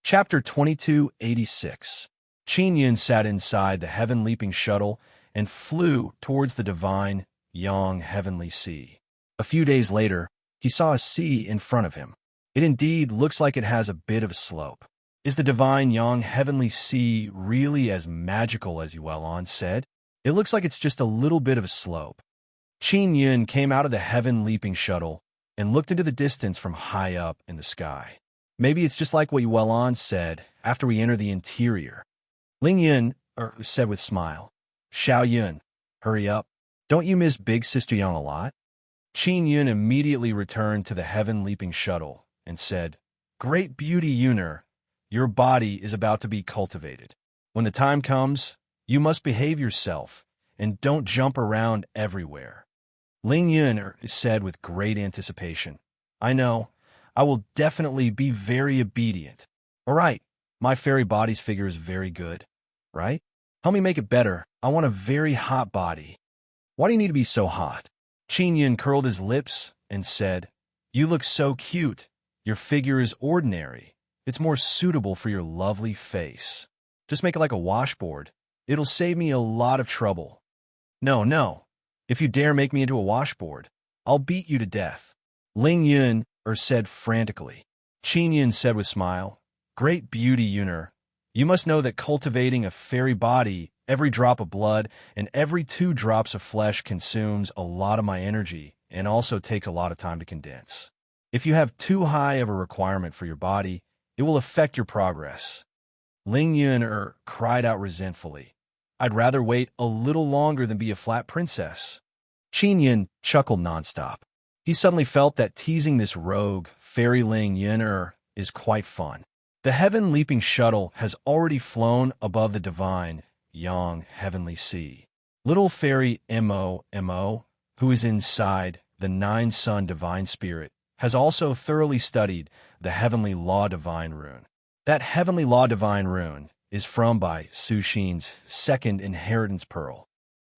Chapter 2286. Qin Yun sat inside the heaven-leaping shuttle and flew towards the Divine Yang Heavenly Sea. A few days later, he saw a sea in front of him. It indeed looks like it has a bit of a slope. Is the Divine Yang Heavenly Sea really as magical as Yuan said? It looks like it's just a little bit of a slope. Qin Yun came out of the heaven-leaping shuttle and looked into the distance from high up in the sky. Maybe it's just like what Yuan said after we enter the interior. Ling Yun said with smile, Xiao Yun, hurry up. Don't you miss Big Sister Yang a lot? Qin Yun immediately returned to the heaven-leaping shuttle and said, Great beauty, Yuner, your body is about to be cultivated. When the time comes, you must behave yourself and don't jump around everywhere. Ling Yun said with great anticipation, I know. I will definitely be very obedient. All right, my fairy body's figure is very good, right? Help me make it better. I want a very hot body. Why do you need to be so hot? Qin Yun curled his lips and said, You look so cute. Your figure is ordinary. It's more suitable for your lovely face. Just make it like a washboard. It'll save me a lot of trouble. No. If you dare make me into a washboard, I'll beat you to death. Ling Yun said frantically. Qin Yun said with smile, Great beauty, Yuner. You must know that cultivating a fairy body, every drop of blood and every 2 drops of flesh consumes a lot of my energy and also takes a lot of time to condense. If you have too high of a requirement for your body, it will affect your progress. Ling Yun cried out resentfully, I'd rather wait a little longer than be a flat princess. Qin Yun chuckled nonstop. He suddenly felt that teasing this rogue, fairy Ling Yun is quite fun. The heaven-leaping shuttle has already flown above the Divine Yang Heavenly Sea. Little fairy Mo, who is inside the 9-Sun Divine Spirit, has also thoroughly studied the Heavenly Law Divine Rune. That Heavenly Law Divine Rune is from Bai Su Xin's 2nd Inheritance Pearl.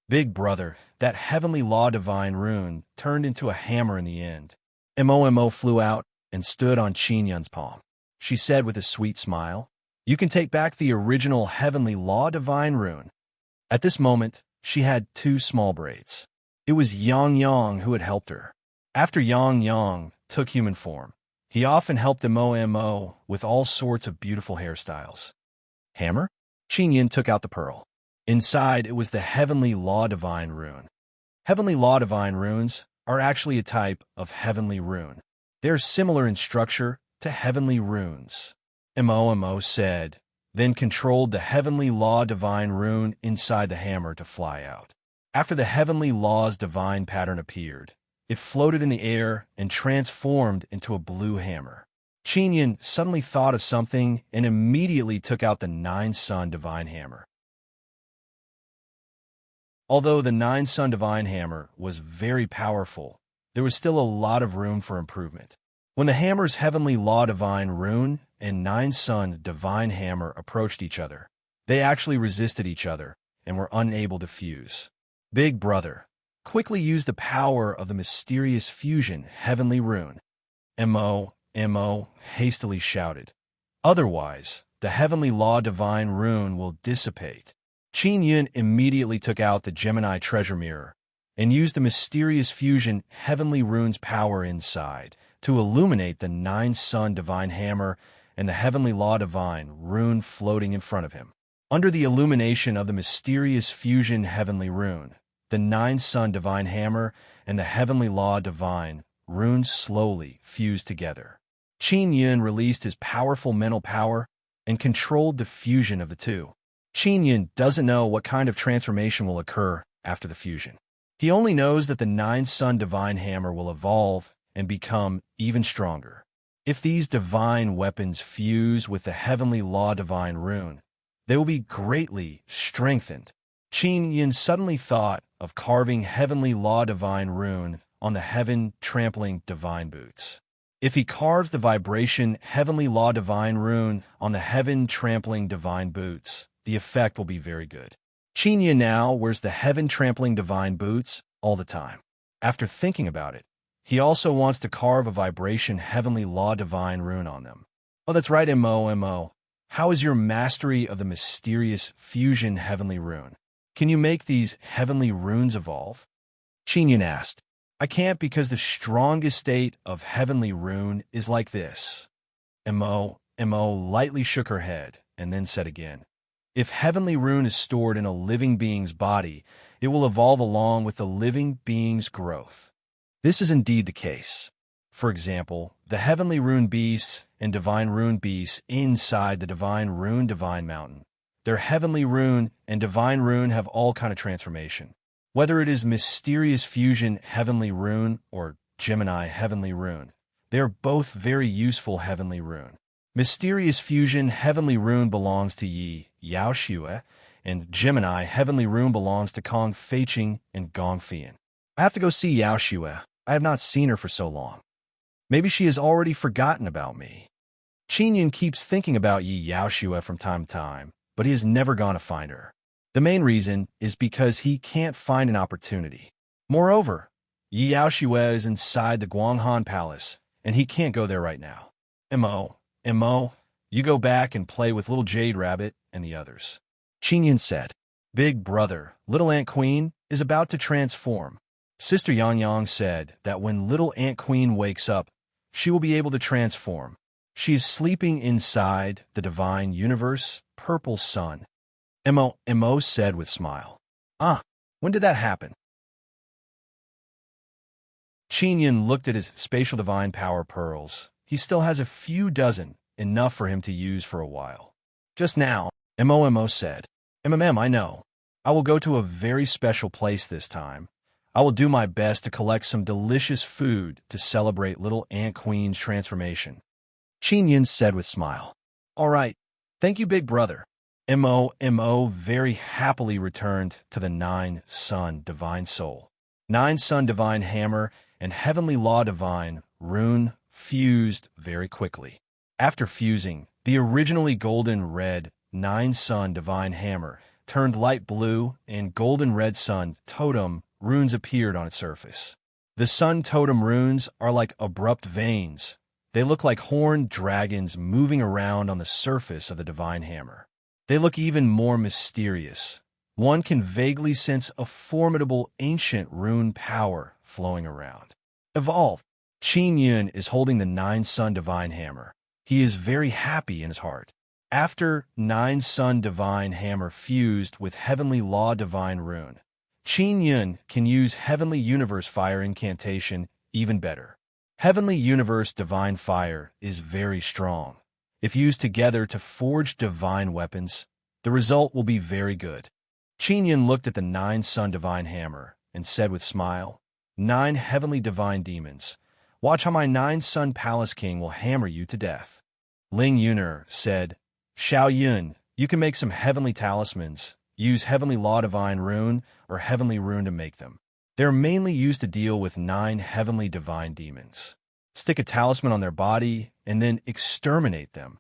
Big brother, that Heavenly Law Divine Rune turned into a hammer in the end. Mo flew out and stood on Qin Yun's palm. She said with a sweet smile, You can take back the original Heavenly Law Divine Rune. At this moment, she had 2 small braids. It was Yang who had helped her. After Yang took human form, he often helped Mo with all sorts of beautiful hairstyles. Hammer? Qin Yun took out the pearl. Inside, it was the Heavenly Law Divine Rune. Heavenly Law Divine Runes are actually a type of heavenly rune. They are similar in structure to heavenly runes. Mo said, then controlled the Heavenly Law Divine Rune inside the hammer to fly out. After the Heavenly Law's divine pattern appeared, it floated in the air and transformed into a blue hammer. Qin Yun suddenly thought of something and immediately took out the 9-Sun Divine Hammer. Although the 9-Sun Divine Hammer was very powerful, there was still a lot of room for improvement. When the hammer's Heavenly Law Divine Rune and 9-Sun Divine Hammer approached each other, they actually resisted each other and were unable to fuse. Big brother, quickly use the power of the mysterious fusion Heavenly Rune. Mo hastily shouted. Otherwise, the Heavenly Law Divine Rune will dissipate. Qin Yun immediately took out the Gemini treasure mirror and used the mysterious fusion Heavenly Rune's power inside to illuminate the 9-Sun Divine Hammer and the Heavenly Law Divine Rune floating in front of him. Under the illumination of the mysterious fusion Heavenly Rune, the 9-Sun Divine Hammer and the Heavenly Law Divine Rune slowly fused together. Qin Yun released his powerful mental power and controlled the fusion of the two. Qin Yun doesn't know what kind of transformation will occur after the fusion. He only knows that the nine-sun divine hammer will evolve and become even stronger. If these divine weapons fuse with the heavenly law divine rune, they will be greatly strengthened. Qin Yin suddenly thought of carving heavenly law divine rune on the heaven-trampling divine boots. If he carves the vibration heavenly law divine rune on the heaven-trampling divine boots, the effect will be very good. Qin Yin now wears the heaven-trampling divine boots all the time. After thinking about it, he also wants to carve a vibration heavenly law divine rune on them. Oh, that's right, Mo. How is your mastery of the mysterious fusion heavenly rune? Can you make these heavenly runes evolve? Qin Yin asked. I can't because the strongest state of heavenly rune is like this. Mo lightly shook her head and then said again, if heavenly rune is stored in a living being's body, it will evolve along with the living being's growth. This is indeed the case. For example, the heavenly rune beasts and divine rune beasts inside the divine rune divine mountain. Their heavenly rune and divine rune have all kind of transformation. Whether it is mysterious fusion heavenly rune or Gemini heavenly rune, they are both very useful heavenly rune. Mysterious fusion heavenly rune belongs to Yi, Yao Xue, and Gemini heavenly rune belongs to Kong Feiqing and Gong Fian. I have to go see Yao Xue. I have not seen her for so long. Maybe she has already forgotten about me. Qin Yin keeps thinking about Yi Yao Xue from time to time, but he has never gone to find her. The main reason is because he can't find an opportunity. Moreover, Yi Yao Xue is inside the Guanghan Palace, and he can't go there right now. Mo, you go back and play with little Jade Rabbit and the others. Qin Yin said, Big brother, little Ant Queen, is about to transform. Sister Yang said that when little Ant Queen wakes up, she will be able to transform. She is sleeping inside the divine universe, purple sun. Mo said with smile. When did that happen? Qin Yin looked at his spatial divine power pearls. He still has a few dozen, enough for him to use for a while. Just now, Mo said. I know. I will go to a very special place this time. I will do my best to collect some delicious food to celebrate little Ant Queen's transformation. Qin Yin said with smile. All right. Thank you, big brother. Mo very happily returned to the nine-sun divine soul. Nine-sun divine hammer and heavenly law divine rune fused very quickly. After fusing, the originally golden red nine-sun divine hammer turned light blue and golden red sun totem runes appeared on its surface. The sun totem runes are like abrupt veins. They look like horned dragons moving around on the surface of the divine hammer. They look even more mysterious. One can vaguely sense a formidable ancient rune power flowing around. Evolve. Qin Yin is holding the nine-sun divine hammer. He is very happy in his heart. After nine-sun divine hammer fused with heavenly law divine rune, Qin Yin can use heavenly universe fire incantation even better. Heavenly universe divine fire is very strong. If used together to forge divine weapons, the result will be very good. Qin Yin looked at the nine-sun divine hammer and said with smile, 9 heavenly divine demons, watch how my nine-sun palace king will hammer you to death. Ling Yuner said, Xiao Yun, you can make some heavenly talismans. Use heavenly law divine rune or heavenly rune to make them. They are mainly used to deal with 9 heavenly divine demons. Stick a talisman on their body and then exterminate them.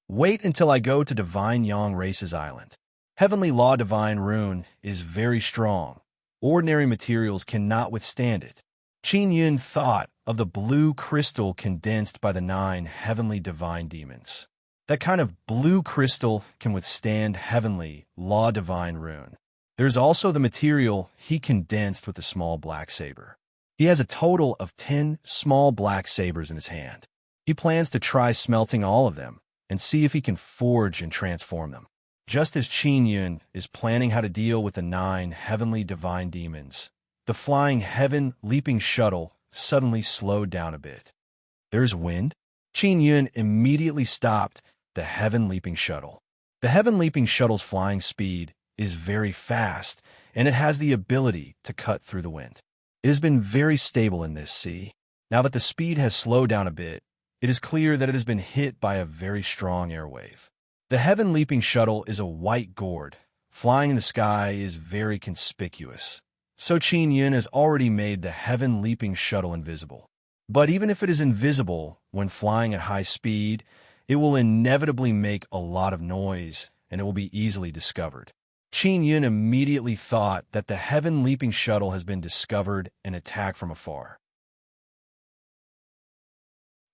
Wait until I go to Divine Yang Race's island. Heavenly law divine rune is very strong. Ordinary materials cannot withstand it. Qin Yin thought of the blue crystal condensed by the 9 heavenly divine demons. That kind of blue crystal can withstand heavenly law divine rune. There's also the material he condensed with the small black saber. He has a total of 10 small black sabers in his hand. He plans to try smelting all of them and see if he can forge and transform them. Just as Qin Yin is planning how to deal with the 9 heavenly divine demons, the flying heaven leaping shuttle suddenly slowed down a bit. There's wind? Qin Yin immediately stopped the heaven leaping shuttle. The heaven leaping shuttle's flying speed is very fast and it has the ability to cut through the wind. It has been very stable in this sea. Now that the speed has slowed down a bit, it is clear that it has been hit by a very strong air wave. The heaven-leaping shuttle is a white gourd. Flying in the sky is very conspicuous. So Qin Yun has already made the heaven-leaping shuttle invisible. But even if it is invisible when flying at high speed, it will inevitably make a lot of noise, and it will be easily discovered. Qin Yun immediately thought that the heaven-leaping shuttle has been discovered and attacked from afar.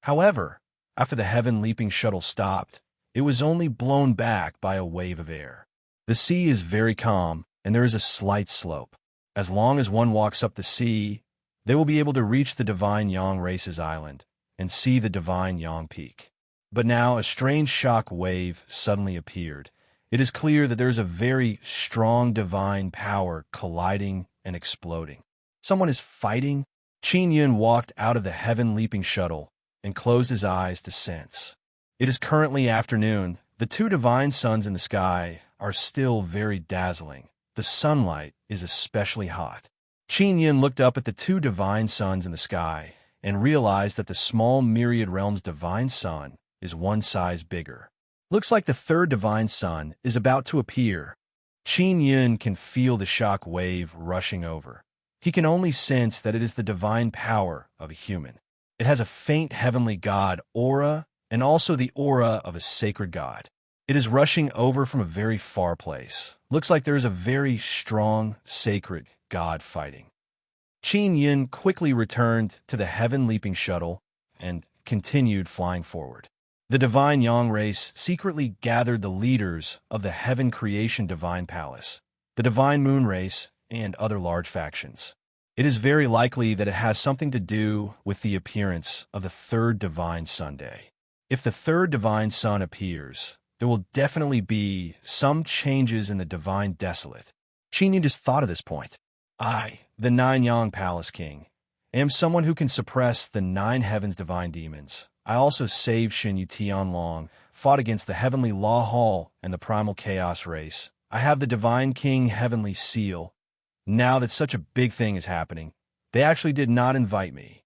However, after the heaven-leaping shuttle stopped, it was only blown back by a wave of air. The sea is very calm, and there is a slight slope. As long as one walks up the sea, they will be able to reach the Divine Yang Race's island and see the Divine Yang Peak. But now a strange shock wave suddenly appeared. It is clear that there is a very strong divine power colliding and exploding. Someone is fighting. Qin Yun walked out of the heaven-leaping shuttle and closed his eyes to sense. It is currently afternoon. The two divine suns in the sky are still very dazzling. The sunlight is especially hot. Qin Yun looked up at the two divine suns in the sky and realized that the small myriad realm's divine sun is one size bigger. Looks like the third divine sun is about to appear. Qin Yun can feel the shock wave rushing over. He can only sense that it is the divine power of a human. It has a faint heavenly god aura and also the aura of a sacred god. It is rushing over from a very far place. Looks like there is a very strong, sacred god fighting. Qin Yun quickly returned to the heaven-leaping shuttle and continued flying forward. The Divine Yang race secretly gathered the leaders of the Heaven Creation Divine Palace, the Divine Moon race, and other large factions. It is very likely that it has something to do with the appearance of the third Divine Sunday. If the third Divine Sun appears, there will definitely be some changes in the Divine Desolate. Qin Yun just thought of this point. I, the Nine Yang Palace King, am someone who can suppress the nine heavens' divine demons. I also saved Shin Yu Tianlong, fought against the Heavenly Law Hall and the Primal Chaos race. I have the Divine King Heavenly Seal. Now that such a big thing is happening, they actually did not invite me.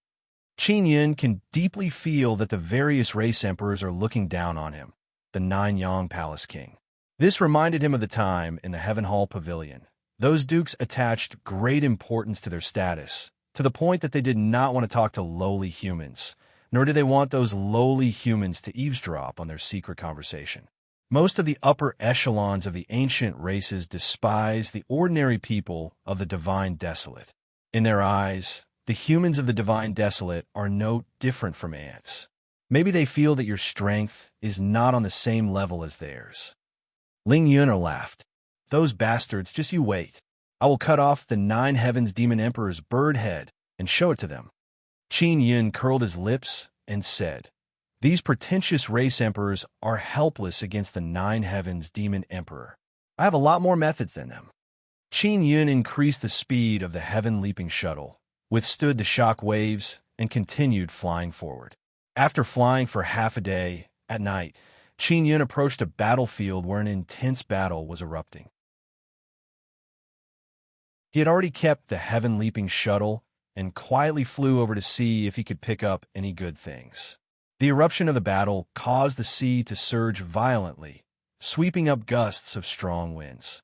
Qin Yun can deeply feel that the various race emperors are looking down on him, the Nine Yang Palace King. This reminded him of the time in the Heaven Hall Pavilion. Those dukes attached great importance to their status, to the point that they did not want to talk to lowly humans, nor did they want those lowly humans to eavesdrop on their secret conversation. Most of the upper echelons of the ancient races despise the ordinary people of the Divine Desolate. In their eyes, the humans of the Divine Desolate are no different from ants. Maybe they feel that your strength is not on the same level as theirs. Ling Yun'er laughed. Those bastards, just you wait. I will cut off the nine heavens demon emperor's bird head and show it to them. Qin Yun curled his lips and said, These pretentious race emperors are helpless against the nine heavens demon emperor. I have a lot more methods than them. Qin Yun increased the speed of the heaven-leaping shuttle, withstood the shock waves, and continued flying forward. After flying for half a day, at night, Qin Yun approached a battlefield where an intense battle was erupting. He had already kept the heaven-leaping shuttle and quietly flew over to see if he could pick up any good things. The eruption of the battle caused the sea to surge violently, sweeping up gusts of strong winds.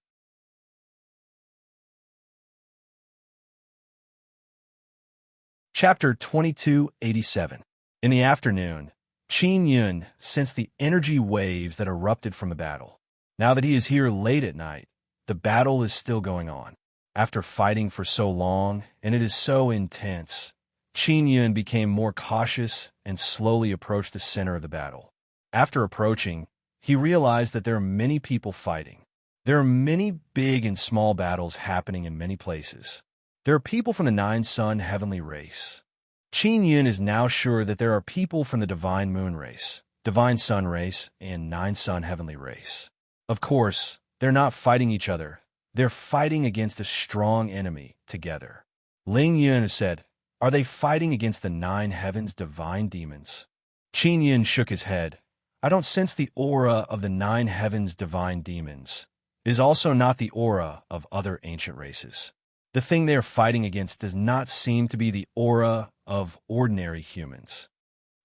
Chapter 2287. In the afternoon, Qin Yun sensed the energy waves that erupted from the battle. Now that he is here late at night, the battle is still going on. After fighting for so long, and it is so intense, Qin Yun became more cautious and slowly approached the center of the battle. After approaching, he realized that there are many people fighting. There are many big and small battles happening in many places. There are people from the Nine Sun Heavenly Race. Qin Yun is now sure that there are people from the Divine Moon Race, Divine Sun Race, and Nine Sun Heavenly Race. Of course, they're not fighting each other. They're fighting against a strong enemy together. Ling Yun said, Are they fighting against the nine heavens divine demons? Qin Yun shook his head. I don't sense the aura of the nine heavens divine demons. is also not the aura of other ancient races. The thing they are fighting against does not seem to be the aura of ordinary humans.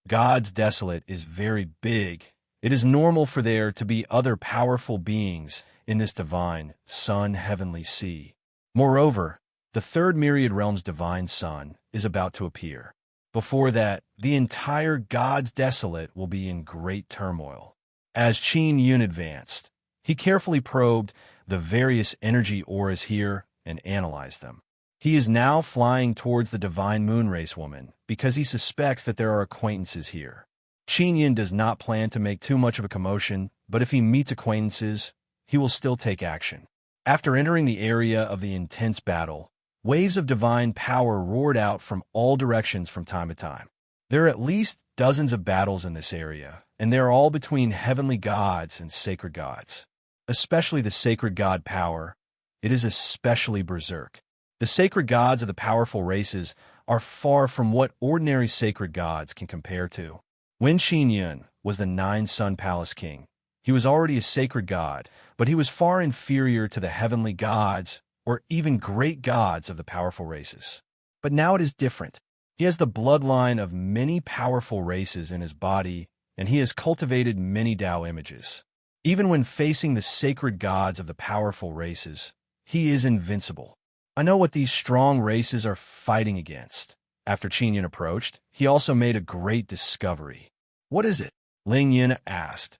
God's desolate is very big. It is normal for there to be other powerful beings in this divine, sun heavenly sea. Moreover, the third myriad realm's divine sun is about to appear. Before that, the entire God's desolate will be in great turmoil. As Qin Yun advanced, he carefully probed the various energy auras here and analyzed them. He is now flying towards the divine moonrace woman because he suspects that there are acquaintances here. Qin Yun does not plan to make too much of a commotion, but if he meets acquaintances, he will still take action. After entering the area of the intense battle, waves of divine power roared out from all directions from time to time. There are at least dozens of battles in this area, and they are all between heavenly gods and sacred gods. Especially the sacred god power, it is especially berserk. The sacred gods of the powerful races are far from what ordinary sacred gods can compare to. When Qin Yun was the Nine-Sun Palace king, he was already a sacred god, but he was far inferior to the heavenly gods or even great gods of the powerful races. But now it is different. He has the bloodline of many powerful races in his body, and he has cultivated many Tao images. Even when facing the sacred gods of the powerful races, he is invincible. I know what these strong races are fighting against. After Qin Yun approached, he also made a great discovery. What is it? Ling Yin asked.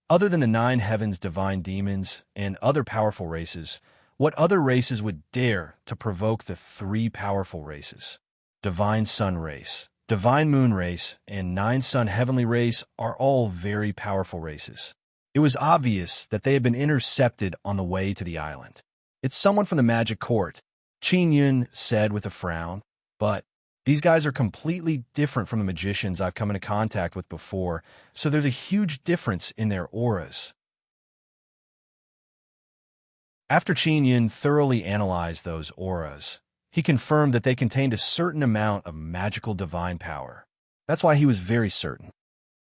Other than the nine heavens divine demons and other powerful races, what other races would dare to provoke the three powerful races? Divine Sun race, Divine Moon race, and Nine Sun heavenly race are all very powerful races. It was obvious that they had been intercepted on the way to the island. It's someone from the magic court, Qin Yun said with a frown, but these guys are completely different from the magicians I've come into contact with before, so there's a huge difference in their auras. After Qin Yun thoroughly analyzed those auras, he confirmed that they contained a certain amount of magical divine power. That's why he was very certain.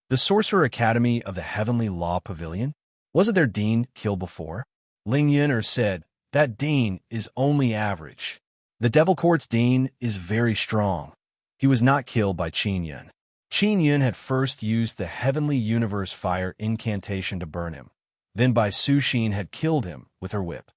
The Sorcerer Academy of the Heavenly Law Pavilion? Wasn't their dean killed before? Ling Yun'er said, that dean is only average. The Devil Court's dean is very strong. He was not killed by Qin Yun. Qin Yun had first used the Heavenly Universe Fire incantation to burn him. Then Bai Suxin had killed him with her whip.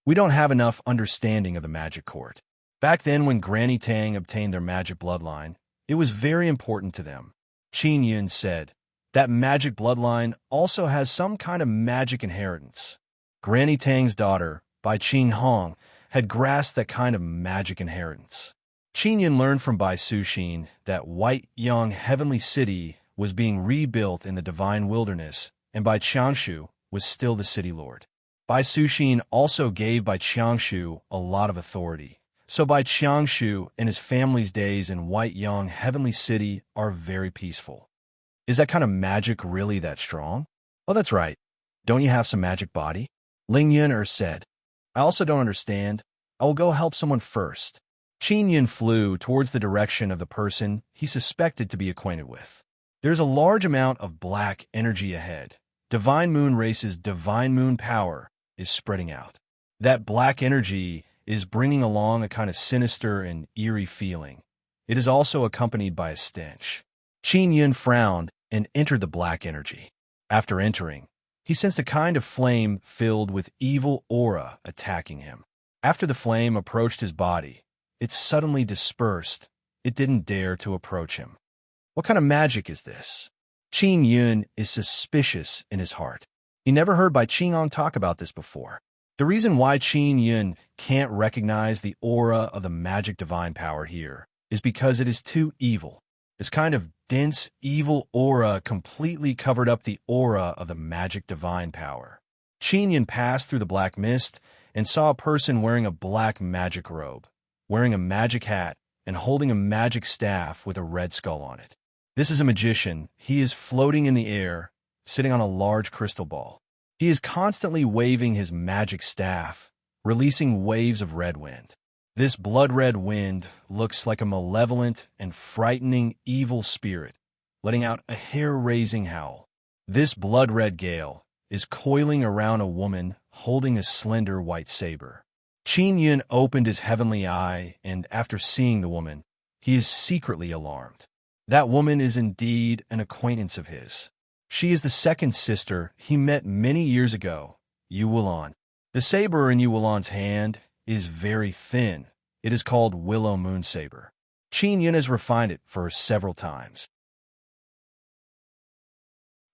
We don't have enough understanding of the magic court. Back then when Granny Tang obtained their magic bloodline, it was very important to them. Qin Yun said, that magic bloodline also has some kind of magic inheritance. Granny Tang's daughter, Bai Qing Hong, had grasped that kind of magic inheritance. Qin Yun learned from Bai Suxin that White Yang Heavenly City was being rebuilt in the Divine Wilderness, and Bai Qiangshu was still the city lord. Bai Suxin also gave Bai Qiangshu a lot of authority, so Bai Qiangshu and his family's days in White Yang Heavenly City are very peaceful. Is that kind of magic really that strong? Oh, that's right. Don't you have some magic body? Ling Yun'er said. I also don't understand. I will go help someone first. Qin Yun flew towards the direction of the person he suspected to be acquainted with. There's a large amount of black energy ahead. Divine Moon Race's Divine Moon power is spreading out. That black energy is bringing along a kind of sinister and eerie feeling. It is also accompanied by a stench. Qin Yun frowned and entered the black energy. After entering, he sensed a kind of flame filled with evil aura attacking him. After the flame approached his body, it suddenly dispersed. It didn't dare to approach him. What kind of magic is this? Qin Yun is suspicious in his heart. He never heard Bai Qinghong talk about this before. The reason why Qin Yun can't recognize the aura of the magic divine power here is because it is too evil. This kind of dense, evil aura completely covered up the aura of the magic divine power. Qin Yun passed through the black mist and saw a person wearing a black magic robe, wearing a magic hat, and holding a magic staff with a red skull on it. This is a magician. He is floating in the air, sitting on a large crystal ball. He is constantly waving his magic staff, releasing waves of red wind. This blood-red wind looks like a malevolent and frightening evil spirit, letting out a hair-raising howl. This blood-red gale is coiling around a woman holding a slender white saber. Qin Yun opened his heavenly eye, and after seeing the woman, he is secretly alarmed. That woman is indeed an acquaintance of his. She is the second sister he met many years ago, Yu Wulan. The saber in Yu Wulan's hand is very thin. It is called Willow Moon Saber. Qin Yun has refined it for her several times.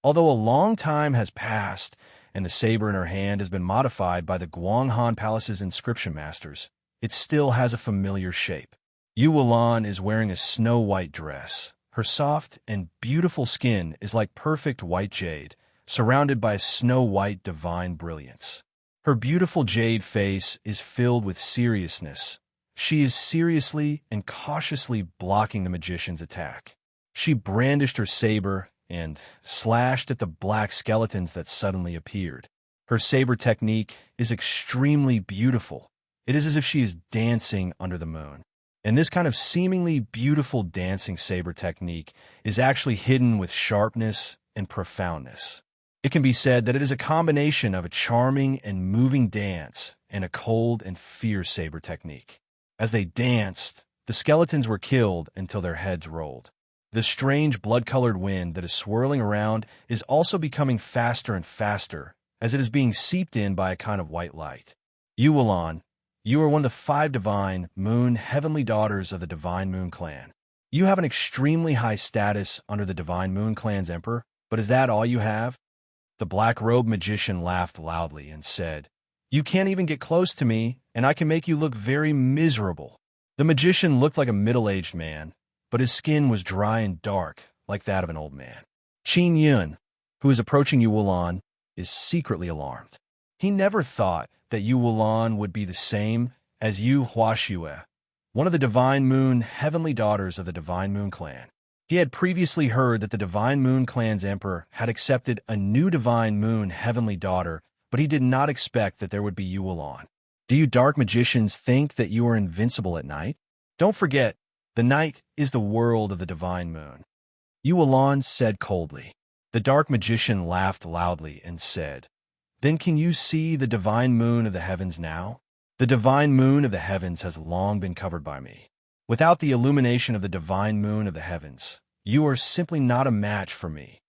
Although a long time has passed and the saber in her hand has been modified by the Guanghan Palace's inscription masters, it still has a familiar shape. Yu Wulan is wearing a snow-white dress. Her soft and beautiful skin is like perfect white jade, surrounded by snow-white divine brilliance. Her beautiful jade face is filled with seriousness. She is seriously and cautiously blocking the magician's attack. She brandished her saber and slashed at the black skeletons that suddenly appeared. Her saber technique is extremely beautiful. It is as if she is dancing under the moon. And this kind of seemingly beautiful dancing saber technique is actually hidden with sharpness and profoundness. It can be said that it is a combination of a charming and moving dance and a cold and fierce saber technique. As they danced, the skeletons were killed until their heads rolled. The strange blood-colored wind that is swirling around is also becoming faster and faster as it is being seeped in by a kind of white light. Yu Wulan, you are one of the 5 divine moon heavenly daughters of the Divine Moon Clan. You have an extremely high status under the Divine Moon Clan's emperor, but is that all you have? The black-robed magician laughed loudly and said, "You can't even get close to me, and I can make you look very miserable." The magician looked like a middle-aged man, but his skin was dry and dark, like that of an old man. Qin Yun, who is approaching Yu Wulan, is secretly alarmed. He never thought that Yu Wulan would be the same as Yu Huaxue, one of the Divine Moon heavenly daughters of the Divine Moon Clan. He had previously heard that the Divine Moon Clan's emperor had accepted a new Divine Moon heavenly daughter, but he did not expect that there would be Yu Wulan. Do you dark magicians think that you are invincible at night? Don't forget, the night is the world of the Divine Moon. Yu Wulan said coldly. The dark magician laughed loudly and said, "Then can you see the Divine Moon of the heavens now? The Divine Moon of the heavens has long been covered by me. Without the illumination of the Divine Moon of the heavens, you are simply not a match for me."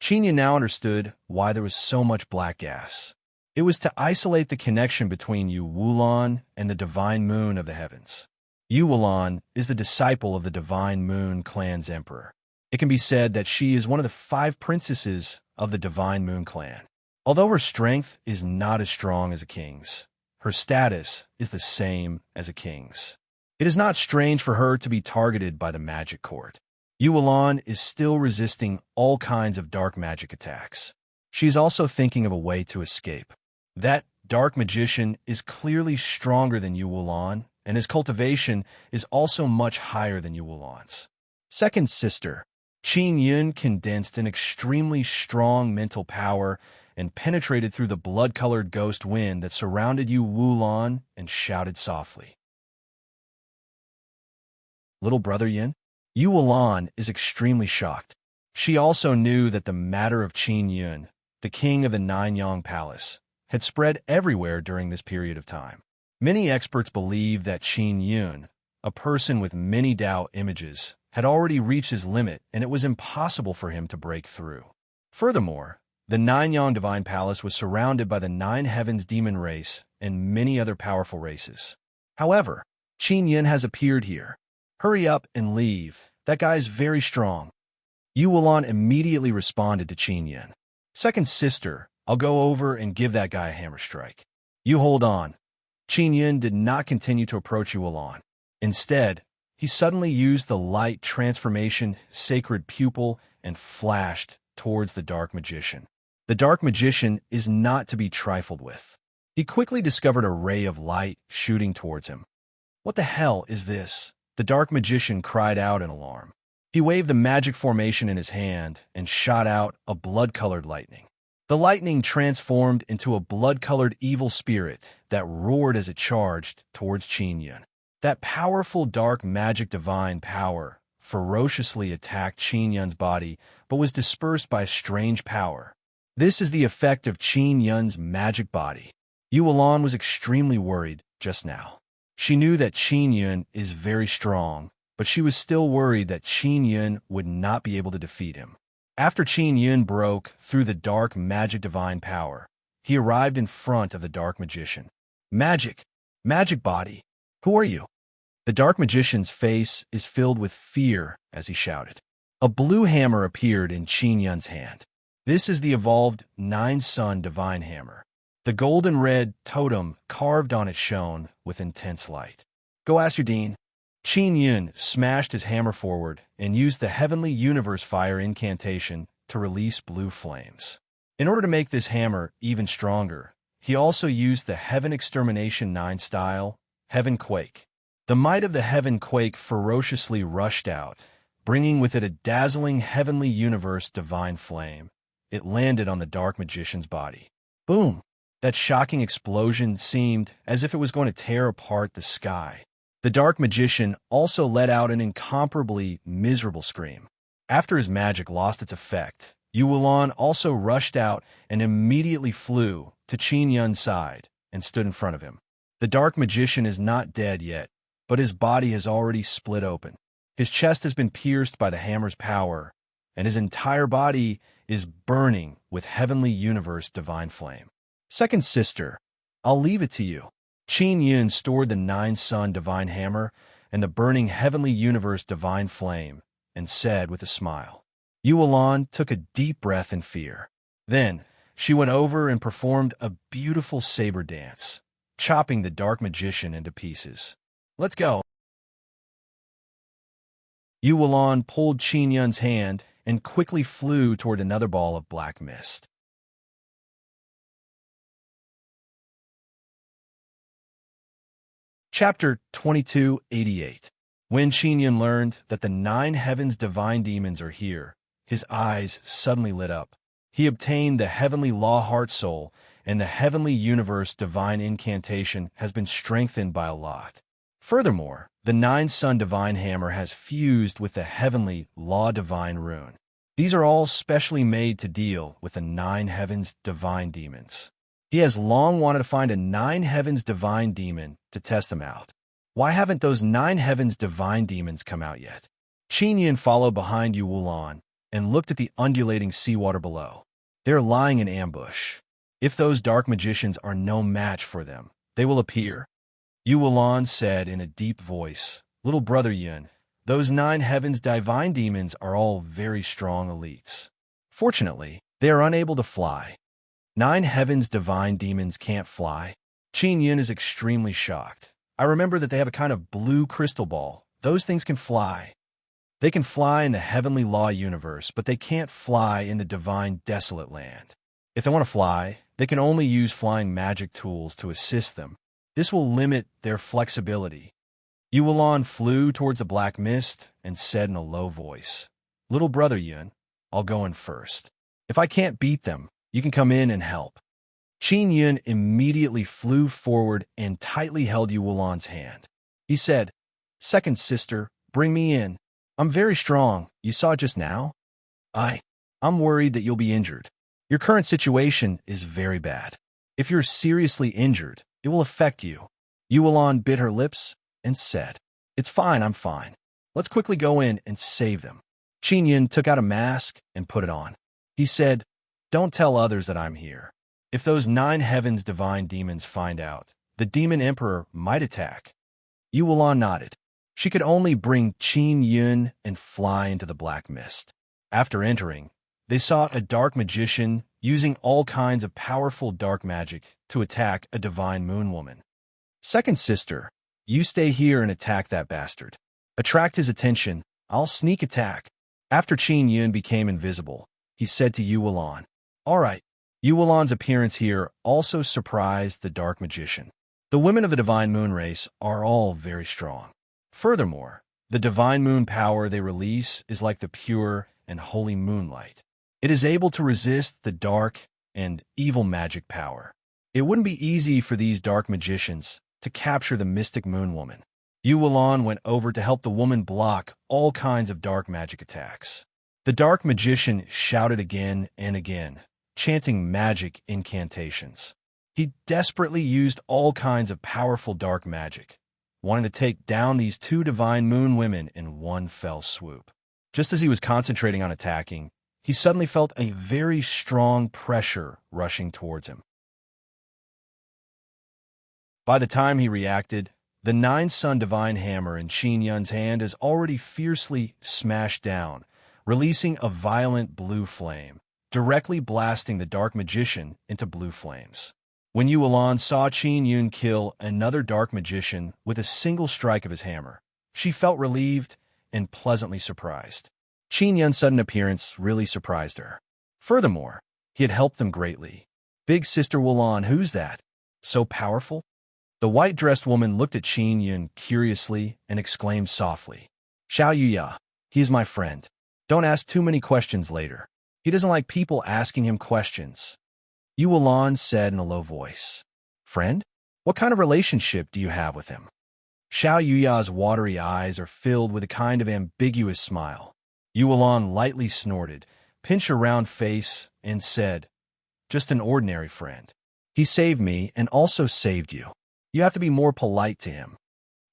Qin Yun now understood why there was so much black gas. It was to isolate the connection between Yu Wulan and the Divine Moon of the heavens. Yu Wulan is the disciple of the Divine Moon Clan's emperor. It can be said that she is one of the 5 princesses of the Divine Moon Clan. Although her strength is not as strong as a king's, her status is the same as a king's. It is not strange for her to be targeted by the magic court. Yu Wulan is still resisting all kinds of dark magic attacks. She is also thinking of a way to escape. That dark magician is clearly stronger than Yu Wulan, and his cultivation is also much higher than Yu Wulan's. Second sister, Qin Yun condensed an extremely strong mental power and penetrated through the blood-colored ghost wind that surrounded Yu Wulan and shouted softly, "Little brother Yin?" Yu Wulan is extremely shocked. She also knew that the matter of Qin Yun, the king of the Nanyang Palace, had spread everywhere during this period of time. Many experts believe that Qin Yun, a person with many Tao images, had already reached his limit and it was impossible for him to break through. Furthermore, the Nanyang Divine Palace was surrounded by the 9 Heavens demon race and many other powerful races. However, Qin Yun has appeared here. Hurry up and leave. That guy is very strong. Yu Wulan immediately responded to Qin Yun. Second sister, I'll go over and give that guy a hammer strike. You hold on. Qin Yun did not continue to approach Yu Wulan. Instead, he suddenly used the light transformation sacred pupil and flashed towards the dark magician. The dark magician is not to be trifled with. He quickly discovered a ray of light shooting towards him. What the hell is this? The dark magician cried out in alarm. He waved the magic formation in his hand and shot out a blood-colored lightning. The lightning transformed into a blood-colored evil spirit that roared as it charged towards Qin Yun. That powerful dark magic divine power ferociously attacked Qin Yun's body but was dispersed by a strange power. This is the effect of Qin Yun's magic body. Yuan was extremely worried just now. She knew that Qin Yun is very strong, but she was still worried that Qin Yun would not be able to defeat him. After Qin Yun broke through the dark magic divine power, he arrived in front of the dark magician. Magic! Magic body! Who are you? The dark magician's face is filled with fear as he shouted. A blue hammer appeared in Qin Yun's hand. This is the evolved Nine-Sun Divine Hammer. The golden-red totem carved on it shone with intense light. Go ask your dean. Qin Yun smashed his hammer forward and used the Heavenly Universe Fire incantation to release blue flames. In order to make this hammer even stronger, he also used the Heaven Extermination 9 style, Heaven Quake. The might of the Heaven Quake ferociously rushed out, bringing with it a dazzling Heavenly Universe divine flame. It landed on the dark magician's body. Boom! That shocking explosion seemed as if it was going to tear apart the sky. The dark magician also let out an incomparably miserable scream. After his magic lost its effect, Yuan also rushed out and immediately flew to Qin Yun's side and stood in front of him. The dark magician is not dead yet, but his body has already split open. His chest has been pierced by the hammer's power, and his entire body is burning with Heavenly Universe divine flame. Second sister, I'll leave it to you. Qin Yun stored the Nine-Sun divine hammer and the burning Heavenly Universe divine flame and said with a smile. Yuan took a deep breath in fear. Then she went over and performed a beautiful saber dance, chopping the dark magician into pieces. Let's go. Yuan pulled Qin Yun's hand and quickly flew toward another ball of black mist. Chapter 2288. When Qin Yun learned that the 9 heavens divine demons are here, his eyes suddenly lit up. He obtained the Heavenly Law Heart Soul, and the Heavenly Universe divine incantation has been strengthened by a lot. Furthermore, the Nine-Sun divine hammer has fused with the Heavenly Law divine rune. These are all specially made to deal with the 9 heavens divine demons. He has long wanted to find a 9 heavens divine demon to test them out. Why haven't those 9 heavens divine demons come out yet? Qin Yun followed behind Yuan and looked at the undulating seawater below. They are lying in ambush. If those dark magicians are no match for them, they will appear. Yuan said in a deep voice, Little brother Yun, those 9 heavens divine demons are all very strong elites. Fortunately, they are unable to fly. 9 heavens divine demons can't fly. Qin Yun is extremely shocked. I remember that they have a kind of blue crystal ball. Those things can fly. They can fly in the Heavenly Law universe, but they can't fly in the divine desolate land. If they want to fly, they can only use flying magic tools to assist them. This will limit their flexibility. Yuan flew towards the black mist and said in a low voice, Little brother Yun, I'll go in first. If I can't beat them, you can come in and help. Qin Yun immediately flew forward and tightly held Yuan's hand. He said, Second sister, bring me in. I'm very strong. You saw just now? I'm worried that you'll be injured. Your current situation is very bad. If you're seriously injured, it will affect you. Yuan bit her lips and said, It's fine, I'm fine. Let's quickly go in and save them. Qin Yun took out a mask and put it on. He said, Don't tell others that I'm here. If those 9 heavens divine demons find out, the demon emperor might attack. Yuan nodded. She could only bring Qin Yun and fly into the black mist. After entering, they saw a dark magician using all kinds of powerful dark magic to attack a divine moon woman. Second sister, you stay here and attack that bastard. Attract his attention. I'll sneak attack. After Qin Yun became invisible, he said to Yuan, All right. Yuan's appearance here also surprised the dark magician. The women of the divine moon race are all very strong. Furthermore, the divine moon power they release is like the pure and holy moonlight. It is able to resist the dark and evil magic power. It wouldn't be easy for these dark magicians to capture the mystic moon woman. Yuan went over to help the woman block all kinds of dark magic attacks. The dark magician shouted again and again, chanting magic incantations. He desperately used all kinds of powerful dark magic, wanting to take down these two divine moon women in one fell swoop. Just as he was concentrating on attacking, he suddenly felt a very strong pressure rushing towards him. By the time he reacted, the nine-sun divine hammer in Qin Yun's hand is already fiercely smashed down, releasing a violent blue flame, directly blasting the dark magician into blue flames. When Yu Wulan saw Qin Yun kill another dark magician with a single strike of his hammer, she felt relieved and pleasantly surprised. Qin Yun's sudden appearance really surprised her. Furthermore, he had helped them greatly. Big Sister Wulan, who's that? So powerful? The white-dressed woman looked at Qin Yun curiously and exclaimed softly, Xiao Yuya, he is my friend. Don't ask too many questions later. He doesn't like people asking him questions. Yu Wulan said in a low voice. Friend? What kind of relationship do you have with him? Xiao Yuya's watery eyes are filled with a kind of ambiguous smile. Yu Wulan lightly snorted, pinched her round face, and said, Just an ordinary friend. He saved me and also saved you. You have to be more polite to him.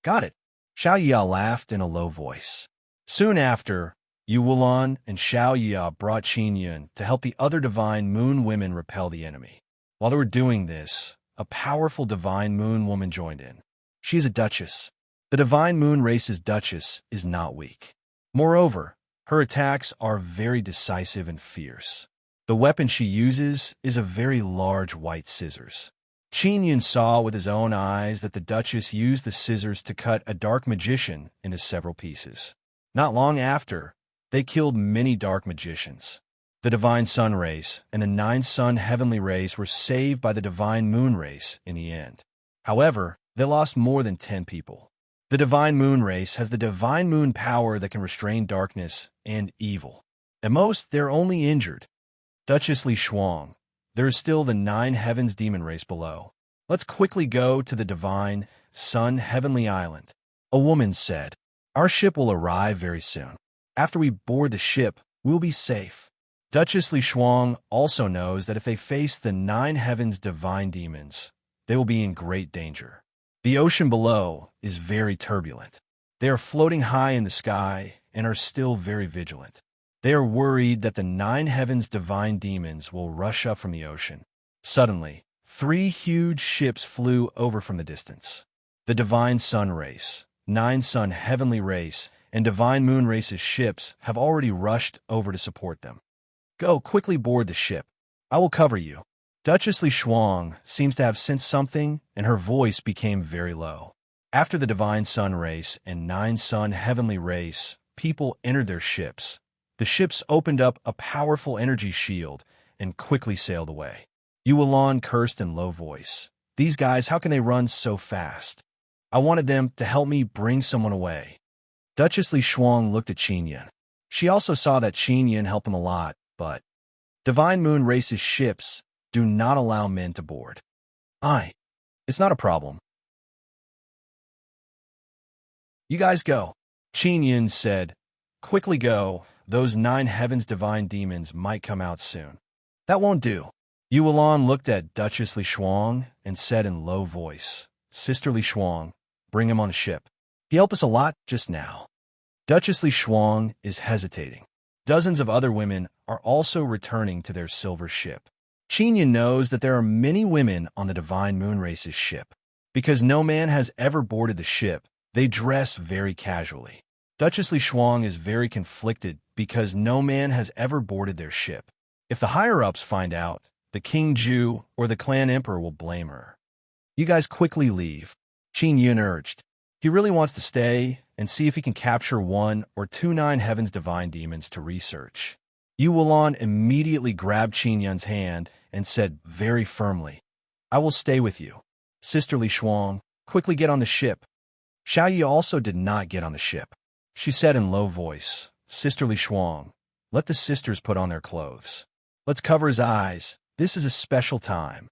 Got it. Xiao Yuya laughed in a low voice. Soon after, Yu Wulan and Xiao Yuya brought Qin Yun to help the other divine moon women repel the enemy. While they were doing this, a powerful divine moon woman joined in. She is a duchess. The divine moon race's duchess is not weak. Moreover, her attacks are very decisive and fierce. The weapon she uses is a very large white scissors. Qin Yun saw with his own eyes that the duchess used the scissors to cut a dark magician into several pieces. Not long after, they killed many dark magicians. The divine sun race and the nine-sun heavenly race were saved by the divine moon race in the end. However, they lost more than 10 people. The divine moon race has the divine moon power that can restrain darkness and evil. At most, they're only injured. Duchess Li Shuang, there is still the nine heavens demon race below. Let's quickly go to the divine sun heavenly island. A woman said, Our ship will arrive very soon. After we board the ship, we'll be safe. Duchess Li Shuang also knows that if they face the nine heavens divine demons, they will be in great danger. The ocean below is very turbulent. They are floating high in the sky and are still very vigilant. They are worried that the nine heavens divine demons will rush up from the ocean. Suddenly, 3 huge ships flew over from the distance. The divine sun race, nine-sun heavenly race, and divine moon race's ships have already rushed over to support them. Go quickly board the ship. I will cover you. Duchess Li Shuang seems to have sensed something, and her voice became very low. After the divine sun race and nine-sun heavenly race, people entered their ships. The ships opened up a powerful energy shield and quickly sailed away. Yu Wulan cursed in low voice. These guys, how can they run so fast? I wanted them to help me bring someone away. Duchess Li Shuang looked at Qin Yun. She also saw that Qin Yun helped him a lot, but divine moon race's ships do not allow men to board. It's not a problem. You guys go. Qin Yun said, Quickly go. Those nine heavens divine demons might come out soon. That won't do. Yu Wulan looked at Duchess Li Shuang and said in low voice, Sister Li Shuang, bring him on a ship. He helped us a lot just now. Duchess Li Shuang is hesitating. Dozens of other women are also returning to their silver ship. Qin Yun knows that there are many women on the divine moon race's ship. Because no man has ever boarded the ship, they dress very casually. Duchess Li Shuang is very conflicted because no man has ever boarded their ship. If the higher-ups find out, the King Ju or the clan emperor will blame her. You guys quickly leave, Qin Yun urged. He really wants to stay and see if he can capture 1 or 2 nine heavens divine demons to research. Yu Wulan immediately grabbed Qin Yun's hand and said very firmly, I will stay with you. Sister Li Shuang, quickly get on the ship. Xiao Yi also did not get on the ship. She said in low voice, Sister Li Shuang, let the sisters put on their clothes. Let's cover his eyes. This is a special time.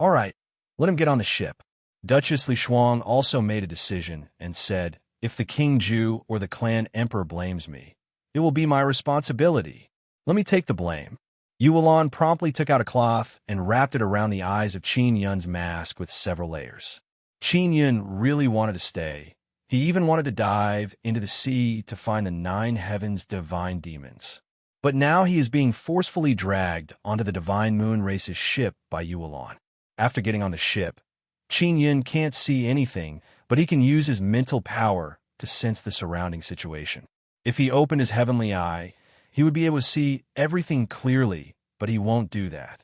All right, let him get on the ship. Duchess Li Shuang also made a decision and said, if the King Ju or the clan emperor blames me, it will be my responsibility. Let me take the blame. Yuan promptly took out a cloth and wrapped it around the eyes of Qin Yun's mask with several layers. Qin Yun really wanted to stay. He even wanted to dive into the sea to find the 9 heavens' divine demons. But now he is being forcefully dragged onto the divine moon race's ship by Yuan. After getting on the ship, Qin Yun can't see anything, but he can use his mental power to sense the surrounding situation. If he opened his heavenly eye, he would be able to see everything clearly, but he won't do that.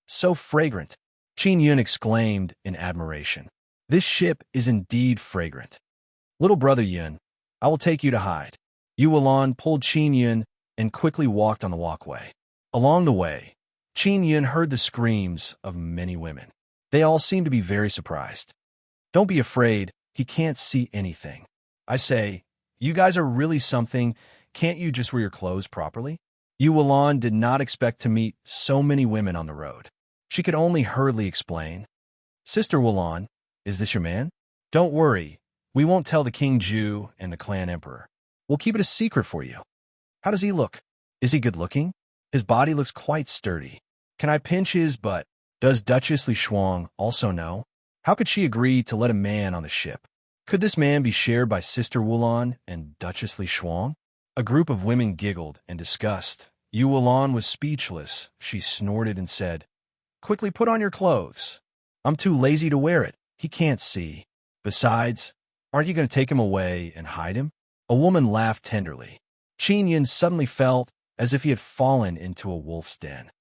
So fragrant, Qin Yun exclaimed in admiration. This ship is indeed fragrant. Little brother Yun, I will take you to hide. Yuan pulled Qin Yun and quickly walked on the walkway. Along the way, Qin Yun heard the screams of many women. They all seemed to be very surprised. Don't be afraid, he can't see anything. I say, you guys are really something. Can't you just wear your clothes properly? Yuan did not expect to meet so many women on the road. She could only hurriedly explain. Sister Wulan, is this your man? Don't worry, we won't tell the King Ju and the clan emperor. We'll keep it a secret for you. How does he look? Is he good looking? His body looks quite sturdy. Can I pinch his butt? Does Duchess Li Shuang also know? How could she agree to let a man on the ship? Could this man be shared by Sister Wulan and Duchess Li Shuang? A group of women giggled and discussed. Yuan was speechless. She snorted and said, Quickly put on your clothes. I'm too lazy to wear it. He can't see. Besides, aren't you going to take him away and hide him? A woman laughed tenderly. Qin Yun suddenly felt as if he had fallen into a wolf's den.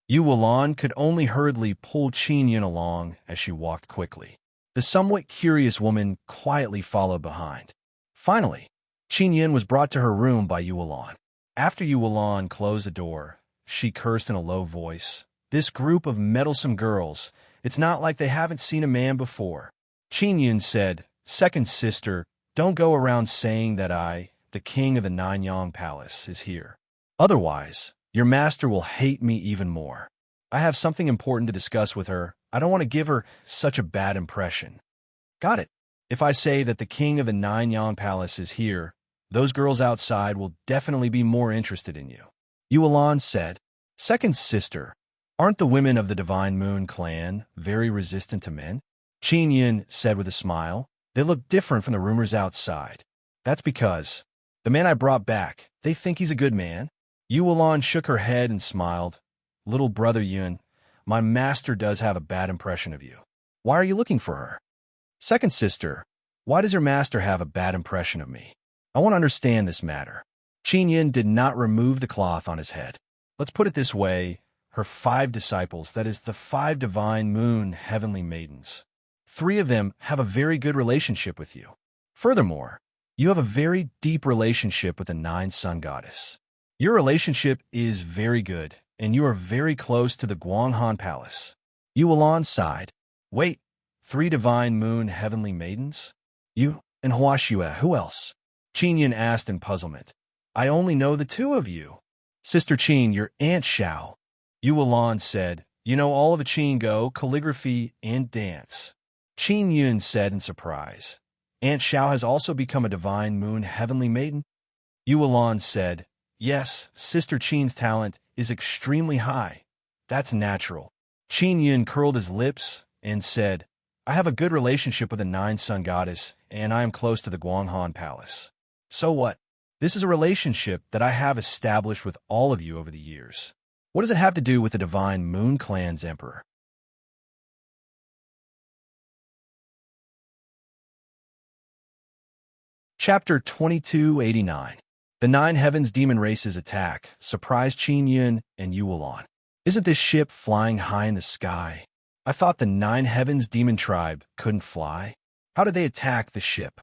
Yuan could only hurriedly pull Qin Yun along as she walked quickly. The somewhat curious woman quietly followed behind. Finally, Qin Yun was brought to her room by Yuan. After Yuan closed the door, she cursed in a low voice. This group of meddlesome girls, it's not like they haven't seen a man before. Qin Yun said, Second sister, don't go around saying that I, the king of the Nanyang Palace, is here. Otherwise, your master will hate me even more. I have something important to discuss with her. I don't want to give her such a bad impression. Got it. If I say that the king of the Nanyang Palace is here, those girls outside will definitely be more interested in you. Yuan said, Second sister, aren't the women of the Divine Moon clan very resistant to men? Qin Yun said with a smile. They look different from the rumors outside. That's because the man I brought back, they think he's a good man. Yuan shook her head and smiled. Little brother Yun, my master does have a bad impression of you. Why are you looking for her? Second sister, why does your master have a bad impression of me? I want to understand this matter. Qin Yun did not remove the cloth on his head. Let's put it this way. Her 5 disciples, that is the 5 divine moon heavenly maidens. 3 of them have a very good relationship with you. Furthermore, you have a very deep relationship with the 9 sun goddess. Your relationship is very good, and you are very close to the Guanghan Palace. Yuan sighed. Wait, 3 divine moon heavenly maidens? You and Huashue, who else? Qin Yun asked in puzzlement. I only know the 2 of you. Sister Qin, your Aunt Xiao. Yuan said, You know all of the Qin Go, calligraphy, and dance. Qin Yun said in surprise. Aunt Xiao has also become a divine moon heavenly maiden? Yuan said, Yes, Sister Qin's talent is extremely high. That's natural. Qin Yun curled his lips and said, I have a good relationship with the 9 sun goddess, and I am close to the Guanghan Palace. So what? This is a relationship that I have established with all of you over the years. What does it have to do with the Divine Moon Clan's emperor? Chapter 2289. The 9 Heavens Demon Race's attack surprised Qin Yun and Yuan. Isn't this ship flying high in the sky? I thought the 9 Heavens Demon Tribe couldn't fly. How did they attack the ship?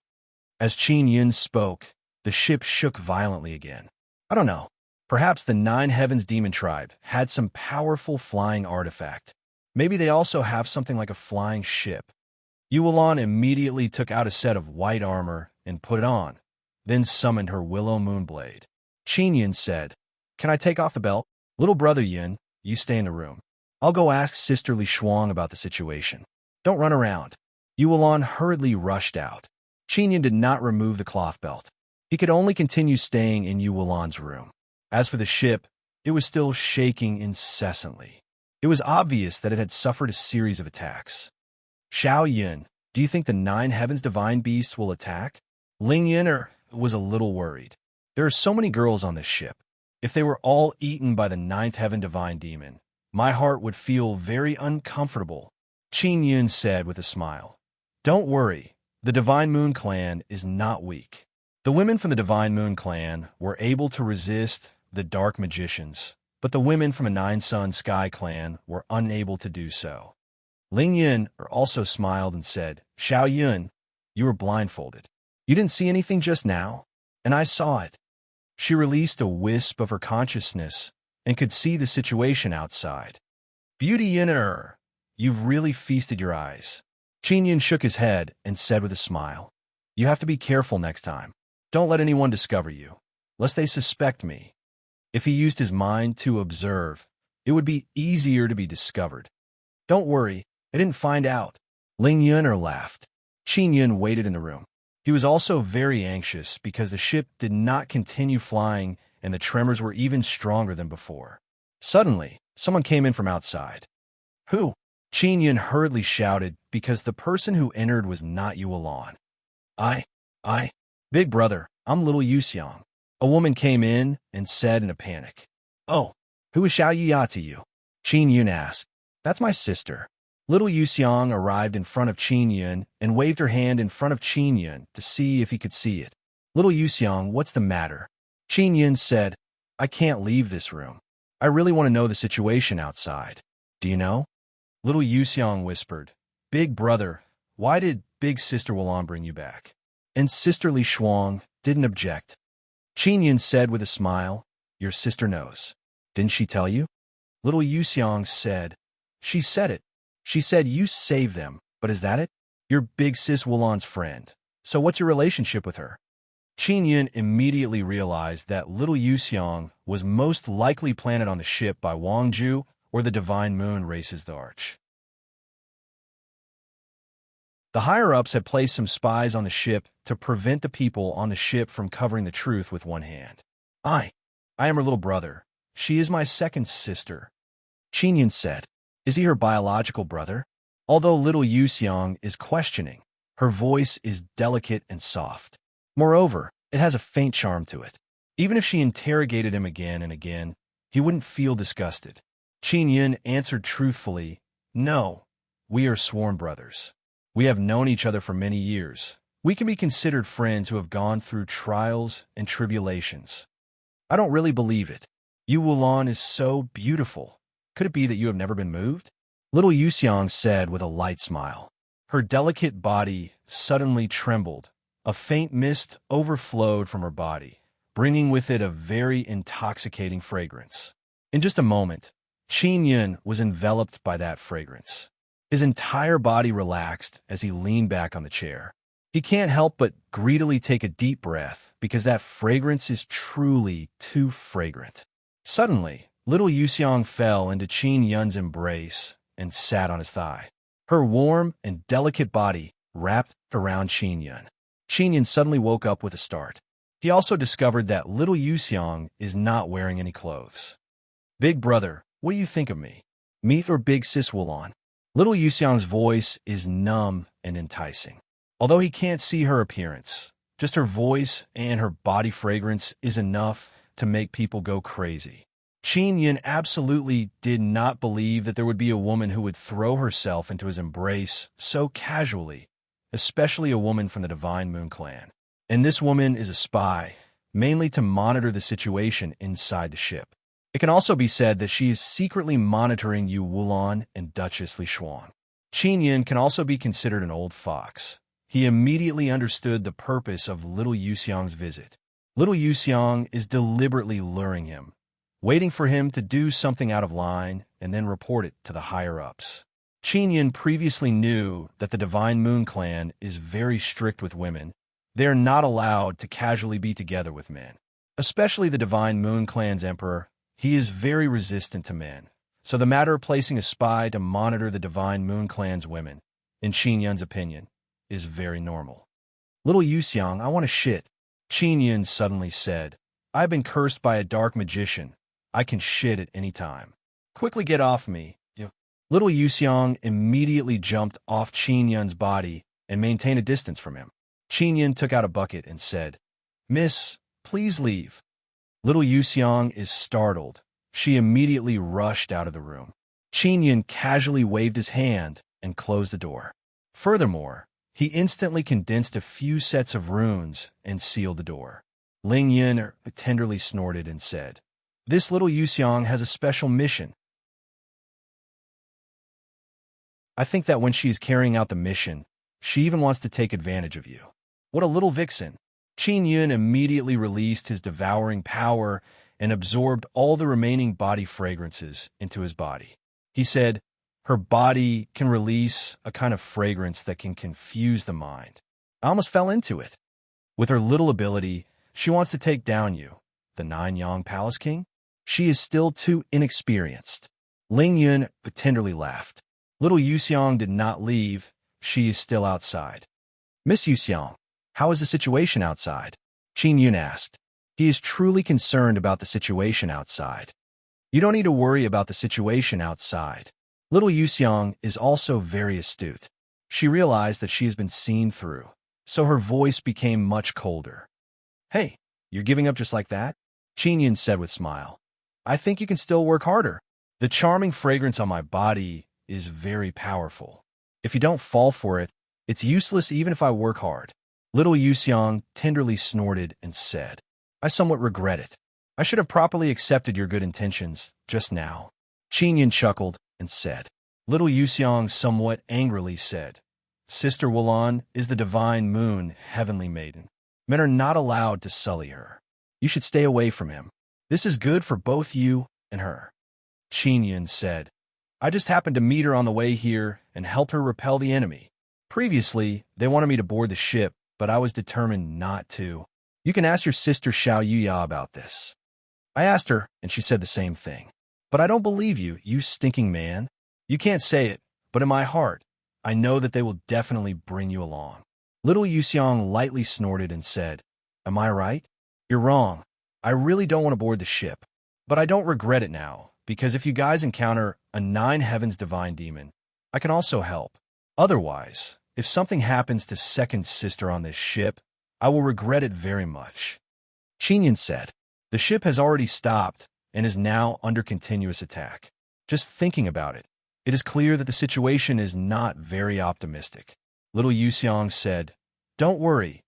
As Qin Yun spoke, the ship shook violently again. I don't know. Perhaps the 9 Heavens Demon Tribe had some powerful flying artifact. Maybe they also have something like a flying ship. Yuan immediately took out a set of white armor and put it on, then summoned her Willow Moonblade. Qin Yun said, Can I take off the belt? Little brother Yun, you stay in the room. I'll go ask Sister Li Shuang about the situation. Don't run around. Yuan hurriedly rushed out. Qin Yun did not remove the cloth belt. He could only continue staying in Yuan's room. As for the ship, it was still shaking incessantly. It was obvious that it had suffered a series of attacks. Xiao Yun, do you think the 9 heavens divine beasts will attack? Ling Yin was a little worried. There are so many girls on this ship. If they were all eaten by the 9th heaven divine demon, my heart would feel very uncomfortable. Qin Yun said with a smile. Don't worry, the Divine Moon Clan is not weak. The women from the Divine Moon Clan were able to resist the Dark Magicians, but the women from a 9-Sun Sky Clan were unable to do so. Ling Yun also smiled and said, Xiao Yun, you were blindfolded. You didn't see anything just now, and I saw it. She released a wisp of her consciousness and could see the situation outside. Beauty Yin, you've really feasted your eyes. Qin Yun shook his head and said with a smile, You have to be careful next time. Don't let anyone discover you, lest they suspect me. If he used his mind to observe, it would be easier to be discovered. Don't worry, I didn't find out. Ling Yun laughed. Qin Yun waited in the room. He was also very anxious because the ship did not continue flying and the tremors were even stronger than before. Suddenly, someone came in from outside. Who? Qin Yun hurriedly shouted because the person who entered was not Yu Wulan. I, Big brother, I'm little Yuxiang. A woman came in and said in a panic. Oh, who is Xiao Yiya to you? Qin Yun asked. That's my sister. Little Yuxiang arrived in front of Qin Yun and waved her hand in front of Qin Yun to see if he could see it. Little Yuxiang, what's the matter? Qin Yun said, I can't leave this room. I really want to know the situation outside. Do you know? Little Yuxiang whispered, Big brother, why did Big Sister Wulan bring you back? And Sisterly Shuang didn't object. Qin Yun said with a smile, Your sister knows. Didn't she tell you? Little Yuxiang said, She said it. She said you saved them, but is that it? You're Big Sis Wulan's friend. So what's your relationship with her? Qin Yun immediately realized that little Yuxiang was most likely planted on the ship by Wang Ju or the Divine Moon races the Arch. The higher-ups had placed some spies on the ship to prevent the people on the ship from covering the truth with one hand. I am her little brother. She is my second sister. Qin Yun said. Is he her biological brother? Although little Yuxiang is questioning, her voice is delicate and soft. Moreover, it has a faint charm to it. Even if she interrogated him again and again, he wouldn't feel disgusted. Qin Yun answered truthfully, No, we are sworn brothers. We have known each other for many years. We can be considered friends who have gone through trials and tribulations. I don't really believe it. Yu Wulan is so beautiful. Could it be that you have never been moved? Little Yuxiang said with a light smile. Her delicate body suddenly trembled. A faint mist overflowed from her body, bringing with it a very intoxicating fragrance. In just a moment, Qin Yun was enveloped by that fragrance. His entire body relaxed as he leaned back on the chair. He can't help but greedily take a deep breath because that fragrance is truly too fragrant. Suddenly, little Yuxiang fell into Qin Yun's embrace and sat on his thigh. Her warm and delicate body wrapped around Qin Yun. Qin Yun suddenly woke up with a start. He also discovered that little Yuxiang is not wearing any clothes. Big brother, what do you think of me? Me or Big Sis Wulan? Little Yuxiang's voice is numb and enticing. Although he can't see her appearance, just her voice and her body fragrance is enough to make people go crazy. Qin Yun absolutely did not believe that there would be a woman who would throw herself into his embrace so casually, especially a woman from the Divine Moon Clan. And this woman is a spy, mainly to monitor the situation inside the ship. It can also be said that she is secretly monitoring Yu Wulan and Duchess Li Shuang. Qin Yun can also be considered an old fox. He immediately understood the purpose of little Yuxiang's visit. Little Yuxiang is deliberately luring him, waiting for him to do something out of line and then report it to the higher-ups. Qin Yun previously knew that the Divine Moon Clan is very strict with women. They are not allowed to casually be together with men. Especially the Divine Moon Clan's emperor, he is very resistant to men. So the matter of placing a spy to monitor the Divine Moon Clan's women, in Qin Yun's opinion, is very normal. Little Yuxiang, I want to shit, Qin Yun suddenly said. I've been cursed by a dark magician. I can shit at any time. Quickly get off me. Little Yuxiang immediately jumped off Qin Yun's body and maintained a distance from him. Qin Yun took out a bucket and said, "Miss, please leave." Little Yuxiang is startled. She immediately rushed out of the room. Qin Yun casually waved his hand and closed the door. Furthermore, he instantly condensed a few sets of runes and sealed the door. Ling Yun tenderly snorted and said, "This little Yuxiang has a special mission. I think that when she is carrying out the mission, she even wants to take advantage of you. What a little vixen." Qin Yun immediately released his devouring power and absorbed all the remaining body fragrances into his body. He said, "Her body can release a kind of fragrance that can confuse the mind. I almost fell into it. With her little ability, she wants to take down you, the Nine-Yang Palace King. She is still too inexperienced." Ling Yun tenderly laughed. Little Yuxiang did not leave. She is still outside. "Miss Yuxiang, how is the situation outside?" Qin Yun asked. He is truly concerned about the situation outside. "You don't need to worry about the situation outside." Little Yuxiang is also very astute. She realized that she has been seen through, so her voice became much colder. "Hey, you're giving up just like that?" Qin Yun said with a smile. "I think you can still work harder. The charming fragrance on my body is very powerful. If you don't fall for it, it's useless even if I work hard." Little Yuxiang tenderly snorted and said, "I somewhat regret it. I should have properly accepted your good intentions just now." Qin Yun chuckled and said. Little Yuxiang somewhat angrily said, "Sister Wulan is the divine moon, heavenly maiden. Men are not allowed to sully her. You should stay away from him. This is good for both you and her." Qin Yun said, "I just happened to meet her on the way here and helped her repel the enemy. Previously, they wanted me to board the ship, but I was determined not to. You can ask your sister Xiao Yuya about this." I asked her, and she said the same thing. "But I don't believe you, you stinking man. You can't say it, but in my heart, I know that they will definitely bring you along." Little Yuxiang lightly snorted and said, "Am I right?" "You're wrong. I really don't want to board the ship. But I don't regret it now, because if you guys encounter a Nine Heavens divine demon, I can also help. Otherwise, if something happens to second sister on this ship, I will regret it very much." Qin Yun said, "The ship has already stopped and is now under continuous attack. Just thinking about it, it is clear that the situation is not very optimistic." Little Yuxiang said, "Don't worry.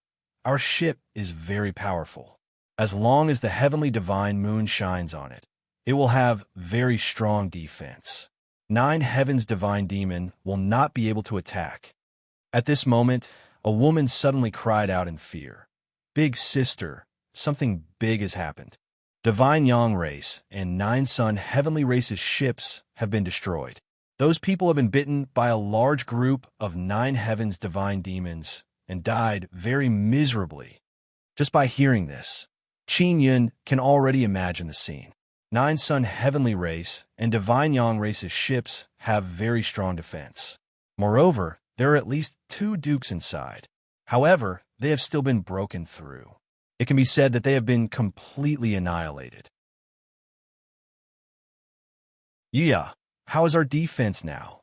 Our ship is very powerful. As long as the heavenly divine moon shines on it, it will have very strong defense. Nine Heavens divine demon will not be able to attack." At this moment, a woman suddenly cried out in fear. "Big sister, something big has happened. Divine Yang race and Nine Sun heavenly race's ships have been destroyed. Those people have been bitten by a large group of Nine Heavens divine demons and died very miserably." Just by hearing this, Qin Yun can already imagine the scene. Nine Sun heavenly race and Divine Yang race's ships have very strong defense. Moreover, there are at least 2 dukes inside. However, they have still been broken through. It can be said that they have been completely annihilated. "Yuya, how is our defense now?"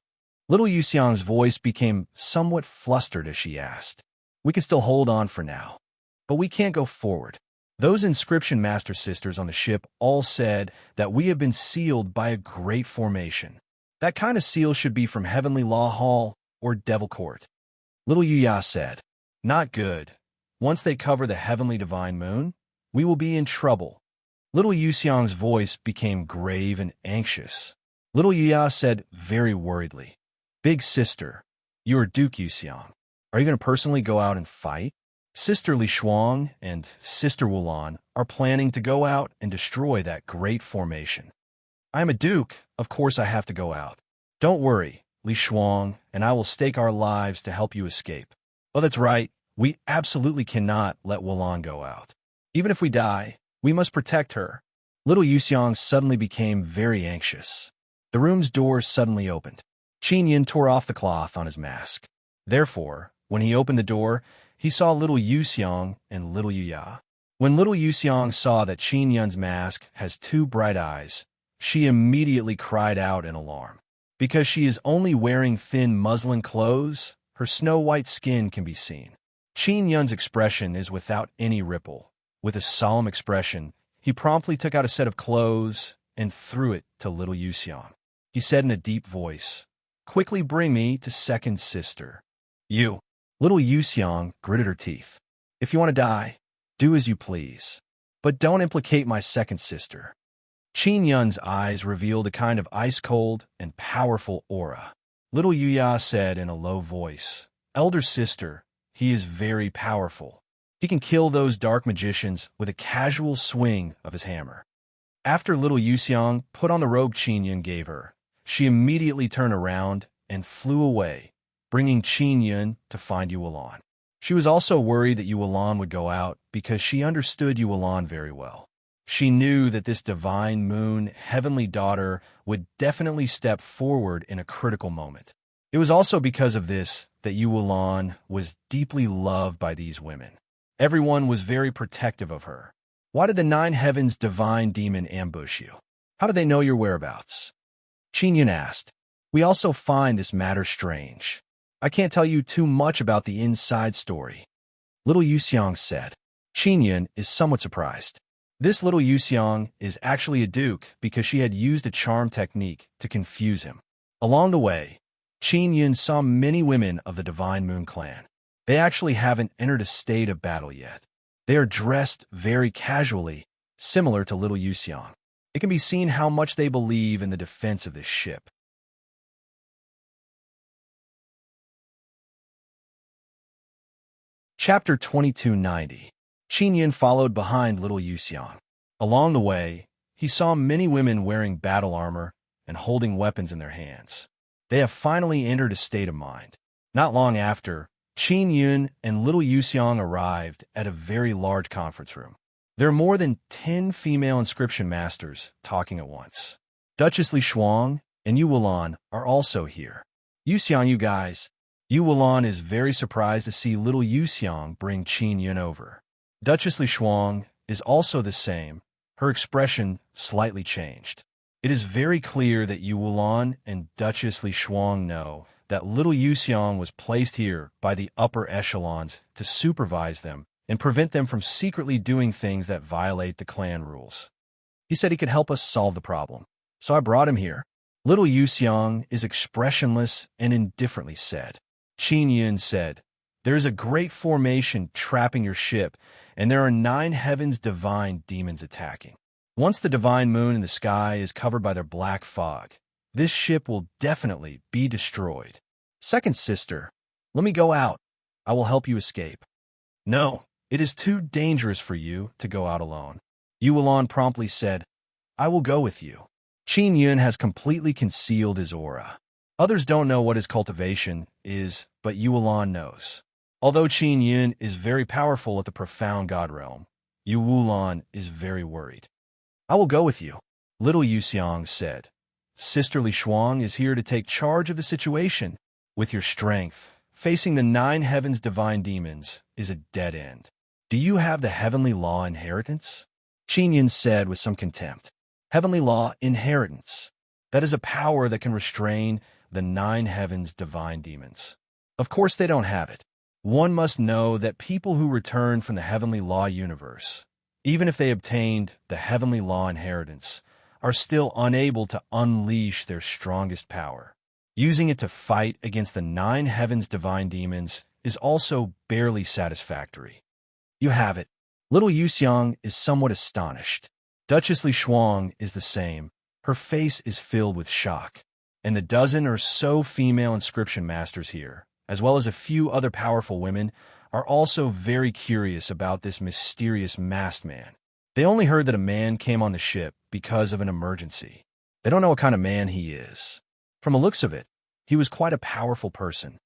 Little Yuxiang's voice became somewhat flustered as she asked. "We can still hold on for now, but we can't go forward. Those inscription master sisters on the ship all said that we have been sealed by a great formation. That kind of seal should be from Heavenly Law Hall or Devil Court." Little Yuya said, "Not good. Once they cover the heavenly divine moon, we will be in trouble." Little Yuxiang's voice became grave and anxious. Little Yuya said very worriedly, "Big sister, you are Duke Yuxiang. Are you going to personally go out and fight? Sister Li Shuang and Sister Wulan are planning to go out and destroy that great formation. I am a duke, of course I have to go out. Don't worry, Li Shuang and I will stake our lives to help you escape." "Oh, that's right. We absolutely cannot let Wulan go out. Even if we die, we must protect her." Little Yuxiang suddenly became very anxious. The room's door suddenly opened. Qin Yun tore off the cloth on his mask. Therefore, when he opened the door, he saw little Yuxiang and little Yuya. When little Yuxiang saw that Qin Yun's mask has two bright eyes, she immediately cried out in alarm. Because she is only wearing thin muslin clothes, her snow-white skin can be seen. Qin Yun's expression is without any ripple. With a solemn expression, he promptly took out a set of clothes and threw it to little Yuxiang. He said in a deep voice, "Quickly bring me to second sister." "You." Little Yuxiang gritted her teeth. "If you want to die, do as you please. But don't implicate my second sister." Qin Yun's eyes revealed a kind of ice-cold and powerful aura. Little Yuya said in a low voice, "Elder sister, he is very powerful. He can kill those dark magicians with a casual swing of his hammer." After little Yuxiang put on the robe Qin Yun gave her, she immediately turned around and flew away, bringing Qin Yun to find Yulan. She was also worried that Yulan would go out because she understood Yulan very well. She knew that this divine moon, heavenly daughter, would definitely step forward in a critical moment. It was also because of this that Yulan was deeply loved by these women. Everyone was very protective of her. "Why did the Nine Heavens divine demon ambush you? How did they know your whereabouts?" Qin Yun asked. "We also find this matter strange. I can't tell you too much about the inside story," little Yuxiang said. Qin Yun is somewhat surprised. This little Yuxiang is actually a duke because she had used a charm technique to confuse him. Along the way, Qin Yun saw many women of the Divine Moon clan. They actually haven't entered a state of battle yet. They are dressed very casually, similar to little Yuxiang. It can be seen how much they believe in the defense of this ship. Chapter 2290. Qin Yun followed behind little Yuxiang. Along the way, he saw many women wearing battle armor and holding weapons in their hands. They have finally entered a state of mind. Not long after, Qin Yun and little Yuxiang arrived at a very large conference room. There are more than 10 female inscription masters talking at once. Duchess Li Shuang and Yu Wulan are also here. "Yuxiang, you guys." Yu Wulan is very surprised to see little Yuxiang bring Qin Yun over. Duchess Li Shuang is also the same, her expression slightly changed. It is very clear that Yu Wulan and Duchess Li Shuang know that little Yuxiang was placed here by the upper echelons to supervise them and prevent them from secretly doing things that violate the clan rules. He said he could help us solve the problem, so I brought him here. Little Yuxiang is expressionless and indifferently said. Qin Yun said, "There is a great formation trapping your ship, and there are 9 heavens divine demons attacking. Once the divine moon in the sky is covered by their black fog, this ship will definitely be destroyed. Second sister, let me go out. I will help you escape." "No, it is too dangerous for you to go out alone." Yu Wulan promptly said, "I will go with you." Qin Yun has completely concealed his aura. Others don't know what his cultivation is, but Yu Wulan knows. Although Qin Yun is very powerful at the profound god realm, Yu Wulan is very worried. "I will go with you," little Yuxiang said. "Sister Li Shuang is here to take charge of the situation. With your strength, facing the 9 heavens divine demons is a dead end. Do you have the heavenly law inheritance?" Qin Yun said with some contempt. "Heavenly law inheritance. That is a power that can restrain the 9 heavens divine demons. Of course they don't have it. One must know that people who return from the heavenly law universe, even if they obtained the heavenly law inheritance, are still unable to unleash their strongest power. Using it to fight against the 9 heavens divine demons is also barely satisfactory." "You have it." Little Yuxiang is somewhat astonished. Duchess Li Shuang is the same. Her face is filled with shock. And the dozen or so female inscription masters here, as well as a few other powerful women, are also very curious about this mysterious masked man. They only heard that a man came on the ship because of an emergency. They don't know what kind of man he is. From the looks of it, he was quite a powerful person.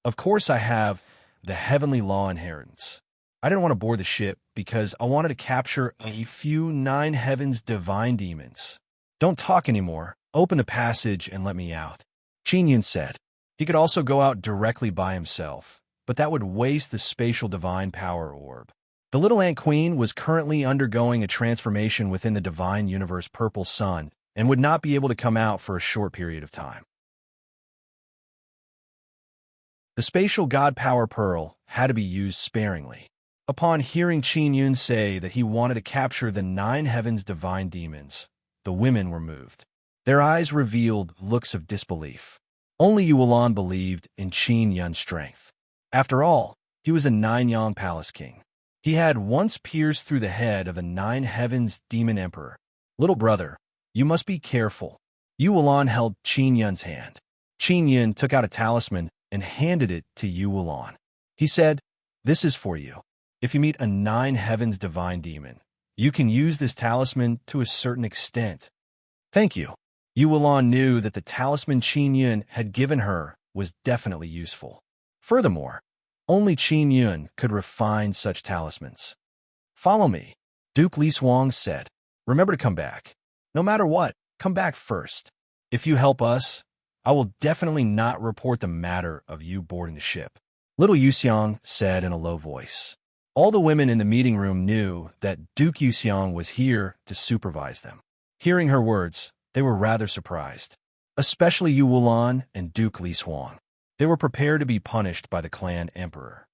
"Of course I have the heavenly law inheritance. I didn't want to board the ship because I wanted to capture a few 9 heavens divine demons." "Don't talk anymore. Open the passage and let me out," Qin Yun said. He could also go out directly by himself, but that would waste the spatial divine power orb. The little ant queen was currently undergoing a transformation within the divine universe purple sun and would not be able to come out for a short period of time. The spatial god power pearl had to be used sparingly. Upon hearing Qin Yun say that he wanted to capture the 9 heavens' divine demons, the women were moved. Their eyes revealed looks of disbelief. Only Yuan believed in Qin Yun's strength. After all, he was a 9-yang palace king. He had once pierced through the head of the 9 heavens' demon emperor. Little brother, you must be careful. Yuan held Qin Yun's hand. Qin Yun took out a talisman and handed it to Yuan. He said, "This is for you. If you meet a 9 heavens divine demon, you can use this talisman to a certain extent." Thank you. Yuan knew that the talisman Qin Yun had given her was definitely useful. Furthermore, only Qin Yun could refine such talismans. "Follow me," Duke Li Suang said. "Remember to come back. No matter what, come back first. If you help us, I will definitely not report the matter of you boarding the ship," little Yuxiang said in a low voice. All the women in the meeting room knew that Duke Yuxiang was here to supervise them. Hearing her words, they were rather surprised, especially Yuan and Duke Li Suang. They were prepared to be punished by the clan emperor.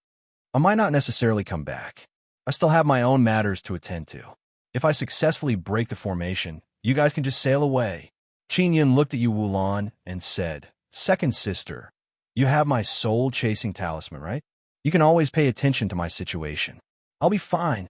"I might not necessarily come back. I still have my own matters to attend to. If I successfully break the formation, you guys can just sail away." Qin Yun looked at Yuan and said, "Second sister, you have my soul-chasing talisman, right? You can always pay attention to my situation. I'll be fine."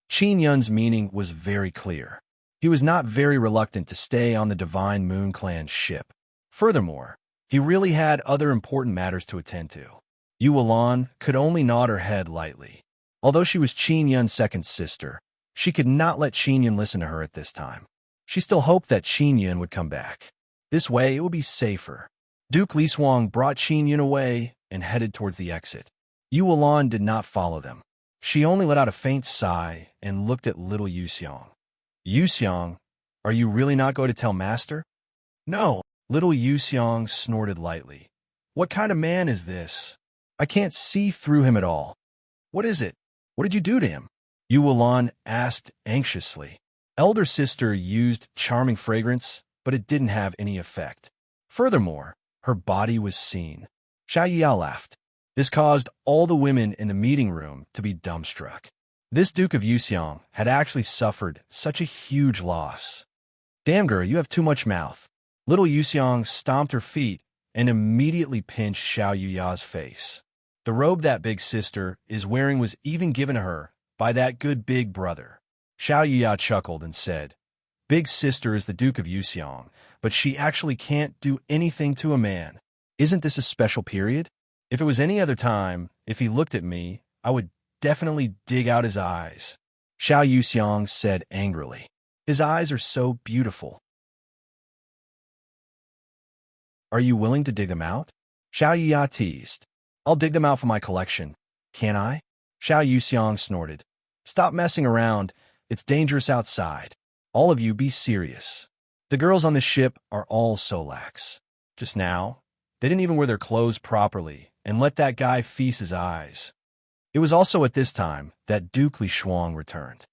Qin Yun's meaning was very clear. He was not very reluctant to stay on the Divine Moon Clan's ship. Furthermore, he really had other important matters to attend to. Yuan could only nod her head lightly. Although she was Qin Yun's second sister, she could not let Qin Yun listen to her at this time. She still hoped that Qin Yun would come back. This way, it would be safer. Duke Li Suang brought Qin Yun away and headed towards the exit. Yuan did not follow them. She only let out a faint sigh and looked at little Yuxiang. "Yuxiang, are you really not going to tell Master?" "No," little Yuxiang snorted lightly. "What kind of man is this? I can't see through him at all." "What is it? What did you do to him?" Yuan asked anxiously. Elder sister used charming fragrance, but it didn't have any effect. Furthermore, her body was seen. Xiao Yiyao laughed. This caused all the women in the meeting room to be dumbstruck. This Duke of Yuxiang had actually suffered such a huge loss. "Damn girl, you have too much mouth." Little Yuxiang stomped her feet and immediately pinched Xiao Yuya's face. The robe that big sister is wearing was even given to her by that good big brother. Xiao Yuya chuckled and said, "Big sister is the Duke of Yuxiang, but she actually can't do anything to a man. Isn't this a special period? If it was any other time, if he looked at me, I would definitely dig out his eyes." Xiao Yuxiang said angrily. "His eyes are so beautiful." "Are you willing to dig them out?" Xiao Yuya teased. "I'll dig them out for my collection. Can I?" Xiao Yuxiang snorted. "Stop messing around. It's dangerous outside. All of you be serious. The girls on the ship are all so lax. Just now, they didn't even wear their clothes properly and let that guy feast his eyes." It was also at this time that Duke Li Shuang returned.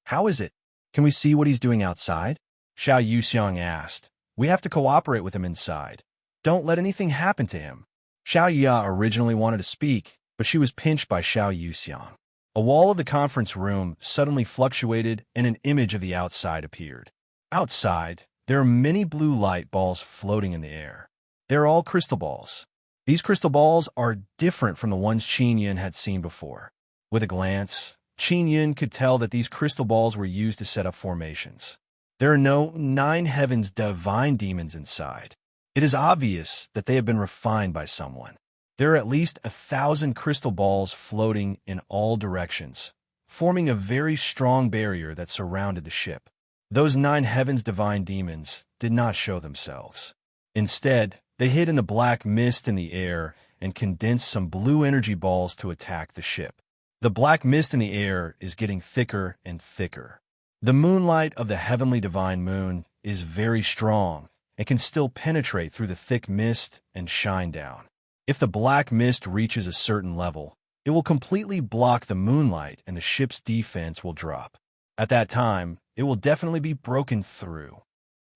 "How is it? Can we see what he's doing outside?" Xiao Yuxiang asked. "We have to cooperate with him inside. Don't let anything happen to him." Xiao Yiya originally wanted to speak, but she was pinched by Xiao Yuxiang. A wall of the conference room suddenly fluctuated and an image of the outside appeared. Outside, there are many blue light balls floating in the air. They're all crystal balls. These crystal balls are different from the ones Qin Yun had seen before. With a glance, Qin Yun could tell that these crystal balls were used to set up formations. There are no 9 heavens divine demons inside. It is obvious that they have been refined by someone. There are at least 1,000 crystal balls floating in all directions, forming a very strong barrier that surrounded the ship. Those 9 heavens divine demons did not show themselves. Instead, they hid in the black mist in the air and condensed some blue energy balls to attack the ship. The black mist in the air is getting thicker and thicker. The moonlight of the heavenly divine moon is very strong and can still penetrate through the thick mist and shine down. If the black mist reaches a certain level, It will completely block the moonlight and the ship's defense will drop. At that time, it will definitely be broken through.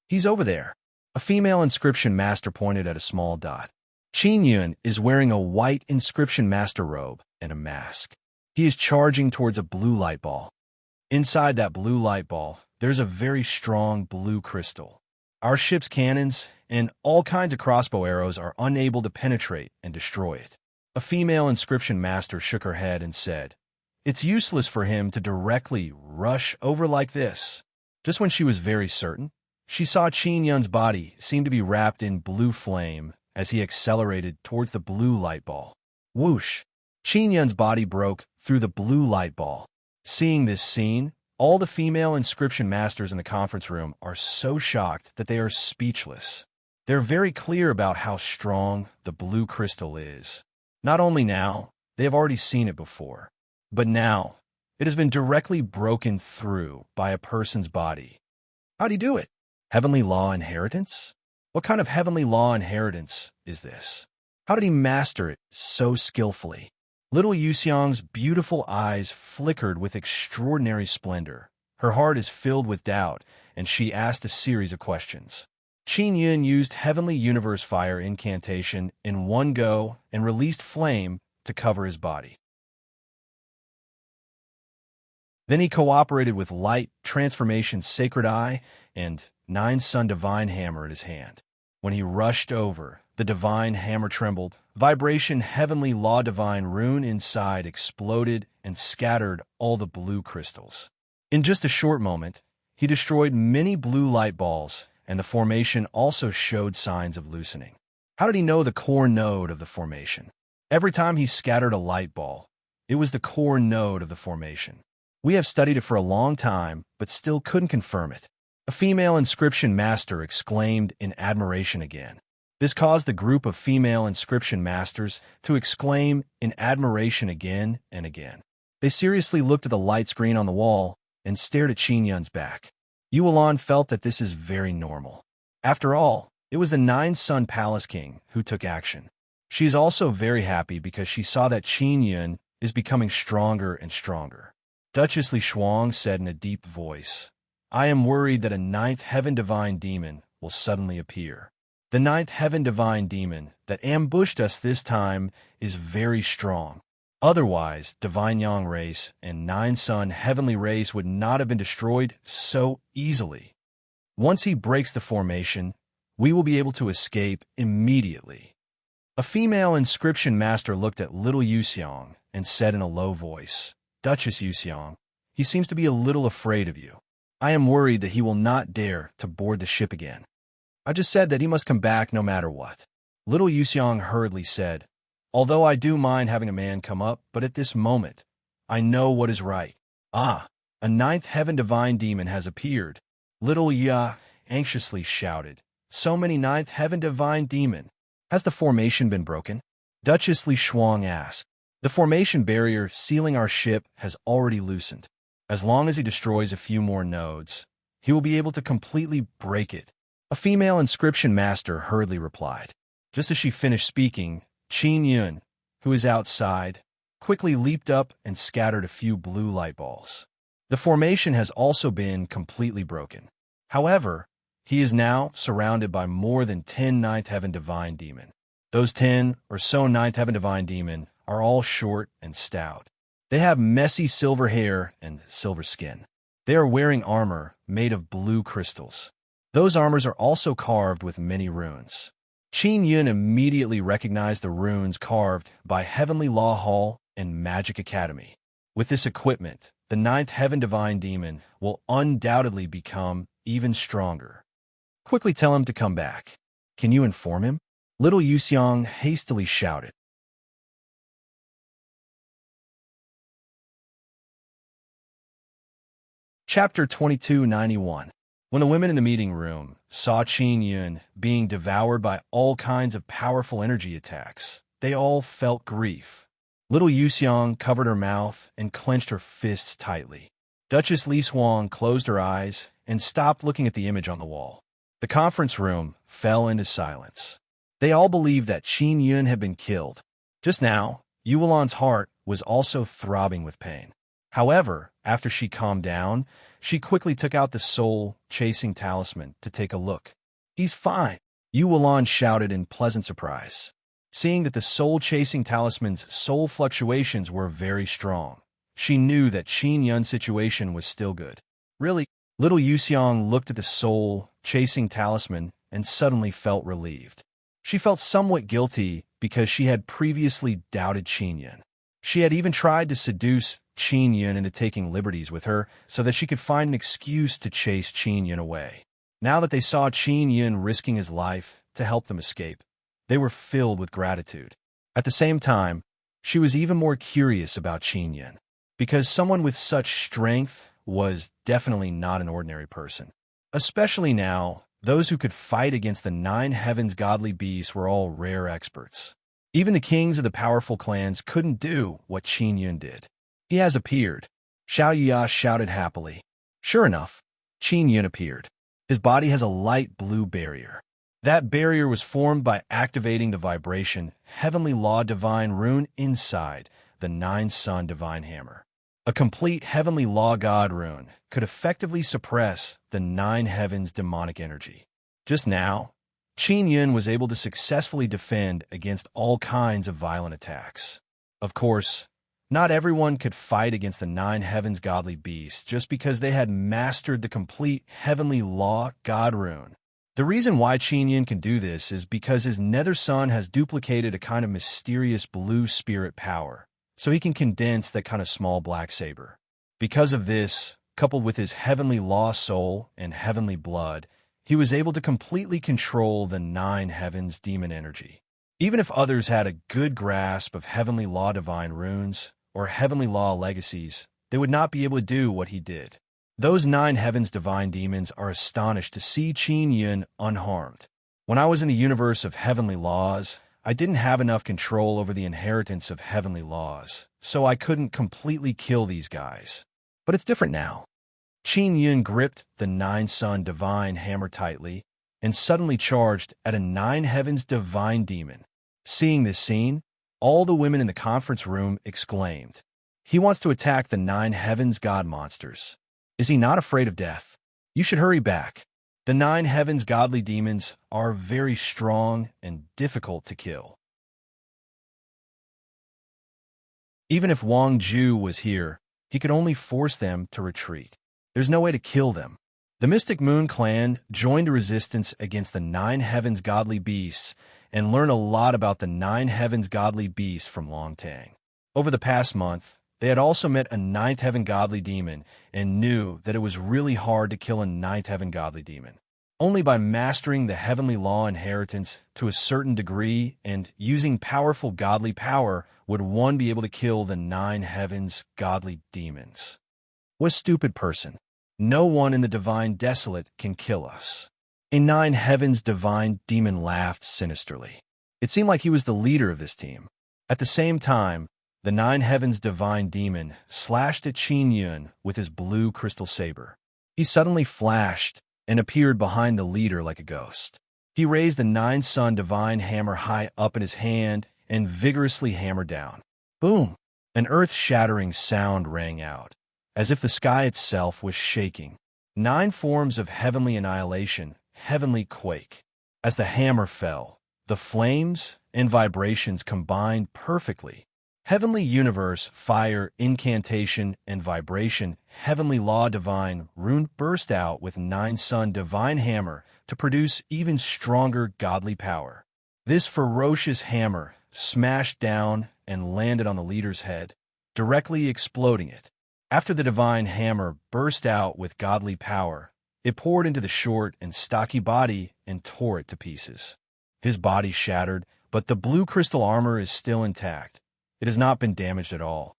He's over there. A female inscription master pointed at a small dot. Qin Yun is wearing a white inscription master robe and a mask. He is charging towards a blue light ball. Inside that blue light ball, there's a very strong blue crystal. Our ship's cannons and all kinds of crossbow arrows are unable to penetrate and destroy it. A female inscription master shook her head and said, "It's useless for him to directly rush over like this." Just when she was very certain, she saw Qin Yun's body seem to be wrapped in blue flame as he accelerated towards the blue light ball. Whoosh! Qin Yun's body broke through the blue light ball. Seeing this scene, all the female inscription masters in the conference room are so shocked that they are speechless. They're very clear about how strong the blue crystal is. Not only now, they have already seen it before, but now it has been directly broken through by a person's body. How'd he do it? Heavenly law inheritance? What kind of heavenly law inheritance is this? How did he master it so skillfully? Little Yuxiang's beautiful eyes flickered with extraordinary splendor. Her heart is filled with doubt, and she asked a series of questions. Qin Yun used Heavenly Universe Fire incantation in one go and released flame to cover his body. Then he cooperated with Light Transformation's Sacred Eye and Nine Sun Divine Hammer at his hand. When he rushed over, the divine hammer trembled. Vibration Heavenly Law Divine Rune inside exploded and scattered all the blue crystals. In just a short moment, he destroyed many blue light balls, and the formation also showed signs of loosening. How did he know the core node of the formation? Every time he scattered a light ball, it was the core node of the formation. We have studied it for a long time, but still couldn't confirm it. A female inscription master exclaimed in admiration again. This caused the group of female inscription masters to exclaim in admiration again and again. They seriously looked at the light screen on the wall and stared at Qin Yun's back. Yuan felt that this is very normal. After all, it was the Nine Sun Palace King who took action. She is also very happy because she saw that Qin Yun is becoming stronger and stronger. Duchess Li Shuang said in a deep voice, "I am worried that a ninth heaven divine demon will suddenly appear. The ninth heaven divine demon that ambushed us this time is very strong. Otherwise, Divine Yang race and Nine Sun heavenly race would not have been destroyed so easily. Once he breaks the formation, we will be able to escape immediately." A female inscription master looked at little Yuxiang and said in a low voice, "Duchess Yuxiang, he seems to be a little afraid of you. I am worried that he will not dare to board the ship again." "I just said that he must come back no matter what." Little Yuxiang hurriedly said, "Although I do mind having a man come up, but at this moment, I know what is right." "Ah, a ninth heaven divine demon has appeared." Little Ya anxiously shouted, "So many ninth heaven divine demon. Has the formation been broken?" Duchess Li Shuang asked. "The formation barrier sealing our ship has already loosened. As long as he destroys a few more nodes, he will be able to completely break it." A female inscription master hurriedly replied. Just as she finished speaking, Qin Yun, who is outside, quickly leaped up and scattered a few blue light balls. The formation has also been completely broken. However, he is now surrounded by more than 10 Ninth Heaven Divine Demon. Those 10 or so Ninth Heaven Divine Demon are all short and stout. They have messy silver hair and silver skin. They are wearing armor made of blue crystals. Those armors are also carved with many runes. Qin Yun immediately recognized the runes carved by Heavenly Law Hall and Magic Academy. With this equipment, the Ninth Heaven Divine Demon will undoubtedly become even stronger. Quickly tell him to come back. Can you inform him? Little Yuxiang hastily shouted. Chapter 2291. When the women in the meeting room saw Qin Yun being devoured by all kinds of powerful energy attacks, they all felt grief. Little Yuxiang covered her mouth and clenched her fists tightly. Duchess Li Shuang closed her eyes and stopped looking at the image on the wall. The conference room fell into silence. They all believed that Qin Yun had been killed. Just now, Yuan's heart was also throbbing with pain. However, after she calmed down, she quickly took out the soul-chasing talisman to take a look. "He's fine," Yu Wulan shouted in pleasant surprise. Seeing that the soul-chasing talisman's soul fluctuations were very strong, she knew that Qin Yun's situation was still good. "Really?" Little Yuxiang looked at the soul-chasing talisman and suddenly felt relieved. She felt somewhat guilty because she had previously doubted Qin Yun. She had even tried to seduce Qin Yun into taking liberties with her so that she could find an excuse to chase Qin Yun away. Now that they saw Qin Yun risking his life to help them escape, they were filled with gratitude. At the same time, she was even more curious about Qin Yun, because someone with such strength was definitely not an ordinary person. Especially now, those who could fight against the 9 heavens godly beasts were all rare experts. Even the kings of the powerful clans couldn't do what Qin Yun did. "He has appeared," Xiao Yuya shouted happily. Sure enough, Qin Yun appeared. His body has a light blue barrier. That barrier was formed by activating the vibration Heavenly Law Divine rune inside the 9 Sun Divine Hammer. A complete Heavenly Law God rune could effectively suppress the 9 heavens demonic energy. Just now, Qin Yun was able to successfully defend against all kinds of violent attacks. Of course, not everyone could fight against the 9 heavens godly beasts just because they had mastered the complete Heavenly Law God rune. The reason why Qin Yun can do this is because his nether sun has duplicated a kind of mysterious blue spirit power, so he can condense that kind of small black saber. Because of this, coupled with his Heavenly Law soul and heavenly blood, he was able to completely control the 9 heavens demon energy. Even if others had a good grasp of Heavenly Law divine runes or Heavenly Law legacies, they would not be able to do what he did. Those 9 heavens divine demons are astonished to see Qin Yun unharmed. When I was in the universe of heavenly laws, I didn't have enough control over the inheritance of heavenly laws, so I couldn't completely kill these guys. But it's different now. Qin Yun gripped the 9 Sun divine hammer tightly and suddenly charged at a 9 heavens divine demon. Seeing this scene, all the women in the conference room exclaimed, "He wants to attack the 9 heavens god monsters. Is he not afraid of death? You should hurry back. The 9 heavens godly demons are very strong and difficult to kill." Even if Wang Ju was here, he could only force them to retreat. There's no way to kill them. The Mystic Moon clan joined a resistance against the 9 heavens godly beasts and learned a lot about the 9 heavens godly beasts from Long Tang. Over the past month, they had also met a 9th heaven godly demon and knew that it was really hard to kill a 9th heaven godly demon. Only by mastering the heavenly law inheritance to a certain degree and using powerful godly power would one be able to kill the 9 heavens godly demons. What a stupid person. No one in the divine desolate can kill us. A 9 heavens divine demon laughed sinisterly. It seemed like he was the leader of this team. At the same time, the 9 heavens divine demon slashed at Qin Yun with his blue crystal saber. He suddenly flashed and appeared behind the leader like a ghost. He raised the 9 Sun divine hammer high up in his hand and vigorously hammered down. Boom! An earth-shattering sound rang out, as if the sky itself was shaking. 9 forms of heavenly annihilation, heavenly quake. As the hammer fell, the flames and vibrations combined perfectly. Heavenly universe, fire, incantation, and vibration, heavenly law divine, rune burst out with 9 Sun divine hammer to produce even stronger godly power. This ferocious hammer smashed down and landed on the leader's head, directly exploding it. After the divine hammer burst out with godly power, it poured into the short and stocky body and tore it to pieces. His body shattered, but the blue crystal armor is still intact. It has not been damaged at all.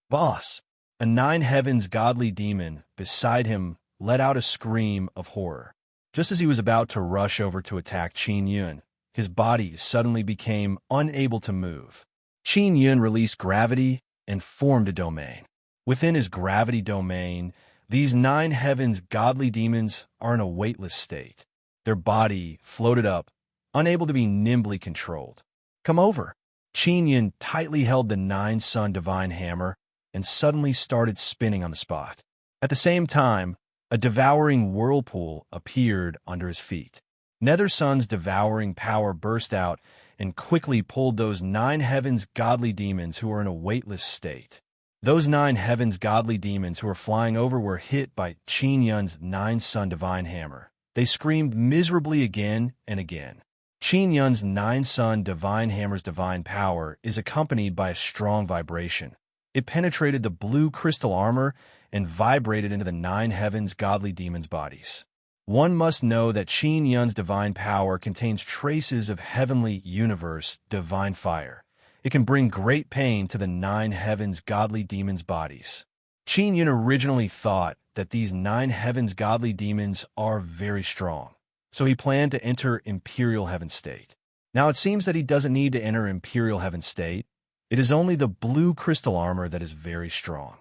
Boss, a 9 heavens godly demon beside him let out a scream of horror. Just as he was about to rush over to attack Qin Yun, his body suddenly became unable to move. Qin Yun released gravity and formed a domain. Within his gravity domain, these 9 heavens godly demons are in a weightless state. Their body floated up, unable to be nimbly controlled. Come over. Qin Yun tightly held the nine-sun divine hammer and suddenly started spinning on the spot. At the same time, a devouring whirlpool appeared under his feet. Nether Sun's devouring power burst out and quickly pulled those nine heavens godly demons who were in a weightless state. Those nine heavens godly demons who were flying over were hit by Qin Yun's nine-sun divine hammer. They screamed miserably again and again. Qin Yun's nine-sun divine hammer's divine power is accompanied by a strong vibration. It penetrated the blue crystal armor and vibrated into the nine heavens godly demons' bodies. One must know that Qin Yun's divine power contains traces of heavenly universe divine fire. It can bring great pain to the nine heavens godly demons' bodies. Qin Yun originally thought that these nine heavens godly demons are very strong, so he planned to enter Imperial Heaven State. Now it seems that he doesn't need to enter Imperial Heaven State. It is only the blue crystal armor that is very strong.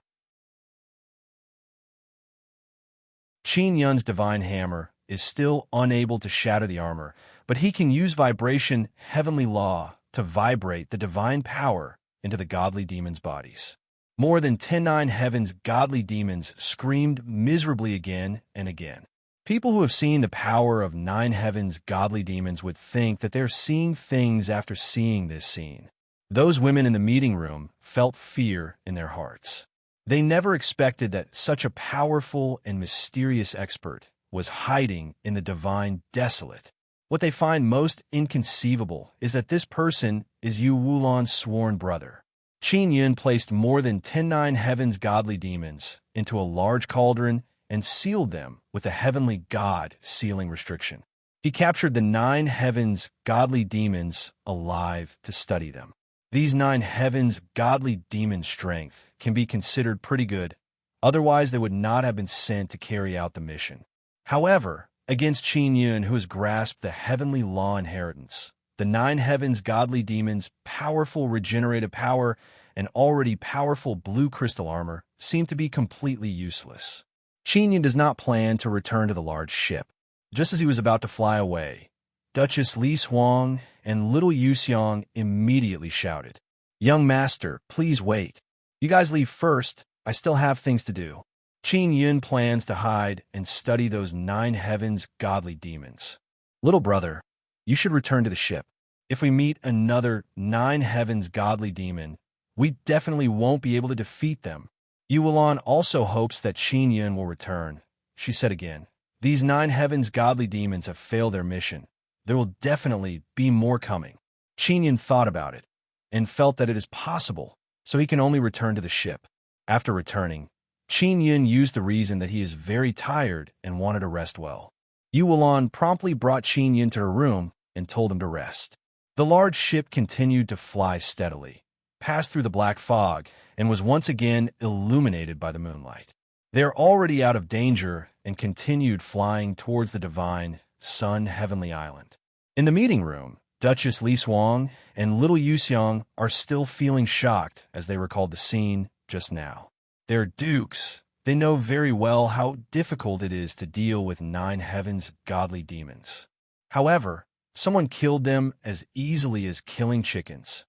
Qin Yun's divine hammer is still unable to shatter the armor, but he can use vibration heavenly law to vibrate the divine power into the godly demons' bodies. More than 10 nine heavens godly demons screamed miserably again and again. People who have seen the power of nine heavens godly demons would think that they're seeing things after seeing this scene. Those women in the meeting room felt fear in their hearts. They never expected that such a powerful and mysterious expert was hiding in the divine desolate. What they find most inconceivable is that this person is Yu Wulan's sworn brother. Qin Yun placed more than 10 nine heavens godly demons into a large cauldron and sealed them with a heavenly god sealing restriction. He captured the nine heavens godly demons alive to study them. These nine heavens godly demon strength can be considered pretty good, otherwise they would not have been sent to carry out the mission. However, against Qin Yun, who has grasped the heavenly law inheritance, the nine heavens godly demons' powerful regenerative power and already powerful blue crystal armor seem to be completely useless. Qin Yun does not plan to return to the large ship. Just as he was about to fly away, Duchess Li Xuang and little Yuxiang immediately shouted, "Young master, please wait. You guys leave first. I still have things to do." Qin Yun plans to hide and study those nine heavens godly demons. "Little brother, you should return to the ship. If we meet another nine heavens godly demon, we definitely won't be able to defeat them." Yu Wulan also hopes that Qin Yun will return. She said again, "These nine heavens godly demons have failed their mission. There will definitely be more coming." Qin Yun thought about it and felt that it is possible, so he can only return to the ship. After returning, Qin Yun used the reason that he is very tired and wanted to rest well. Yu Wulan promptly brought Qin Yun to her room and told him to rest. The large ship continued to fly steadily, passed through the black fog, and was once again illuminated by the moonlight. They are already out of danger and continued flying towards the divine Sun Heavenly Island. In the meeting room, Duchess Li Xuang and little Yuxiang are still feeling shocked as they recalled the scene just now. They're dukes. They know very well how difficult it is to deal with nine heavens godly demons. However, someone killed them as easily as killing chickens.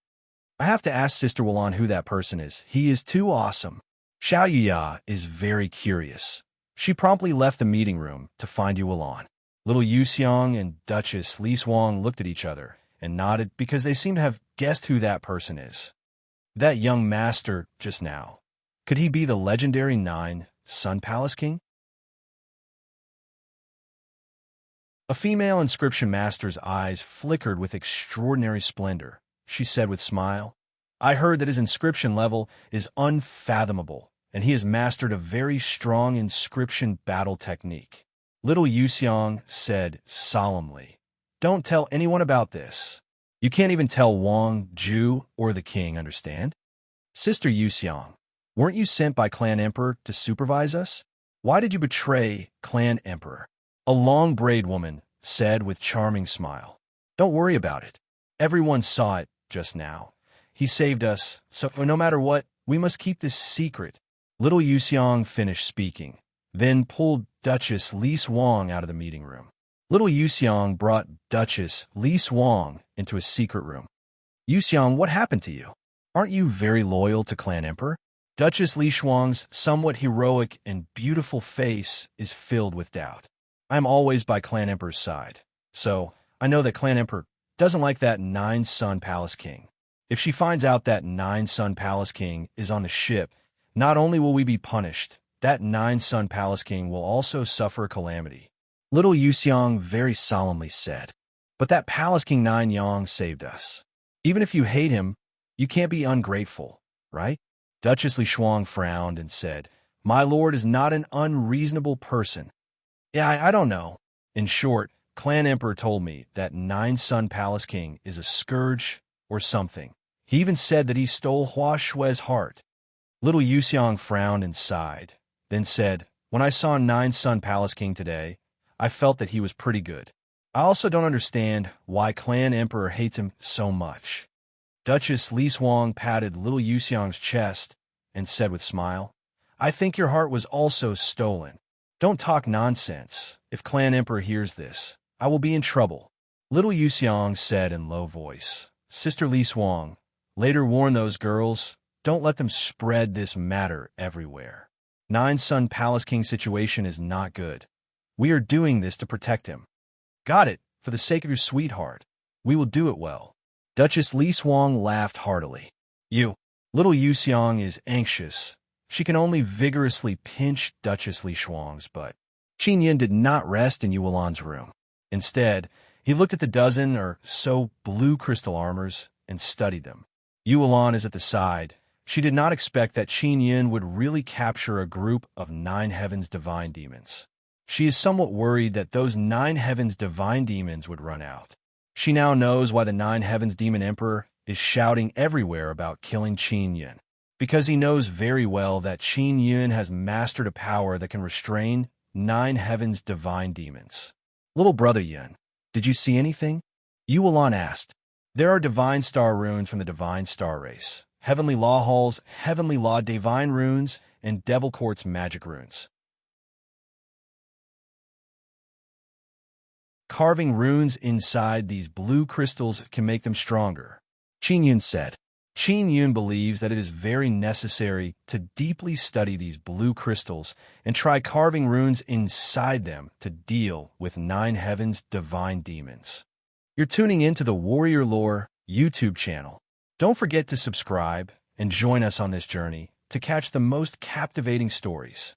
I have to ask Sister Wulan who that person is. He is too awesome. Xiao Yuya is very curious. She promptly left the meeting room to find Yu Wulan. Little Yuxiang and Duchess Li Xuang looked at each other and nodded because they seemed to have guessed who that person is. That young master just now. Could he be the legendary Nine Sun Palace King? A female inscription master's eyes flickered with extraordinary splendor. She said with smile, "I heard that his inscription level is unfathomable, and he has mastered a very strong inscription battle technique." Little Yuxiang said solemnly, "Don't tell anyone about this. You can't even tell Wang, Zhu, or the king, understand?" "Sister Yuxiang, weren't you sent by Clan Emperor to supervise us? Why did you betray Clan Emperor?" A long-braid woman said with charming smile, "Don't worry about it. Everyone saw it just now. He saved us, so no matter what, we must keep this secret." Little Yuxiang finished speaking, then pulled Duchess Li Xuang out of the meeting room. Little Yuxiang brought Duchess Li Xuang into a secret room. Yuxiang, what happened to you? Aren't you very loyal to Clan Emperor? Duchess Li Shuang's somewhat heroic and beautiful face is filled with doubt. I am always by Clan Emperor's side, so I know that Clan Emperor doesn't like that nine-son palace king. If she finds out that nine-son palace king is on the ship, not only will we be punished, that nine-son palace king will also suffer calamity. Little Yuxiang very solemnly said. But that palace king Nine Yang saved us. Even if you hate him, you can't be ungrateful, right? Duchess Li Shuang frowned and said, My lord is not an unreasonable person. Yeah, I don't know. In short, Clan Emperor told me that nine-son palace king is a scourge or something. He even said that he stole Hua Shui's heart. Little Yuxiang frowned and sighed, then said, When I saw nine-son palace king today, I felt that he was pretty good. I also don't understand why Clan Emperor hates him so much. Duchess Li Shuang patted little Yuxiang's chest and said with a smile, I think your heart was also stolen. Don't talk nonsense. If Clan Emperor hears this, I will be in trouble. Little Yuxiang said in low voice, Sister Li Shuang, later warn those girls, don't let them spread this matter everywhere. Nine-son palace king situation is not good. We are doing this to protect him. Got it, for the sake of your sweetheart. We will do it well. Duchess Li Shuang laughed heartily. Little Yuxiang is anxious. She can only vigorously pinch Duchess Li Shuang's butt. Qin Yin did not rest in Yuelan's room. Instead, he looked at the dozen or so blue crystal armors and studied them. Yuelan is at the side. She did not expect that Qin Yin would really capture a group of nine heavens divine demons. She is somewhat worried that those nine heavens divine demons would run out. She now knows why the nine heavens demon emperor is shouting everywhere about killing Qin Yin, because he knows very well that Qin Yin has mastered a power that can restrain nine heavens divine demons. Little brother Yin, did you see anything? Yuelan asked. There are divine star runes from the divine star race, heavenly law halls, heavenly law divine runes, and devil court's magic runes. Carving runes inside these blue crystals can make them stronger, Qin Yun said. Qin Yun believes that it is very necessary to deeply study these blue crystals and try carving runes inside them to deal with nine heavens divine demons. You're tuning into the Warrior Lore YouTube channel. Don't forget to subscribe and join us on this journey to catch the most captivating stories.